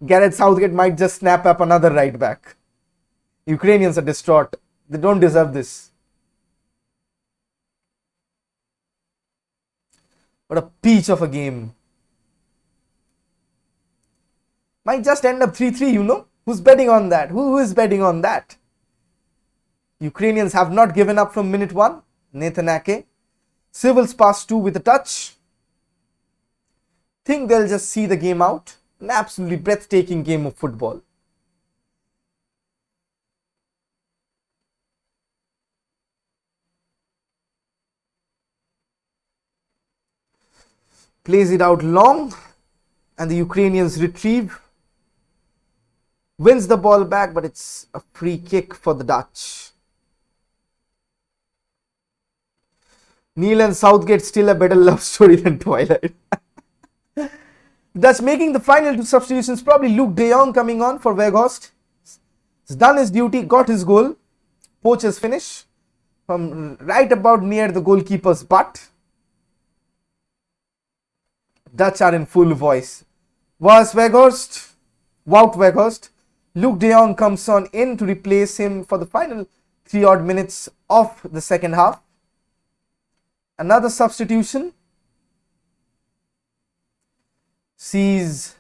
Gareth Southgate might just snap up another right back. Ukrainians are distraught. They don't deserve this. What a peach of a game. Might just end up 3-3, you know. Who's betting on that? Who is betting on that? Ukrainians have not given up from minute 1. Nathan Ake. Civils pass 2 with a touch. Think they'll just see the game out. An absolutely breathtaking game of football. Plays it out long, and the Ukrainians retrieve. Wins the ball back, but it's a free kick for the Dutch. Neil and Southgate still a better love story than Twilight. Dutch making the final 2 substitutions, probably Luke de Jong coming on for Weghorst. He's done his duty, got his goal. Poacher's finish from right about near the goalkeeper's butt. Dutch are in full voice. Wout Weghorst. Luke de Jong comes on in to replace him for the final 3 odd minutes of the second half. Another substitution sees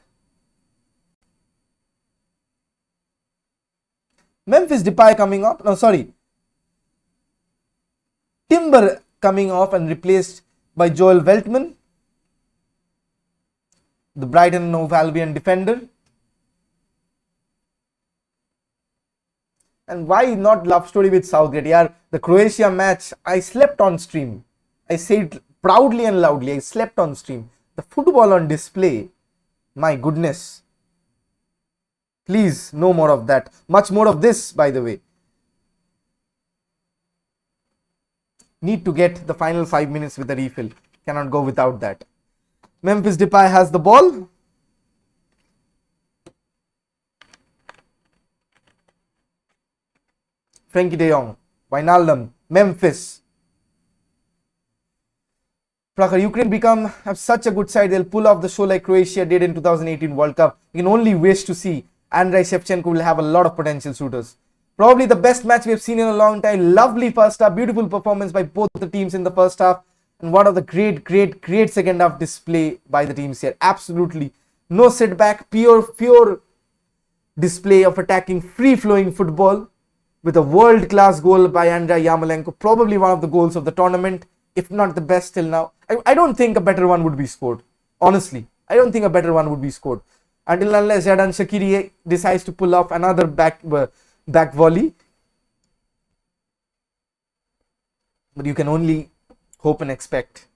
Memphis Depay coming up. No, sorry. Timber coming off and replaced by Joel Veltman, the Brighton and Hove Albion defender. And why not love story with Southgate? Yeah, the Croatia match, I slept on stream. I say it proudly and loudly, I slept on stream. The football on display, my goodness. Please, no more of that. Much more of this, by the way. Need to get the final 5 minutes with a refill. Cannot go without that. Memphis Depay has the ball. Frenkie de Jong, Wijnaldum, Memphis. Ukraine have such a good side, they'll pull off the show like Croatia did in 2018 World Cup. We can only wish to see. Andrei Shevchenko will have a lot of potential shooters. Probably the best match we have seen in a long time. Lovely first half, beautiful performance by both the teams in the first half. And one of the great second half display by the teams here. Absolutely no setback, pure display of attacking, free-flowing football with a world-class goal by Andrei Yarmolenko. Probably one of the goals of the tournament, if not the best till now. I don't think a better one would be scored. Honestly, I don't think a better one would be scored. Until unless Xherdan Shaqiri decides to pull off another back volley. But you can only hope and expect.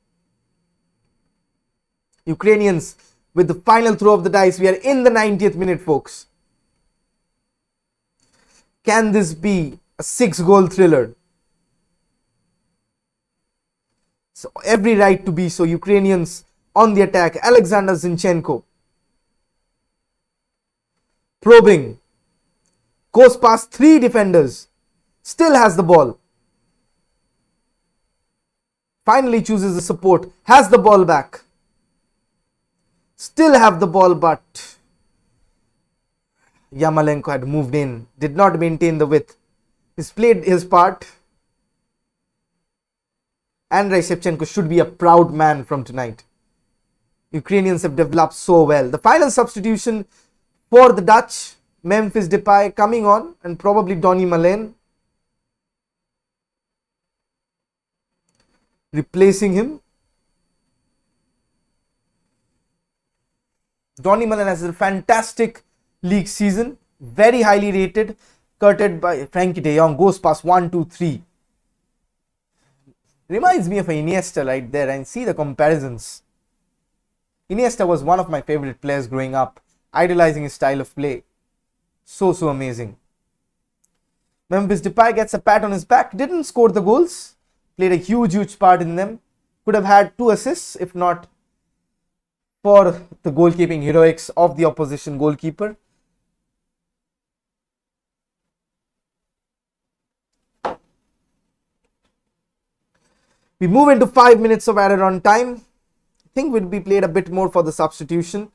Ukrainians with the final throw of the dice. We are in the 90th minute, folks. Can this be a 6-goal thriller? So every right to be so. Ukrainians on the attack. Alexander Zinchenko. Probing. Goes past 3 defenders. Still has the ball. Finally chooses the support. Has the ball back. Still have the ball, but Yarmolenko had moved in. Did not maintain the width. He's played his part. Andrei Shevchenko should be a proud man from tonight. Ukrainians have developed so well. The final substitution for the Dutch, Memphis Depay coming on, and probably Donny Malen replacing him. Donny Malen has a fantastic league season, very highly rated, courted by Frankie de Jong, goes past 1, 2, 3. Reminds me of Iniesta right there, and see the comparisons. Iniesta was one of my favorite players growing up, idolizing his style of play. So amazing. Memphis Depay gets a pat on his back, didn't score the goals, played a huge part in them. Could have had 2 assists if not for the goalkeeping heroics of the opposition goalkeeper. We move into 5 minutes of added on time. I think will be played a bit more for the substitution.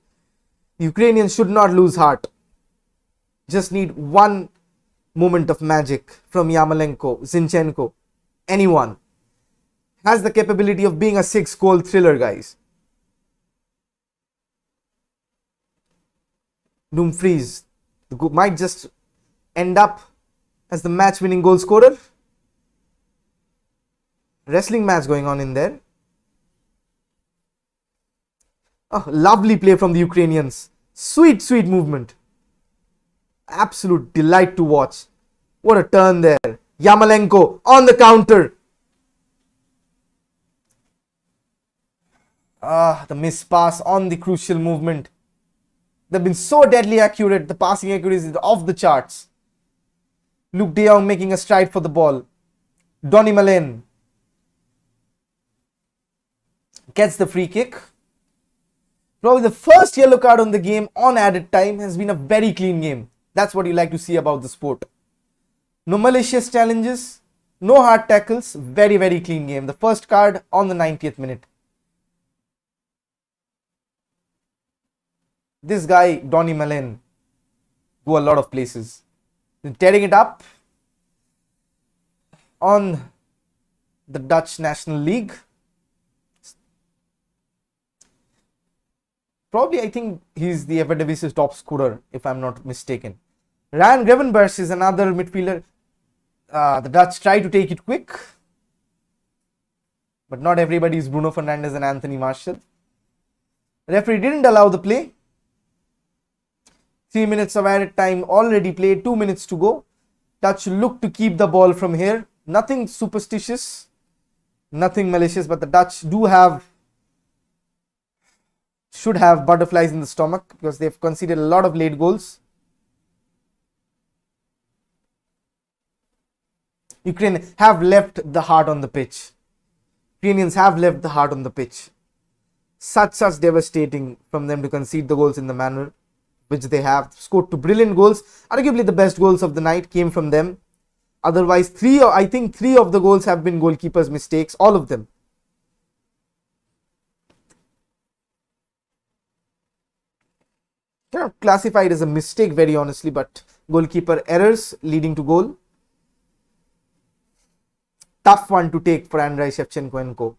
The Ukrainians should not lose heart. Just need one moment of magic from Yarmolenko, Zinchenko, anyone. Has the capability of being a 6-goal thriller, guys. Dumfries might just end up as the match-winning goal scorer. Wrestling match going on in there. Oh, lovely play from the Ukrainians. Sweet movement. Absolute delight to watch. What a turn there. Yarmolenko on the counter. The missed pass on the crucial movement. They've been so deadly accurate. The passing accuracy is off the charts. Luke de Jong making a stride for the ball. Donny Malen gets the free kick. Probably the first yellow card on the game on added time. Has been a very clean game. That's what you like to see about the sport. No malicious challenges, no hard tackles, very clean game. The first card on the 90th minute. This guy, Donny Malen, go a lot of places. Tearing it up on the Dutch National League. Probably, I think he's the Eredivisie's top scorer, if I'm not mistaken. Ryan Gravenberch is another midfielder. The Dutch try to take it quick, but not everybody is Bruno Fernandes and Anthony Martial. The referee didn't allow the play. 3 minutes of added time already played, 2 minutes to go. Dutch look to keep the ball from here. Nothing superstitious, nothing malicious, but the Dutch should have butterflies in the stomach because they've conceded a lot of late goals. Ukraine have left the heart on the pitch. Ukrainians have left the heart on the pitch. Such devastating from them to concede the goals in the manner which they have. Scored 2 brilliant goals. Arguably the best goals of the night came from them. Otherwise, I think three of the goals have been goalkeepers' mistakes. All of them. They're not classified as a mistake, very honestly, but goalkeeper errors leading to goal. Tough one to take for Andrei Shevchenko and co.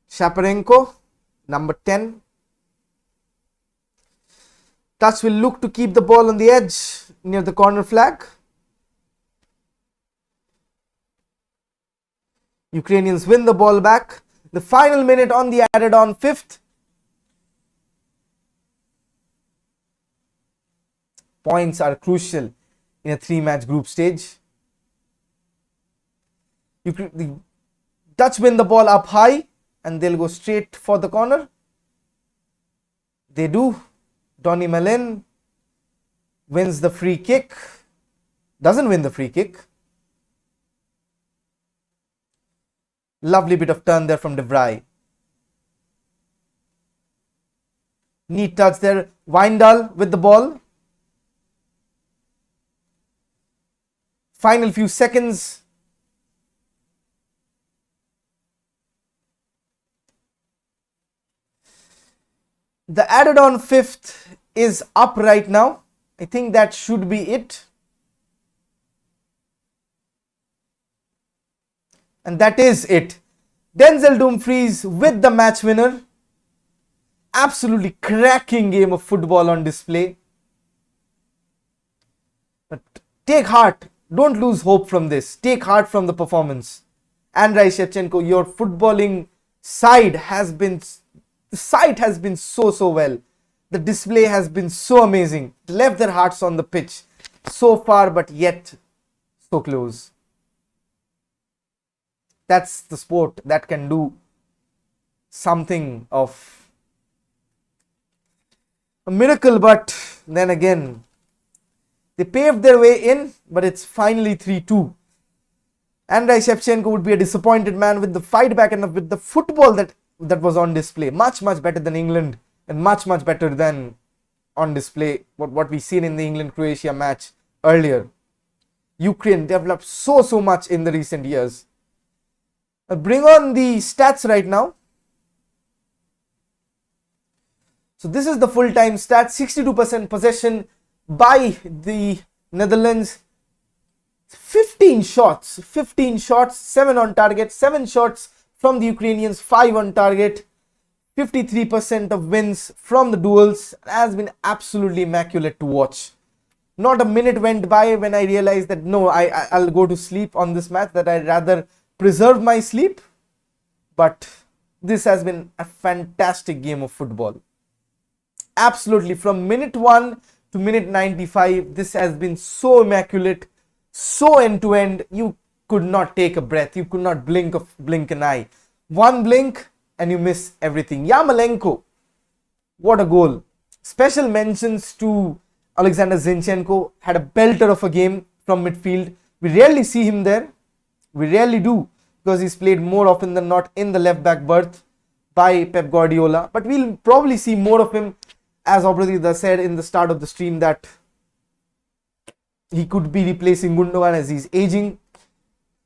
Shaparenko, number 10. Dutch will look to keep the ball on the edge near the corner flag. Ukrainians win the ball back. The final minute on the added on 5th. Points are crucial in a 3-match group stage. The Dutch win the ball up high and they'll go straight for the corner. They do. Donny Malen wins the free kick. Doesn't win the free kick. Lovely bit of turn there from De Vrij. Neat touch there. Wijndal with the ball. Final few seconds. The added on fifth is up right now. I think that should be it. And that is it. Denzel Dumfries with the match winner. Absolutely cracking game of football on display. But take heart. Don't lose hope from this. Take heart from the performance. Andrei Shevchenko, your footballing side has been so well. The display has been so amazing. Left their hearts on the pitch so far, but yet so close. That's the sport that can do something of a miracle, but then again, they paved their way in, but it's finally 3-2. Andrei Shevchenko would be a disappointed man with the fight back and with the football that was on display. Much better than England, and much better than on display what we seen in the England-Croatia match earlier. Ukraine developed so much in the recent years. I'll bring on the stats right now. So this is the full-time stats. 62% possession by the Netherlands. 15 shots, 7 on target, 7 shots from the Ukrainians, 5 on target. 53% of wins from the duels. It has been absolutely immaculate to watch. Not a minute went by when I realized that no, I'll go to sleep on this match, that I'd rather preserve my sleep. But this has been a fantastic game of football. Absolutely, from minute 1 to minute 95, this has been so immaculate, so end to end. You could not take a breath, you could not blink an eye. One blink and you miss everything. Yarmolenko, what a goal. Special mentions to Alexander Zinchenko. Had a belter of a game from midfield. We rarely see him there. We rarely do, because he's played more often than not in the left back berth by Pep Guardiola. But we'll probably see more of him, as Obradida said in the start of the stream, that he could be replacing Gundogan as he's aging.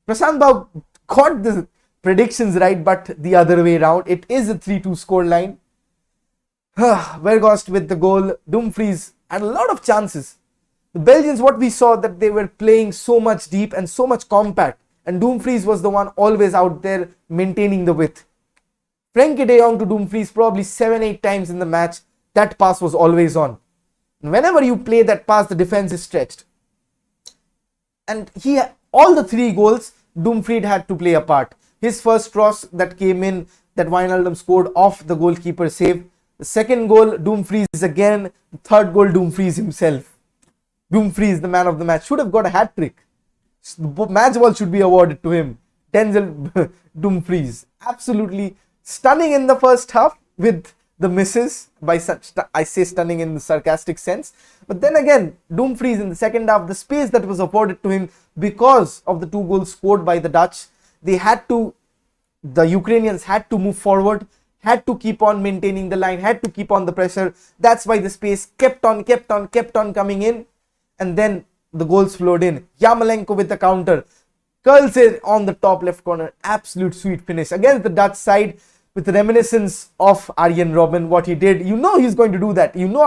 Prashant Bhau got the predictions right, but the other way around. It is a 3-2 scoreline. Weghorst with the goal. Dumfries had a lot of chances. The Belgians, what we saw, that they were playing so much deep and so much compact, and Dumfries was the one always out there maintaining the width. Frenkie de Jong to Dumfries probably 7-8 times in the match. That pass was always on. And whenever you play that pass, the defense is stretched. And all the 3 goals, Dumfries had to play a part. His first cross that came in, that Wijnaldum scored off the goalkeeper save. The second goal, Dumfries again. The third goal, Dumfries himself. Dumfries, the man of the match, should have got a hat-trick. The match ball should be awarded to him. Denzel Dumfries, absolutely stunning in the first half with the misses. By such, I say stunning in the sarcastic sense. But then again, Dumfries in the second half, the space that was afforded to him because of the 2 goals scored by the Dutch, the Ukrainians had to move forward, had to keep on maintaining the line, had to keep on the pressure. That's why the space kept on coming in, and then the goals flowed in. Yarmolenko with the counter, curls it on the top left corner. Absolute sweet finish against the Dutch side, with the reminiscence of Arjen Robben, what he did. You know he's going to do that. You know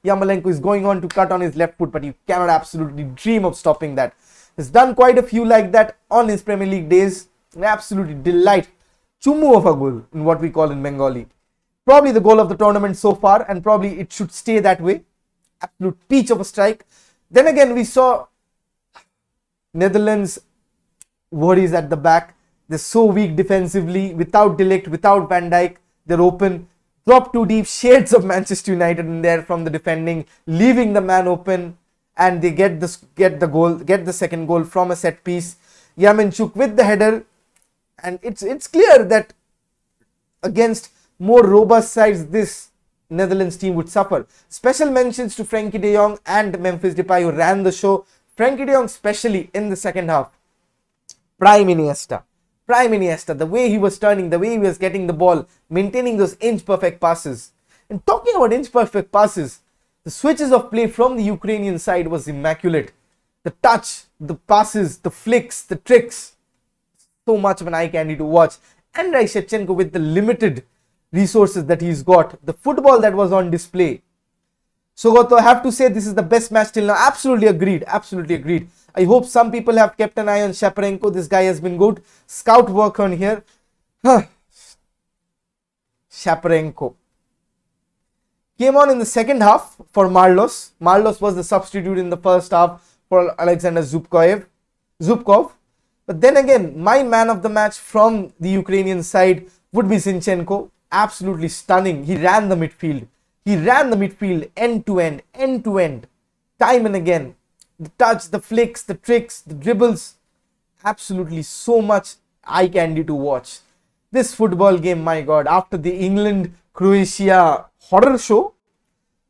Yarmolenko is going on to cut on his left foot, but you cannot absolutely dream of stopping that. He's done quite a few like that on his Premier League days. An absolutely delight. Chumu of a goal, in what we call in Bengali. Probably the goal of the tournament so far, and probably it should stay that way. Absolute peach of a strike. Then again, we saw Netherlands worries at the back. They're so weak defensively, without De Ligt, without Van Dijk. They're open. Drop too deep. Shades of Manchester United in there from the defending, leaving the man open, and they get the second goal from a set piece. Yaremchuk with the header, and it's clear that against more robust sides, this Netherlands team would suffer. Special mentions to Frenkie de Jong and Memphis Depay, who ran the show. Frenkie de Jong especially in the second half. Prime Iniesta, the way he was turning, the way he was getting the ball, maintaining those inch perfect passes. And talking about inch perfect passes, the switches of play from the Ukrainian side was immaculate. The touch, the passes, the flicks, the tricks, so much of an eye candy to watch. Andrei Shevchenko, with the limited resources that he's got, the football that was on display. So Goto, I have to say this is the best match till now. Absolutely agreed. Absolutely agreed. I hope some people have kept an eye on Shaparenko. This guy has been good. Scout work on here. Shaparenko came on in the second half for Marlos. Marlos was the substitute in the first half for Alexander Zubkov. But then again, my man of the match from the Ukrainian side would be Zinchenko. Absolutely stunning. He ran the midfield. End to end, time and again. The touch, the flicks, the tricks, the dribbles. Absolutely so much eye candy to watch. This football game, my God, after the England-Croatia horror show,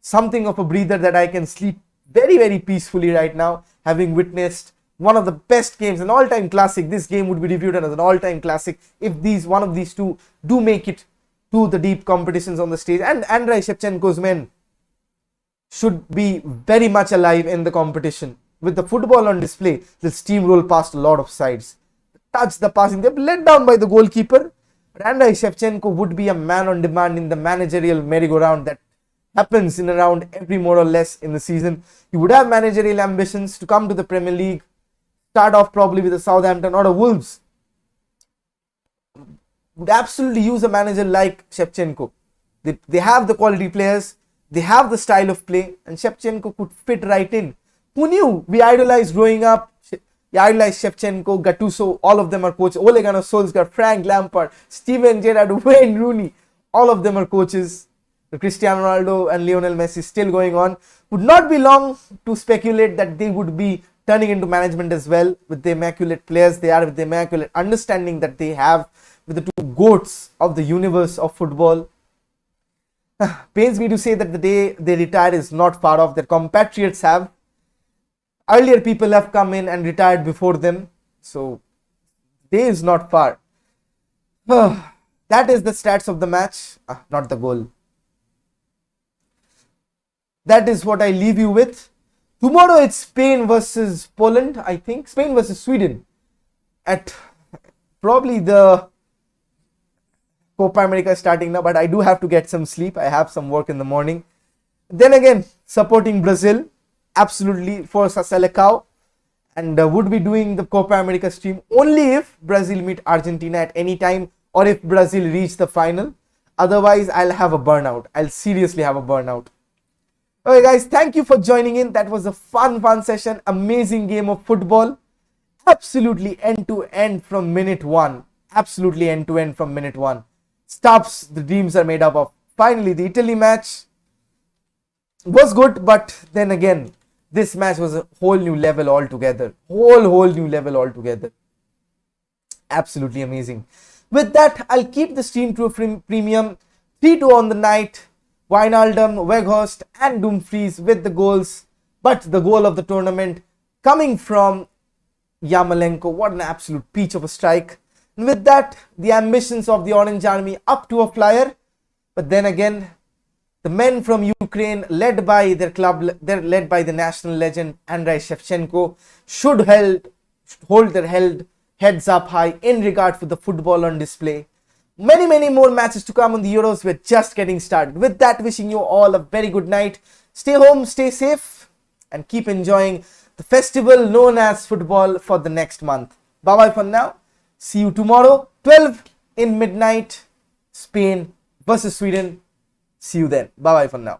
something of a breather that I can sleep very, very peacefully right now, having witnessed one of the best games, an all-time classic. This game would be reviewed as an all-time classic if one of these two do make it to the deep competitions on the stage. And Andrei Shevchenko's men should be very much alive in the competition. With the football on display, they'll steamroll past a lot of sides. Touch, the passing, they're let down by the goalkeeper. But Andrei Shevchenko would be a man on demand in the managerial merry-go-round that happens in around every more or less in the season. He would have managerial ambitions to come to the Premier League, start off probably with a Southampton or a Wolves. Would absolutely use a manager like Shevchenko. They have the quality players, they have the style of play, and Shevchenko could fit right in. Who knew? We idolized growing up. We idolized Shevchenko, Gattuso, all of them are coaches. Ole Gunnar Solskjaer, Frank Lampard, Steven Gerrard, Wayne Rooney, all of them are coaches. The Cristiano Ronaldo and Lionel Messi still going on. Would not be long to speculate that they would be turning into management as well, with the immaculate players they are, with the immaculate understanding that they have with the two goats of the universe of football. Pains me to say that the day they retire is not far off. Their compatriots have. Earlier people have come in and retired before them. So, day is not far. That is the stats of the match. Not the goal. That is what I leave you with. Tomorrow it's Spain versus Poland, I think. Spain versus Sweden. At probably the Copa America starting now, but I do have to get some sleep. I have some work in the morning. Then again, supporting Brazil, absolutely, for Salecao, and would be doing the Copa America stream only if Brazil meet Argentina at any time, or if Brazil reach the final. Otherwise, I'll have a burnout. I'll seriously have a burnout. Okay guys, thank you for joining in. That was a fun session. Amazing game of football. Absolutely end to end from minute one. Absolutely end to end from minute one. Stuffs the dreams are made up of. Finally, the Italy match was good, but then again, this match was a whole new level altogether. Whole new level altogether. Absolutely amazing. With that, I'll keep the stream to a premium. 3-2 on the night. Wijnaldum, Weghorst and Dumfries with the goals. But the goal of the tournament coming from Yarmolenko. What an absolute peach of a strike. And with that, the ambitions of the Orange Army up to a flyer. But then again, the men from Ukraine, led by their club, they're led by the national legend Andrei Shevchenko, should hold their heads up high in regard for the football on display. Many more matches to come on the Euros. We're just getting started. With that, wishing you all a very good night. Stay home, stay safe, and keep enjoying the festival known as football for the next month. Bye bye for now. See you tomorrow, 12 in midnight, Spain versus Sweden. See you then. Bye bye for now.